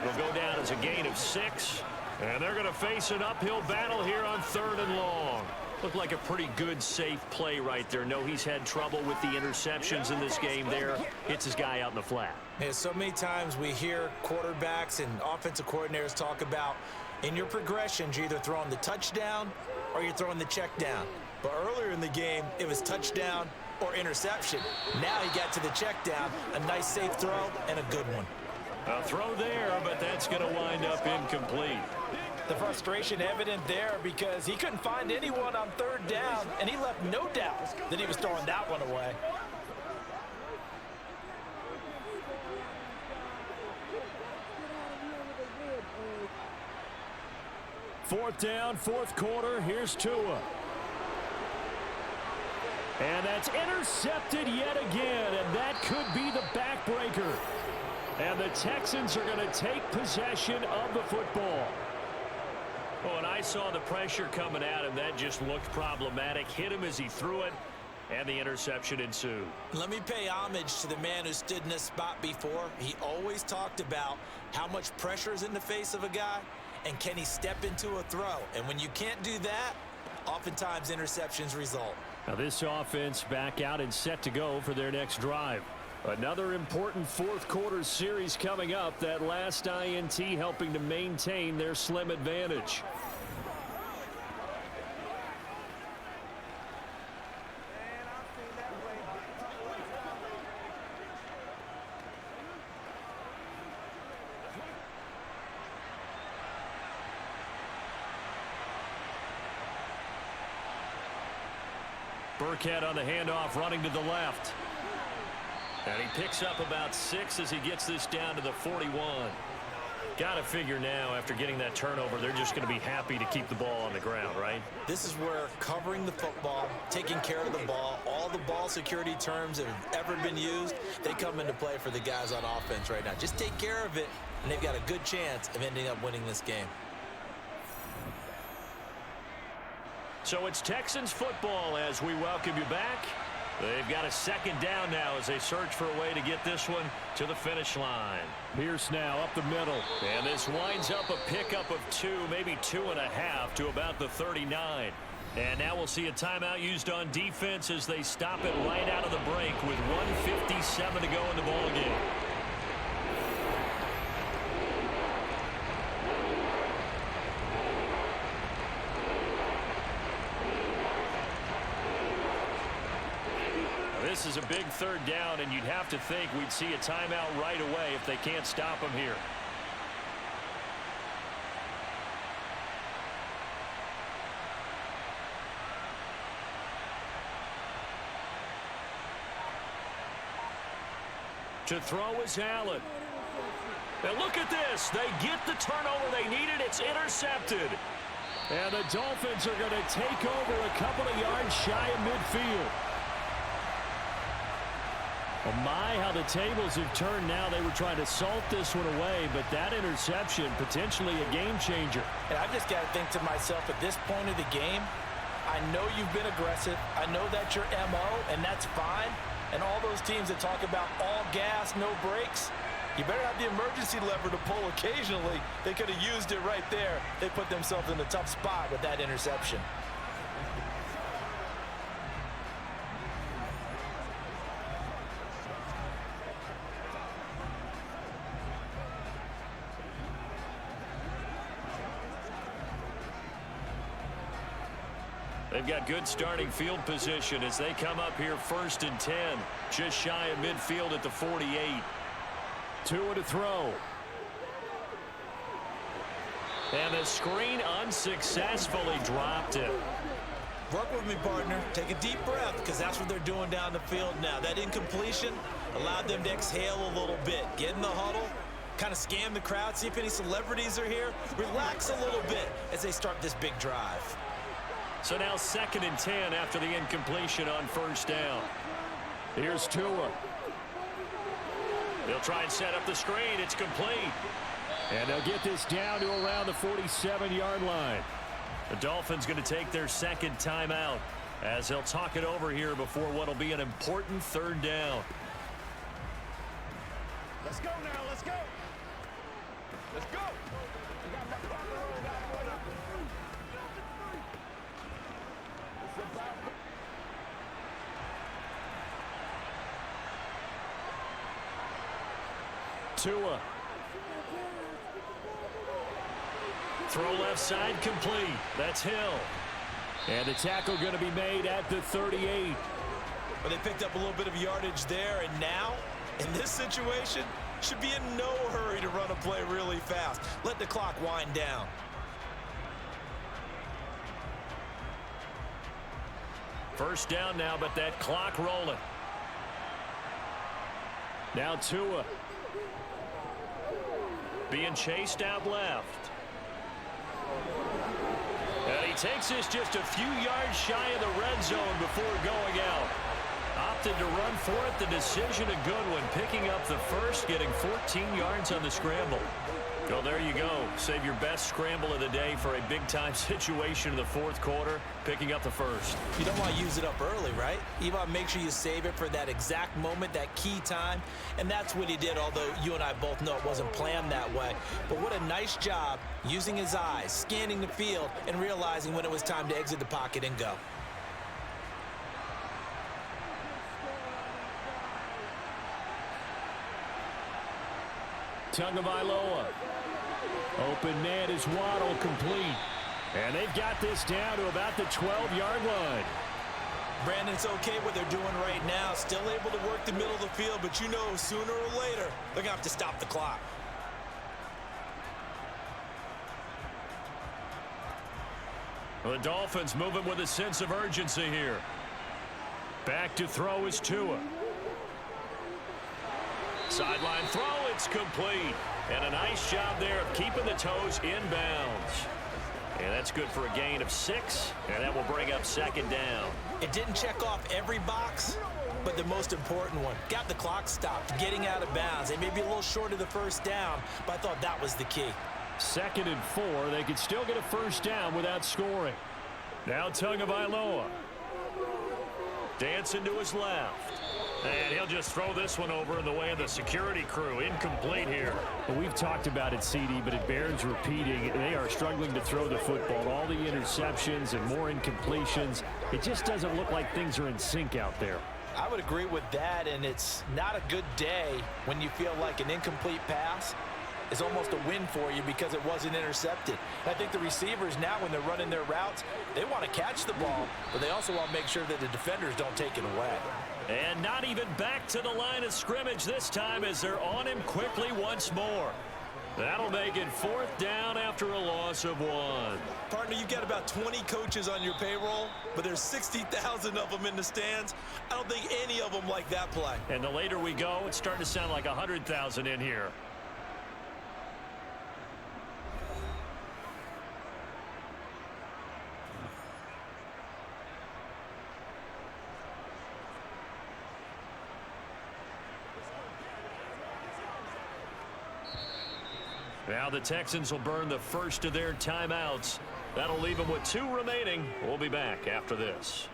[SPEAKER 2] It'll go down as a gain of 6. And they're going to face an uphill battle here on 3rd and long. Looked like a pretty good, safe play right there. No, he's had trouble with the interceptions in this game there. Hits his guy out in the flat.
[SPEAKER 7] Yeah, so many times we hear quarterbacks and offensive coordinators talk about in your progressions, you're either throwing the touchdown or you're throwing the check down. But earlier in the game, it was touchdown or interception. Now he got to the check down, a nice safe throw and a good one.
[SPEAKER 2] A throw there, but that's going to wind up incomplete.
[SPEAKER 3] The frustration evident there because he couldn't find anyone on 3rd down, and he left no doubt that he was throwing that one away.
[SPEAKER 5] Fourth down, 4th quarter. Here's Tua. And that's intercepted yet again, and that could be the backbreaker. And the Texans are going to take possession of the football.
[SPEAKER 2] Oh, and I saw the pressure coming at him. That just looked problematic. Hit him as he threw it, and the interception ensued.
[SPEAKER 7] Let me pay homage to the man who stood in this spot before. He always talked about how much pressure is in the face of a guy, and can he step into a throw. And when you can't do that, oftentimes interceptions result.
[SPEAKER 5] Now this offense back out and set to go for their next drive. Another important 4th quarter series coming up. That last INT helping to maintain their slim advantage.
[SPEAKER 2] Burkhead on the handoff, running to the left. And he picks up about 6 as he gets this down to the 41. Got to figure now, after getting that turnover, they're just going to be happy to keep the ball on the ground, right?
[SPEAKER 7] This is where covering the football, taking care of the ball, all the ball security terms that have ever been used, they come into play for the guys on offense right now. Just take care of it, and they've got a good chance of ending up winning this game.
[SPEAKER 2] So it's Texans football as we welcome you back. They've got a 2nd down now as they search for a way to get this one to the finish line.
[SPEAKER 5] Pierce now up the middle.
[SPEAKER 2] And this winds up a pickup of 2, maybe 2.5 to about the 39. And now we'll see a timeout used on defense as they stop it right out of the break with 1:57 to go in the ballgame. This is a big 3rd down, and you'd have to think we'd see a timeout right away if they can't stop him here. To throw is Allen. And look at this. They get the turnover they needed. It's intercepted.
[SPEAKER 5] And the Dolphins are going to take over a couple of yards shy of midfield. Oh my, how the tables have turned now. They were trying to salt this one away, but that interception, potentially a game changer.
[SPEAKER 3] And I just got to think to myself, at this point of the game, I know you've been aggressive. I know that's your MO, and that's fine. And all those teams that talk about all gas, no brakes, you better have the emergency lever to pull occasionally. They could have used it right there. They put themselves in a tough spot with that interception.
[SPEAKER 2] They've got good starting field position as they come up here 1st and 10, just shy of midfield at the 48.
[SPEAKER 5] Tua to throw.
[SPEAKER 2] And the screen unsuccessfully dropped it.
[SPEAKER 7] Work with me, partner. Take a deep breath, because that's what they're doing down the field now. That incompletion allowed them to exhale a little bit. Get in the huddle, kind of scan the crowd, see if any celebrities are here. Relax a little bit as they start this big drive.
[SPEAKER 2] So now 2nd and 10 after the incompletion on 1st down.
[SPEAKER 5] Here's Tua.
[SPEAKER 2] They'll try and set up the screen. It's complete.
[SPEAKER 5] And they'll get this down to around the 47-yard line.
[SPEAKER 2] The Dolphins going to take their 2nd timeout as they'll talk it over here before what will be an important 3rd down.
[SPEAKER 4] Let's go now. Let's go. Let's go.
[SPEAKER 5] Tua.
[SPEAKER 2] Throw left side complete. That's Hill.
[SPEAKER 5] And the tackle going to be made at the 38.
[SPEAKER 7] But they picked up a little bit of yardage there, and now, in this situation, should be in no hurry to run a play really fast. Let the clock wind down.
[SPEAKER 2] First down now, but that clock rolling.
[SPEAKER 5] Now Tua.
[SPEAKER 2] Being chased out left. And he takes this just a few yards shy of the red zone before going out. Opted to run for it. The decision a good one. Picking up the first, getting 14 yards on the scramble. Well, there you go. Save your best scramble of the day for a big-time situation in the 4th quarter, picking up the first.
[SPEAKER 7] You don't want to use it up early, right? You want to make sure you save it for that exact moment, that key time. And that's what he did, although you and I both know it wasn't planned that way. But what a nice job using his eyes, scanning the field, and realizing when it was time to exit the pocket and go.
[SPEAKER 5] Tagovailoa. Open man is Waddle, complete. And they've got this down to about the 12-yard line.
[SPEAKER 7] Brandon, it's okay what they're doing right now. Still able to work the middle of the field, but you know sooner or later they're going to have to stop the clock.
[SPEAKER 2] The Dolphins moving with a sense of urgency here. Back to throw is Tua. Sideline throw, it's complete. And a nice job there of keeping the toes inbounds. And that's good for a gain of 6, and that will bring up 2nd down.
[SPEAKER 7] It didn't check off every box, but the most important one. Got the clock stopped, getting out of bounds. They may be a little short of the 1st down, but I thought that was the key.
[SPEAKER 5] 2nd and 4. They could still get a 1st down without scoring. Now Tagovailoa.
[SPEAKER 2] Dancing to his left. And he'll just throw this one over in the way of the security crew. Incomplete here.
[SPEAKER 5] Well, we've talked about it, CD, but it bears repeating. They are struggling to throw the football. All the interceptions and more incompletions. It just doesn't look like things are in sync out there.
[SPEAKER 3] I would agree with that, and it's not a good day when you feel like an incomplete pass is almost a win for you because it wasn't intercepted. And I think the receivers now, when they're running their routes, they want to catch the ball, but they also want to make sure that the defenders don't take it away.
[SPEAKER 2] And not even back to the line of scrimmage this time as they're on him quickly once more. That'll make it 4th down after a loss of 1.
[SPEAKER 7] Partner, you've got about 20 coaches on your payroll, but there's 60,000 of them in the stands. I don't think any of them like that play.
[SPEAKER 2] And the later we go, it's starting to sound like 100,000 in here. Now the Texans will burn the first of their timeouts. That'll leave them with 2 remaining. We'll be back after this.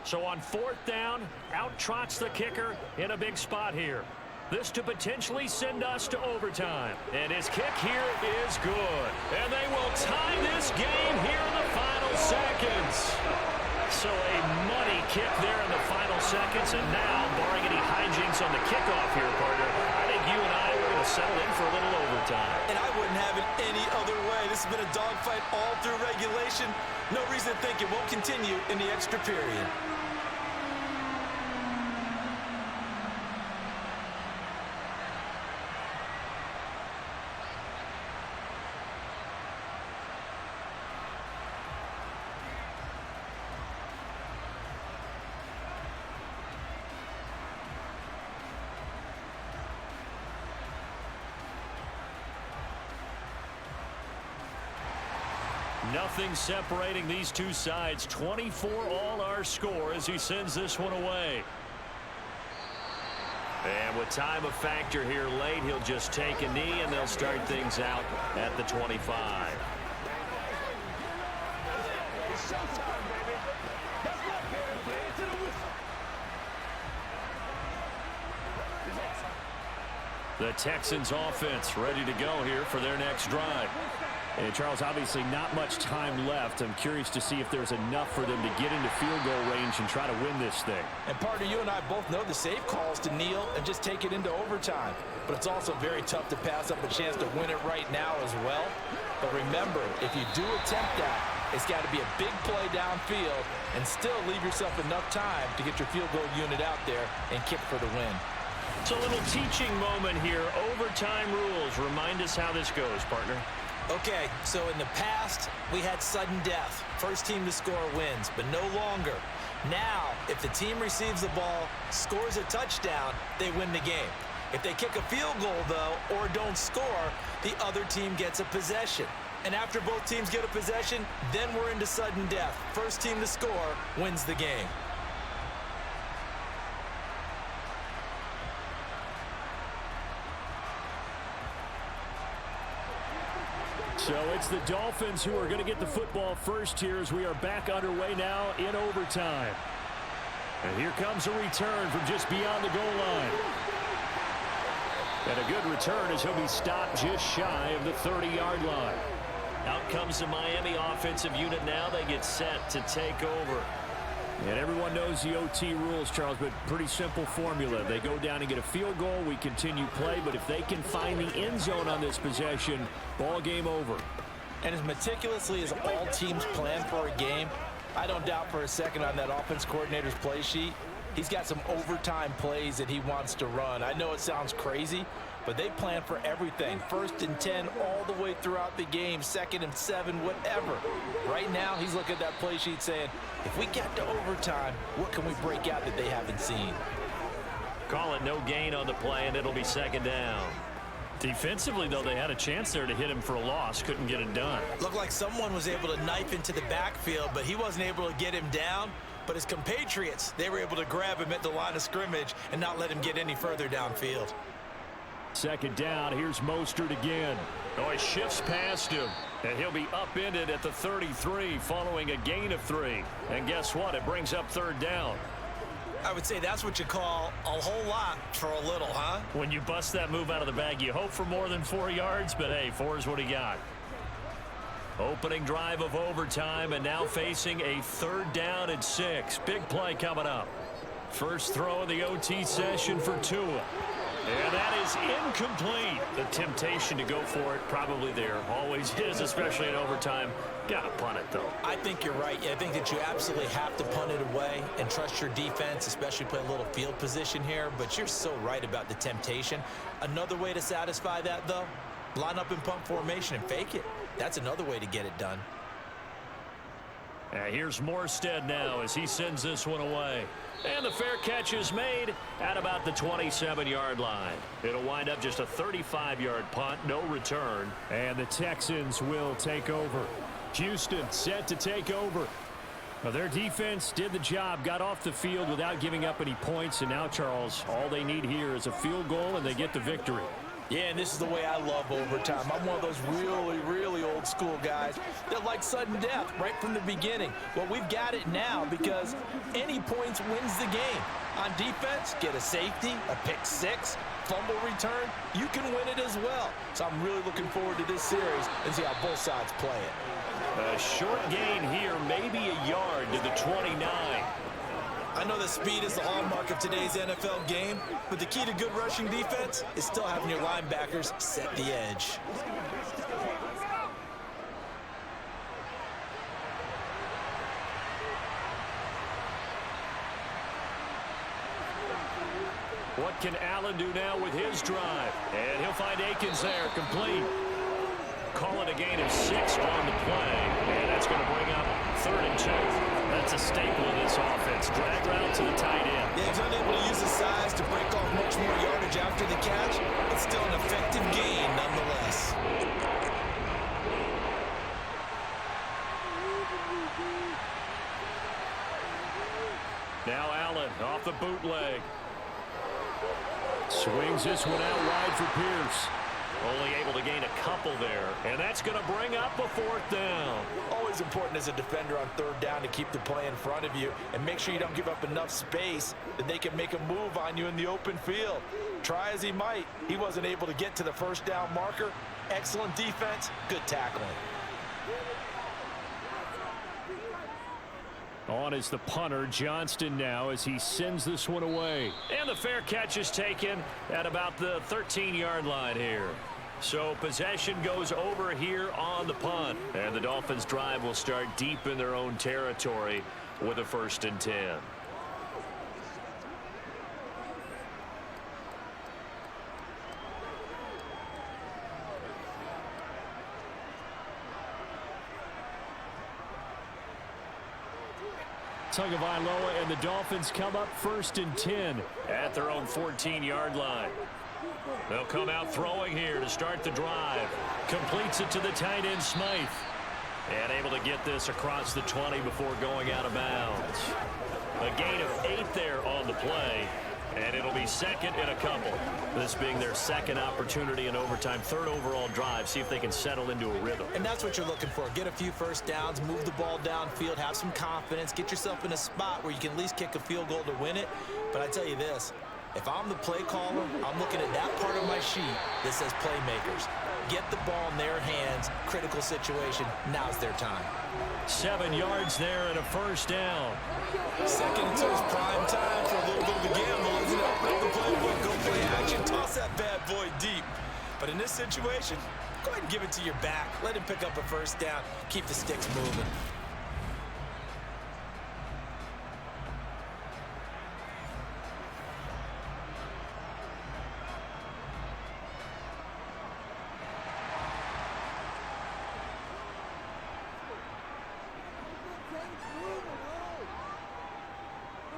[SPEAKER 2] So on 4th down, out trots the kicker in a big spot here. This to potentially send us to overtime. And his kick here is good. And they will tie this game here in the final seconds. So a money kick there in the final seconds, and now, barring any hijinks on the kickoff here, partner, I think you and I are going to settle in for a little overtime.
[SPEAKER 7] And I wouldn't have it any other way. This has been a dogfight all through regulation. No reason to think it won't continue in the extra period.
[SPEAKER 2] Nothing separating these two sides. 24 all our score as he sends this one away. And with time a factor here late, he'll just take a knee and they'll start things out at the 25.
[SPEAKER 4] It's showtime, baby. That's not fair play to the whistle.
[SPEAKER 2] The Texans offense ready to go here for their next drive.
[SPEAKER 5] And Charles, obviously not much time left. I'm curious to see if there's enough for them to get into field goal range and try to win this thing.
[SPEAKER 3] And partner, you and I both know the safe calls to kneel and just take it into overtime. But it's also very tough to pass up a chance to win it right now as well. But remember, if you do attempt that, it's got to be a big play downfield and still leave yourself enough time to get your field goal unit out there and kick for the win.
[SPEAKER 2] It's a little teaching moment here. Overtime rules. Remind us how this goes, partner.
[SPEAKER 7] Okay, so in the past, we had sudden death. First team to score wins, but no longer. Now, if the team receives the ball, scores a touchdown, they win the game. If they kick a field goal, though, or don't score, the other team gets a possession. And after both teams get a possession, then we're into sudden death. First team to score wins the game.
[SPEAKER 5] So it's the Dolphins who are going to get the football first here as we are back underway now in overtime. And here comes a return from just beyond the goal line. And a good return as he'll be stopped just shy of the 30-yard line.
[SPEAKER 2] Out comes the Miami offensive unit now. They get set to take over.
[SPEAKER 5] And everyone knows the OT rules, Charles, but pretty simple formula. They go down and get a field goal, we continue play, but if they can find the end zone on this possession, ball game over.
[SPEAKER 3] And as meticulously as all teams plan for a game, I don't doubt for a second on that offense coordinator's play sheet, he's got some overtime plays that he wants to run. I know it sounds crazy, but they plan for everything. 1st and 10 all the way throughout the game, 2nd and 7, whatever. Right now, he's looking at that play sheet saying, if we get to overtime, what can we break out that they haven't seen?
[SPEAKER 2] Call it no gain on the play, and it'll be 2nd down.
[SPEAKER 5] Defensively, though, they had a chance there to hit him for a loss. Couldn't get it done.
[SPEAKER 7] Looked like someone was able to knife into the backfield, but he wasn't able to get him down. But his compatriots, they were able to grab him at the line of scrimmage and not let him get any further downfield.
[SPEAKER 5] 2nd down, here's Mostert again.
[SPEAKER 2] Oh, he shifts past him, and he'll be upended at the 33 following a gain of 3. And guess what? It brings up 3rd down.
[SPEAKER 7] I would say that's what you call a whole lot for a little, huh?
[SPEAKER 2] When you bust that move out of the bag, you hope for more than 4 yards, but hey, 4 is what he got. Opening drive of overtime, and now facing a 3rd down and 6. Big play coming up. First throw of the OT session for Tua. And that is incomplete. The temptation to go for it probably there. Always is, especially in overtime. Gotta punt it, though.
[SPEAKER 7] I think you're right. I think that you absolutely have to punt it away and trust your defense, especially play a little field position here. But you're so right about the temptation. Another way to satisfy that, though, line up in punt formation and fake it. That's another way to get it done.
[SPEAKER 2] Here's Morstead now as he sends this one away. And the fair catch is made at about the 27-yard line. It'll wind up just a 35-yard punt, no return.
[SPEAKER 5] And the Texans will take over. Houston set to take over. Well, their defense did the job, got off the field without giving up any points. And now, Charles, all they need here is a field goal, and they get the victory.
[SPEAKER 3] Yeah, and this is the way I love overtime. I'm one of those really, really old school guys that like sudden death right from the beginning. Well, we've got it now because any points wins the game. On defense, get a safety, a pick 6, fumble return, you can win it as well. So I'm really looking forward to this series and see how both sides play it.
[SPEAKER 2] A short gain here, maybe a yard to the 29.
[SPEAKER 7] I know that speed is the hallmark of today's NFL game, but the key to good rushing defense is still having your linebackers set the edge.
[SPEAKER 2] What can Allen do now with his drive? And he'll find Akins there, complete. Call it a gain of 6 on the play, and that's going to bring up 3rd and 2. That's a staple of this offense. Drag route to the tight end.
[SPEAKER 7] Yeah, he's unable to use his size to break off much more yardage after the catch, but still an effective gain nonetheless.
[SPEAKER 2] Now Allen off the bootleg. Swings this one out wide for Pierce. Only able to gain a couple there, and that's going to bring up a 4th down.
[SPEAKER 7] Always important as a defender on 3rd down to keep the play in front of you and make sure you don't give up enough space that they can make a move on you in the open field. Try as he might, he wasn't able to get to the 1st down marker. Excellent defense, good tackling.
[SPEAKER 5] On is the punter, Johnston, now as he sends this one away.
[SPEAKER 2] And the fair catch is taken at about the 13-yard line here. So possession goes over here on the punt. And the Dolphins' drive will start deep in their own territory with a 1st and 10.
[SPEAKER 5] Tagovailoa and the Dolphins come up 1st and 10
[SPEAKER 2] at their own 14-yard line. They'll come out throwing here to start the drive. Completes it to the tight end, Smythe. And able to get this across the 20 before going out of bounds. A gain of 8 there on the play. And it'll be 2nd and a couple. This being their 2nd opportunity in overtime, 3rd overall drive. See if they can settle into a rhythm.
[SPEAKER 7] And that's what you're looking for. Get a few 1st downs, move the ball downfield, have some confidence, get yourself in a spot where you can at least kick a field goal to win it. But I tell you this, if I'm the play caller, I'm looking at that part of my sheet that says playmakers. Get the ball in their hands, critical situation, now's their time.
[SPEAKER 2] 7 yards there and a 1st down.
[SPEAKER 7] 2nd and 2 is prime time for a little bit of a gamble, isn't it? Break the playbook, go play action, toss that bad boy deep. But in this situation, go ahead and give it to your back. Let him pick up a 1st down, keep the sticks moving.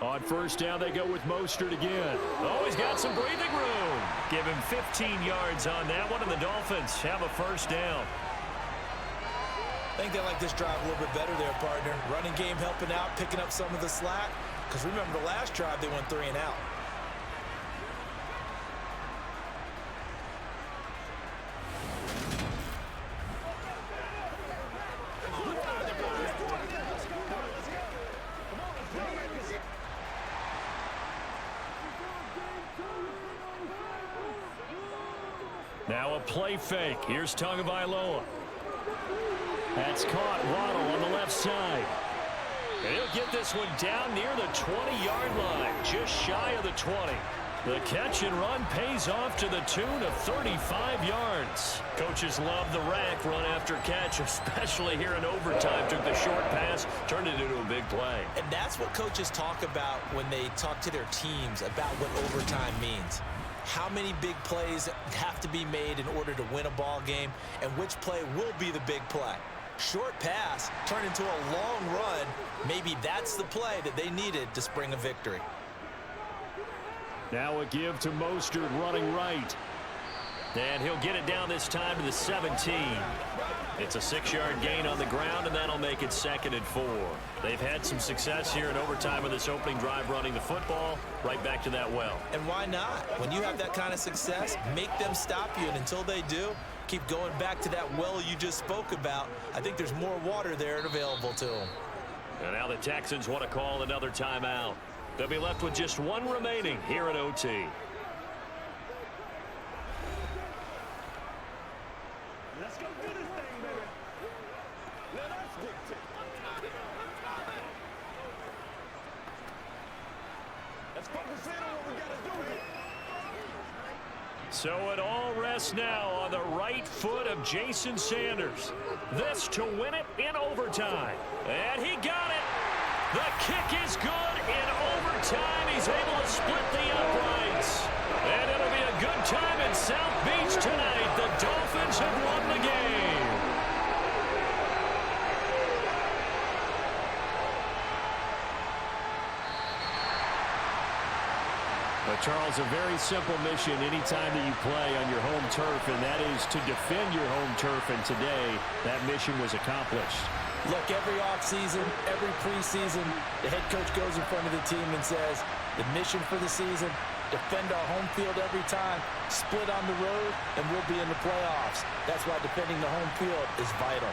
[SPEAKER 5] On 1st down, they go with Mostert again.
[SPEAKER 2] Oh, he's got some breathing room. Give him 15 yards on that one, and the Dolphins have a 1st down.
[SPEAKER 7] I think they like this drive a little bit better there, partner. Running game helping out, picking up some of the slack. Because remember, the last drive, they went 3 and out.
[SPEAKER 5] Now a play fake. Here's Tagovailoa. That's caught. Waddle on the left side.
[SPEAKER 2] And he'll get this one down near the 20-yard line, just shy of the 20. The catch and run pays off to the tune of 35 yards. Coaches love the rack run after catch, especially here in overtime. Took the short pass, turned it into a big play.
[SPEAKER 7] And that's what coaches talk about when they talk to their teams about what overtime means. How many big plays have to be made in order to win a ball game, and which play will be the big play. Short pass turned into a long run. Maybe that's the play that they needed to spring a victory.
[SPEAKER 5] Now a give to Mostert running right.
[SPEAKER 2] And he'll get it down this time to the 17. It's a 6-yard gain on the ground, and that'll make it 2nd and 4. They've had some success here in overtime with this opening drive running the football. Right back to that well.
[SPEAKER 7] And why not? When you have that kind of success, make them stop you, and until they do, keep going back to that well you just spoke about. I think there's more water there and available to them.
[SPEAKER 2] And now the Texans want to call another timeout. They'll be left with just 1 remaining here at OT.
[SPEAKER 4] Let's go do this thing, baby. Let us
[SPEAKER 5] So it all rests now on the right foot of Jason Sanders. This to win it in overtime. And he got it. The kick is good in overtime. He's able to split the uprights. And it'll be a good time in South Beach tonight. The Dolphins have won the game. But Charles, a very simple mission anytime that you play on your home turf, and that is to defend your home turf. And today, that mission was accomplished.
[SPEAKER 3] Look, every offseason, every preseason, the head coach goes in front of the team and says, the mission for the season, defend our home field every time, split on the road, and we'll be in the playoffs. That's why defending the home field is vital.